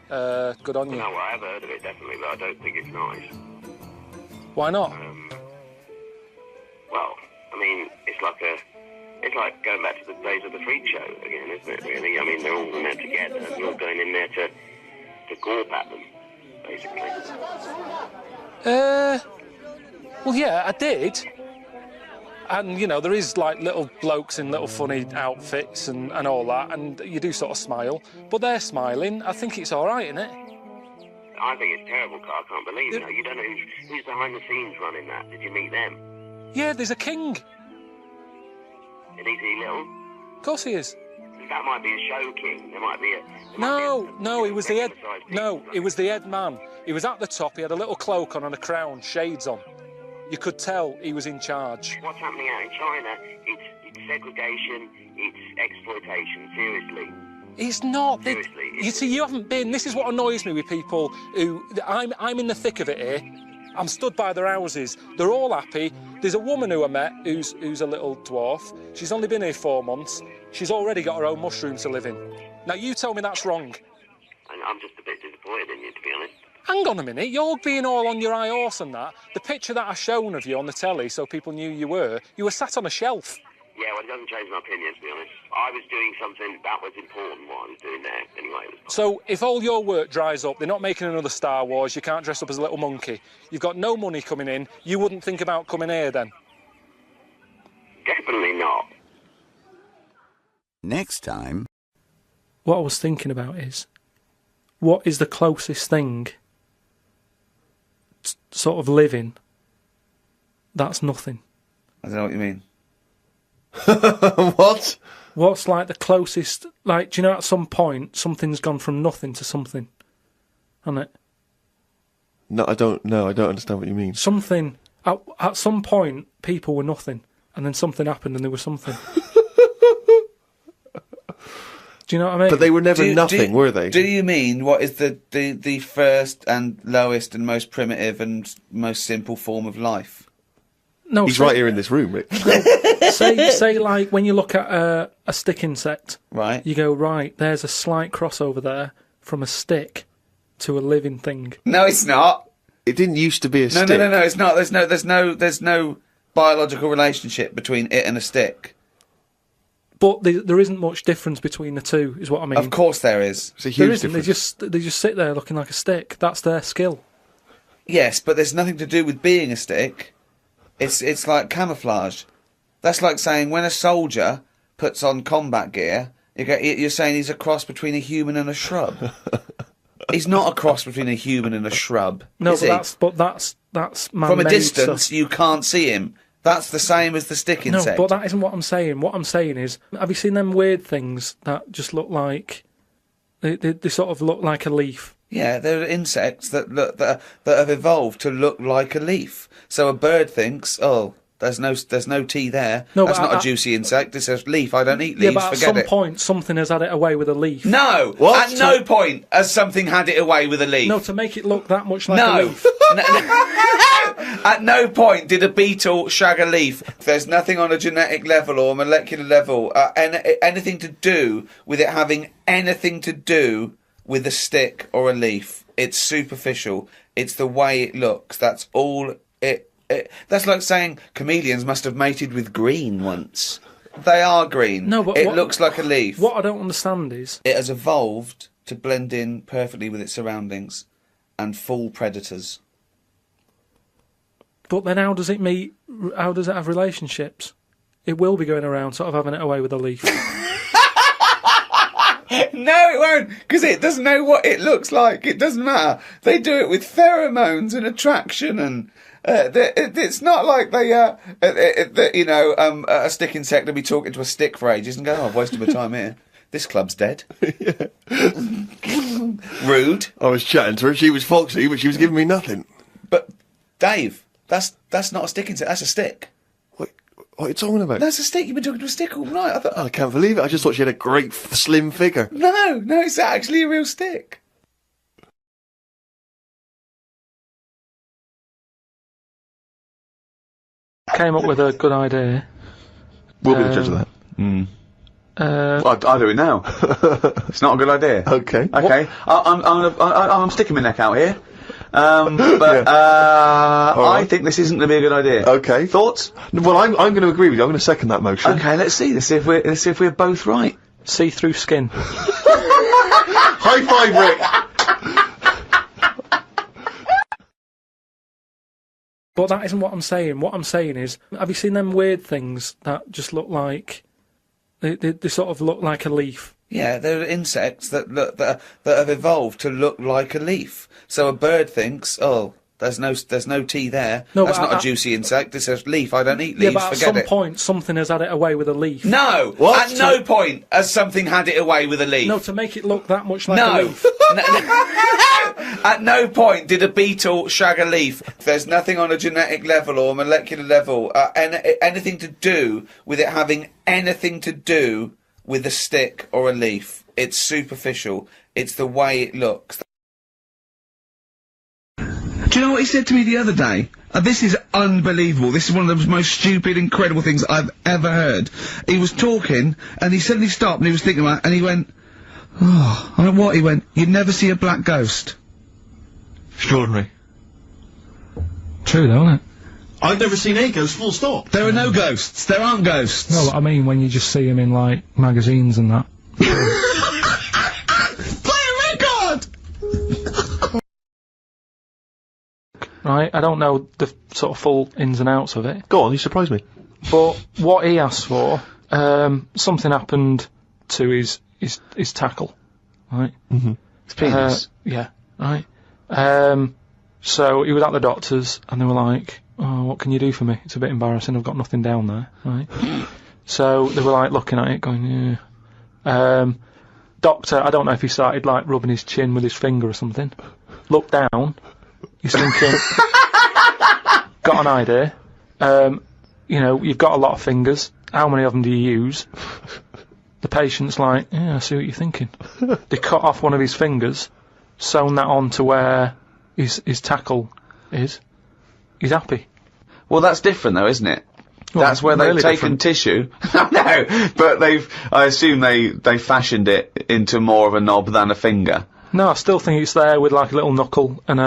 Good on you. No, I have heard of it, definitely, but I don't think it's nice. Why not? Well, I mean, it's like going back to the days of the freak show again, isn't it, really? I mean, they're all in there together, and you're going in there to gorp at them, basically. Well, yeah, I did. And, you know, there is, like, little blokes in little funny outfits and all that, and you do sort of smile. But they're smiling. I think it's all right, isn't it? I think it's terrible, Carl. I can't believe it. You don't know who's behind the scenes running that. Did you meet them? Yeah, there's a king. And is he little? Of course he is. That might be a show king. There might be a... No, he was the head... No, he was the head man. He was at the top, he had a little cloak on and a crown, shades on. You could tell he was in charge. What's happening out in China, it's segregation, it's exploitation, seriously. It's not. Seriously. You see, you haven't been... This is what annoys me with people who... I'm in the thick of it here. I'm stood by their houses. They're all happy. There's a woman who I met who's a little dwarf. She's only been here 4 months. She's already got her own mushrooms to live in. Now, you tell me that's wrong. And I'm just a bit disappointed in you, to be honest. Hang on a minute. You're being all on your high horse and that. The picture that I shown of you on the telly so people knew you were sat on a shelf. Yeah, well, it doesn't change my opinion, to be honest. I was doing something that was important, what I was doing there. Anyway, it was... So, if all your work dries up, they're not making another Star Wars, you can't dress up as a little monkey, you've got no money coming in, you wouldn't think about coming here then? Definitely not. Next time... What I was thinking about is, what is the closest thing sort of living that's nothing? I don't know what you mean. What? What's like the closest, like, do you know at some point something's gone from nothing to something, hasn't it? No, I don't understand what you mean. Something, at some point people were nothing, and then something happened and they were something. Do you know what I mean? But they were never nothing, were they? Do you mean what is the first and lowest and most primitive and most simple form of life? No, he's right here in this room, Rick. No, say like when you look at a stick insect, right? You go, right, there's a slight crossover there from a stick to a living thing. No, it's not. It didn't used to be a stick. No, it's not. There's no biological relationship between it and a stick. But there isn't much difference between the two, is what I mean. Of course there is. It's a huge difference. They just sit there looking like a stick. That's their skill. Yes, but there's nothing to do with being a stick. It's like camouflage. That's like saying when a soldier puts on combat gear, you're saying he's a cross between a human and a shrub. He's not a cross between a human and a shrub. No, is but that's man-made. From a distance, stuff. You can't see him. That's the same as the stick insect. No, but that isn't what I'm saying. What I'm saying is, have you seen them weird things that just look like they sort of look like a leaf? Yeah, there are insects that have evolved to look like a leaf. So a bird thinks, oh, there's no tea there. No, that's not a juicy insect. It's a leaf. I don't eat leaves. Yeah, but Forget at some point, something has had it away with a leaf. No, what? At no point has something had it away with a leaf. No, to make it look that much like a leaf. At no point did a beetle shag a leaf. There's nothing on a genetic level or molecular level, anything to do with it having anything to do with a stick or a leaf. It's superficial. It's the way it looks. That's all it... That's like saying chameleons must have mated with green once. They are green. No, but it looks like a leaf. What I don't understand is... It has evolved to blend in perfectly with its surroundings and fool predators. But then how does it meet... How does it have relationships? It will be going around sort of having it away with a leaf. No, it won't, because it doesn't know what it looks like. It doesn't matter. They do it with pheromones and attraction, and it's not like they, a stick insect will be talking to a stick for ages and go, "Oh, I've wasted my time here. This club's dead." Rude. I was chatting to her. She was foxy, but she was giving me nothing. But Dave, that's not a stick insect. That's a stick. What are you talking about? That's a stick. You've been talking to a stick all night. I can't believe it. I just thought she had a great slim figure. No, it's actually a real stick. Came up with a good idea. We'll be the judge of that. I'll do it now. It's not a good idea. Okay. Okay. I'm sticking my neck out here. I think this isn't going to be a good idea. Okay. Thoughts? Well, I'm going to agree with you. I'm going to second that motion. Okay, let's see if we're both right. See-through skin. High five, Rick. But that isn't what I'm saying. What I'm saying is, have you seen them weird things that just look like... They sort of look like a leaf? Yeah, there are insects that have evolved to look like a leaf. So a bird thinks, oh, there's no tea there. No, that's not a juicy insect. It's a leaf. I don't eat leaves. Yeah, but Forget at some point, something has had it away with a leaf. No! What? At no point has something had it away with a leaf. No, to make it look that much like a leaf. At no point did a beetle shag a leaf. There's nothing on a genetic level or molecular level, anything to do with it having anything to do with a stick or a leaf. It's superficial. It's the way it looks. Do you know what he said to me the other day? This is unbelievable. This is one of the most stupid, incredible things I've ever heard. He was talking, and he suddenly stopped, and he was thinking about it, and he went, "Oh, I don't know what." He went, "You'd never see a black ghost." Extraordinary. True, though, isn't it? I've never seen a ghost, full stop. There are no ghosts. There aren't ghosts. No, I mean when you just see them in, like, magazines and that. Play a record! Right, I don't know the sort of full ins and outs of it. Go on, you surprised me. But what he asked for, something happened to his tackle, right? Mm-hmm. His penis. Yeah, right. So he was at the doctor's, and they were like, "Oh, what can you do for me? It's a bit embarrassing, I've got nothing down there," right? So they were like looking at it, going, "Yeah." Doctor, I don't know if he started like rubbing his chin with his finger or something. Looked down, he's thinking, got an idea. You've got a lot of fingers. How many of them do you use? The patient's like, "Yeah, I see what you're thinking." They cut off one of his fingers, sewn that on to where his tackle is. He's happy. Well, that's different though, isn't it? Well, that's where really they've taken tissue. No, but I assume they fashioned it into more of a knob than a finger. No, I still think it's there with like a little knuckle and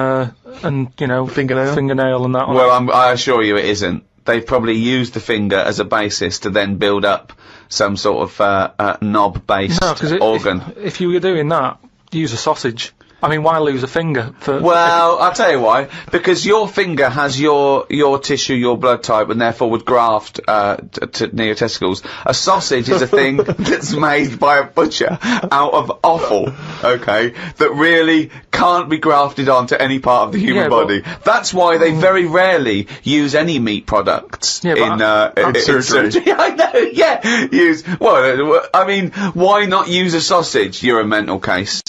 fingernail and that on Well, I assure you it isn't. They've probably used the finger as a basis to then build up some sort of knob-based organ. If you were doing that, use a sausage. I mean, why lose a finger for... Well, I'll tell you why. Because your finger has your tissue, your blood type, and therefore would graft near your testicles. A sausage is a thing that's made by a butcher out of offal, okay, that really can't be grafted onto any part of the human body. That's why they very rarely use any meat products in surgery. I know, yeah. Well, I mean, why not use a sausage? You're a mental case.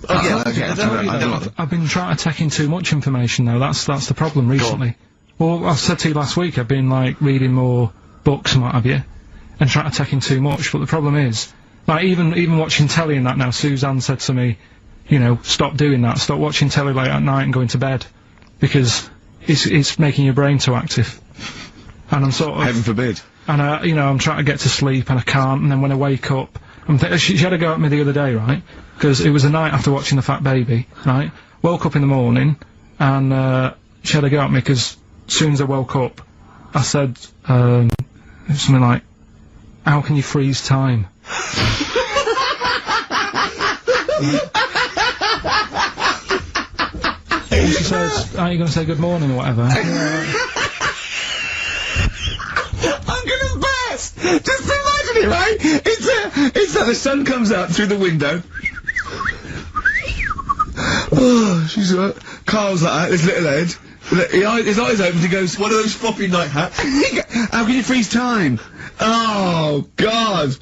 I've been trying to take in too much information though, that's the problem recently. Well, I said to you last week, I've been like reading more books and what have you, and trying to take in too much, but the problem is, like even watching telly and that now, Suzanne said to me, stop doing that, stop watching telly late at night and going to bed, because it's making your brain too active. And I'm sort of... Heaven forbid. And I'm trying to get to sleep and I can't, and then when I wake up, She had a go at me the other day, right? Because it was the night after watching The Fat Baby, right? Woke up in the morning, and she had a go at me because as soon as I woke up, I said something like, "How can you freeze time?" And she says, "Are you going to say good morning or whatever?" I'm gonna burst! Just imagine it, right? It's that the sun comes out through the window. Oh, she's Carl's like that, his little head. His eyes open, he goes, one of those floppy night hats. How can you freeze time? Oh, God.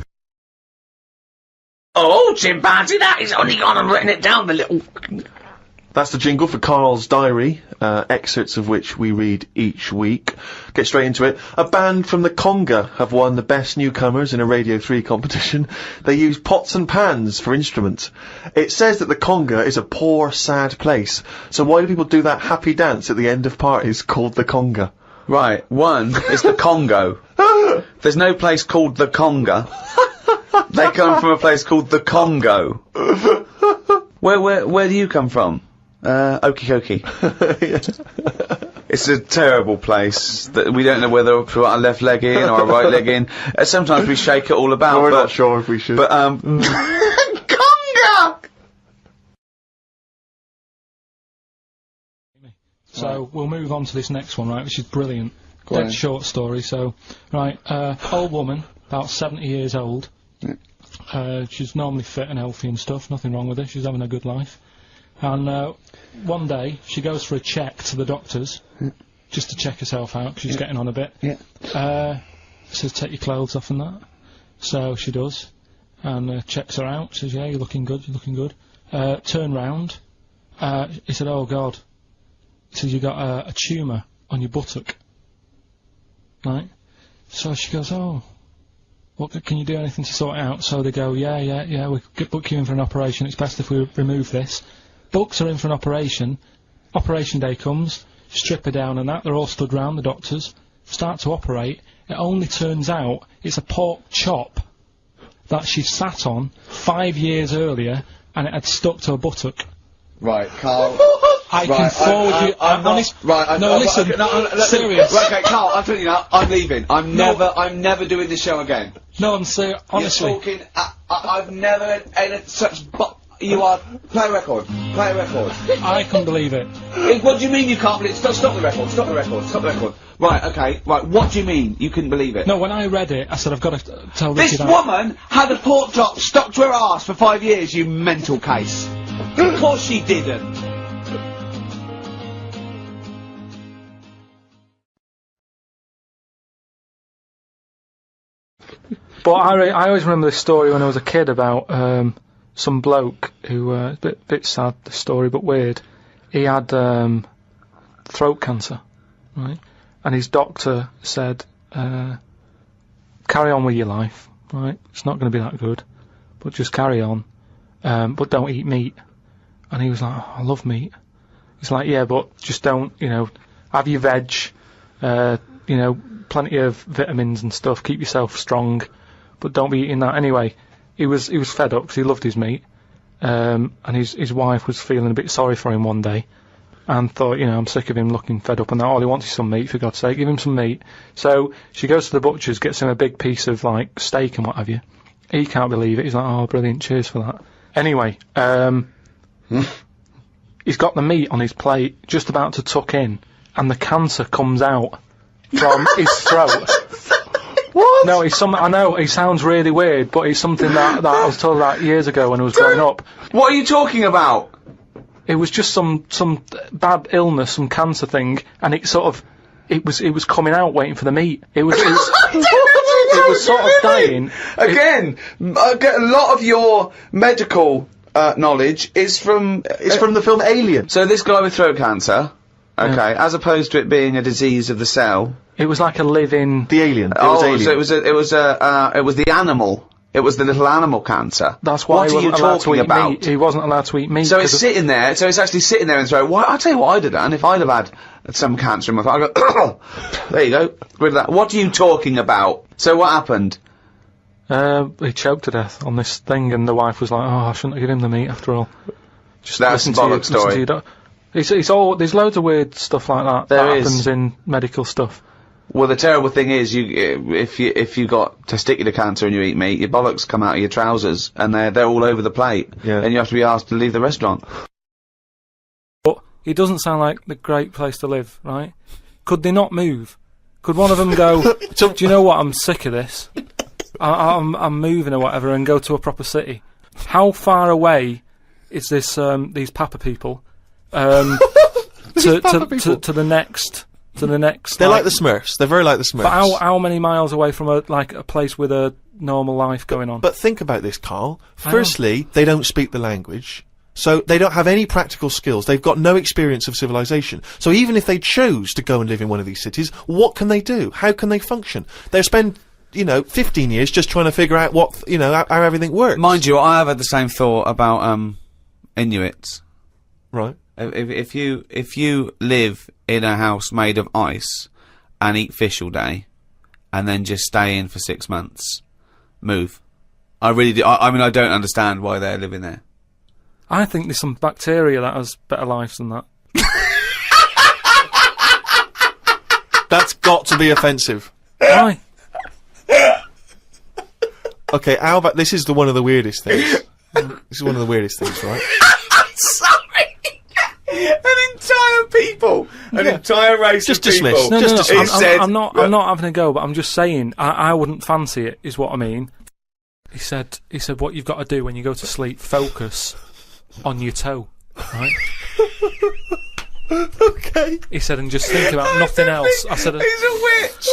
Oh, chimpanzee, that is only gone and written it down, the little... That's the jingle for Carl's diary, excerpts of which we read each week. Get straight into it. A band from the Conga have won the Best Newcomers in a Radio 3 competition. They use pots and pans for instruments. It says that the Conga is a poor, sad place. So why do people do that happy dance at the end of parties called the Conga? Right, one is the Congo. There's no place called the Conga. They come from a place called the Congo. Where do you come from? Okie dokie. It's a terrible place that we don't know whether to put our left leg in or our right leg in. Sometimes we shake it all about. We're not sure if we should. But Conga! So we'll move on to this next one, right, which is brilliant. Dead short story. So, right, old woman, about 70 years old. She's normally fit and healthy and stuff, nothing wrong with her, she's having a good life. And one day, she goes for a check to the doctors, just to check herself out, 'cause she's getting on a bit. Says, take your clothes off and that. So she does, and checks her out, says, yeah, you're looking good, you're looking good. Turn round, he said, oh God. He says, you got a tumour on your buttock. Right? So she goes, oh. What, can you do anything to sort it out? So they go, yeah, we could book you in for an operation, it's best if we remove this. Books are in for an operation, operation day comes, strip her down and that, they're all stood round, the doctors, start to operate, it only turns out it's a pork chop that she sat on 5 years earlier, and it had stuck to her buttock. Right, Carl. I can forward you. I'm honest. Right, no, listen. Serious. Right, okay, Carl, I'm telling you now, I'm leaving. I'm never doing this show again. No, I'm serious. Honestly. You're talking. I've never had such. You are. Play a record. Play a record. I couldn't believe it. What do you mean you can't believe it? Stop the record. Stop the record. Stop the record. Right, okay. Right, what do you mean you couldn't believe it? No, when I read it, I said I've got to tell Ricky that. This woman had a pork chop stuck to her arse for 5 years, you mental case. Of course she didn't. But I always remember this story when I was a kid about some bloke who bit sad, the story, but weird. He had throat cancer, right? And his doctor said, carry on with your life, right? It's not going to be that good, but just carry on, but don't eat meat. And he was like, oh, I love meat. He's like, yeah, but just don't, have your veg, plenty of vitamins and stuff, keep yourself strong, but don't be eating that. Anyway, he was fed up because he loved his meat, and his wife was feeling a bit sorry for him one day, and thought, I'm sick of him looking fed up and that, all he wants is some meat, for God's sake, give him some meat. So she goes to the butcher's, gets him a big piece of, like, steak and what have you. He can't believe it, he's like, oh, brilliant, cheers for that. Anyway, he's got the meat on his plate, just about to tuck in, and the cancer comes out from his throat. What? No, I know, it sounds really weird, but it's something that I was told about years ago when I was growing up. What are you talking about? It was just some bad illness, some cancer thing, and it sort of, it was coming out waiting for the meat. It was sort of dying. Again, a lot of your medical knowledge is from... It's from the film Alien. So this guy with throat cancer, okay, as opposed to it being a disease of the cell... It was like a living... The alien. It was alien. So it was the animal. It was the little animal cancer. That's why he wasn't allowed to eat meat. He wasn't allowed to eat meat. So it's sitting there, so it's actually sitting there and throwing, I'll tell you what I'd have done if I'd have had some cancer in my throat. I'd go, there you go, rid of that. What are you talking about? So what happened? He choked to death on this thing, and the wife was like, "Oh, I shouldn't have given him the meat after all." Just That's a bollock story. It's all. There's loads of weird stuff like that that happens in medical stuff. Well, the terrible thing is, if you got testicular cancer and you eat meat, your bollocks come out of your trousers, and they're all over the plate, and you have to be asked to leave the restaurant. But it doesn't sound like the great place to live, right? Could they not move? Could one of them go, do you know what, I'm sick of this. I'm moving or whatever, and go to a proper city. How far away is this, these Papa people, to the next... They're like the Smurfs. They're very like the Smurfs. But how many miles away from a place with a normal life going on? But think about this, Carl. Firstly, they don't speak the language, so they don't have any practical skills. They've got no experience of civilization. So even if they chose to go and live in one of these cities, what can they do? How can they function? They'll spend, 15 years just trying to figure out what, how everything works. Mind you, I have had the same thought about Inuits. Right. If you live in a house made of ice and eat fish all day, and then just stay in for 6 months, move. I really do. I mean, I don't understand why they're living there. I think there's some bacteria that has better lives than that. That's got to be offensive. Why? Okay, how about this is one of the weirdest things. This is one of the weirdest things, right? Sorry. An entire race just of people. dismiss. I'm not having a go, but I'm just saying I wouldn't fancy it. Is what I mean. He said what you've got to do when you go to sleep, focus on your toe, right? Okay. He said, and just think about nothing else. I said, he's a witch.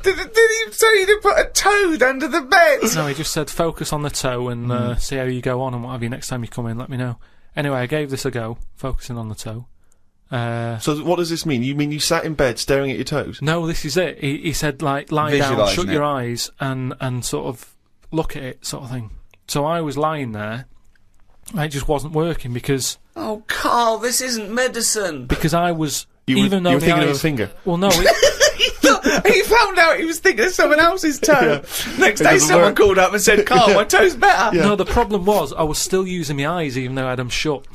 Did he say you to put a toad under the bed? No, he just said focus on the toe and see how you go on and what have you. Next time you come in, let me know. Anyway, I gave this a go, focusing on the toe. So what does this mean? You mean you sat in bed staring at your toes? No, this is it. He said, lie down, shut your eyes, and sort of look at it, sort of thing. So I was lying there, and it just wasn't working because... Oh, Carl, this isn't medicine! Because I was... You were thinking of a finger? Well, no, he found out he was thinking of someone else's toe. Yeah. Next day someone called up and said, Carl, my toe's better. Yeah. No, the problem was I was still using my eyes even though I had them shut.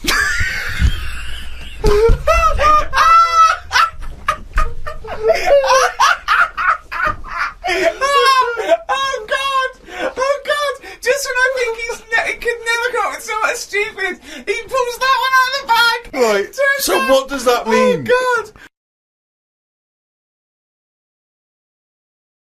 Oh God! Just when I think he could never come up with something stupid, he pulls that one out of the bag! Right, so what does that mean? Oh God!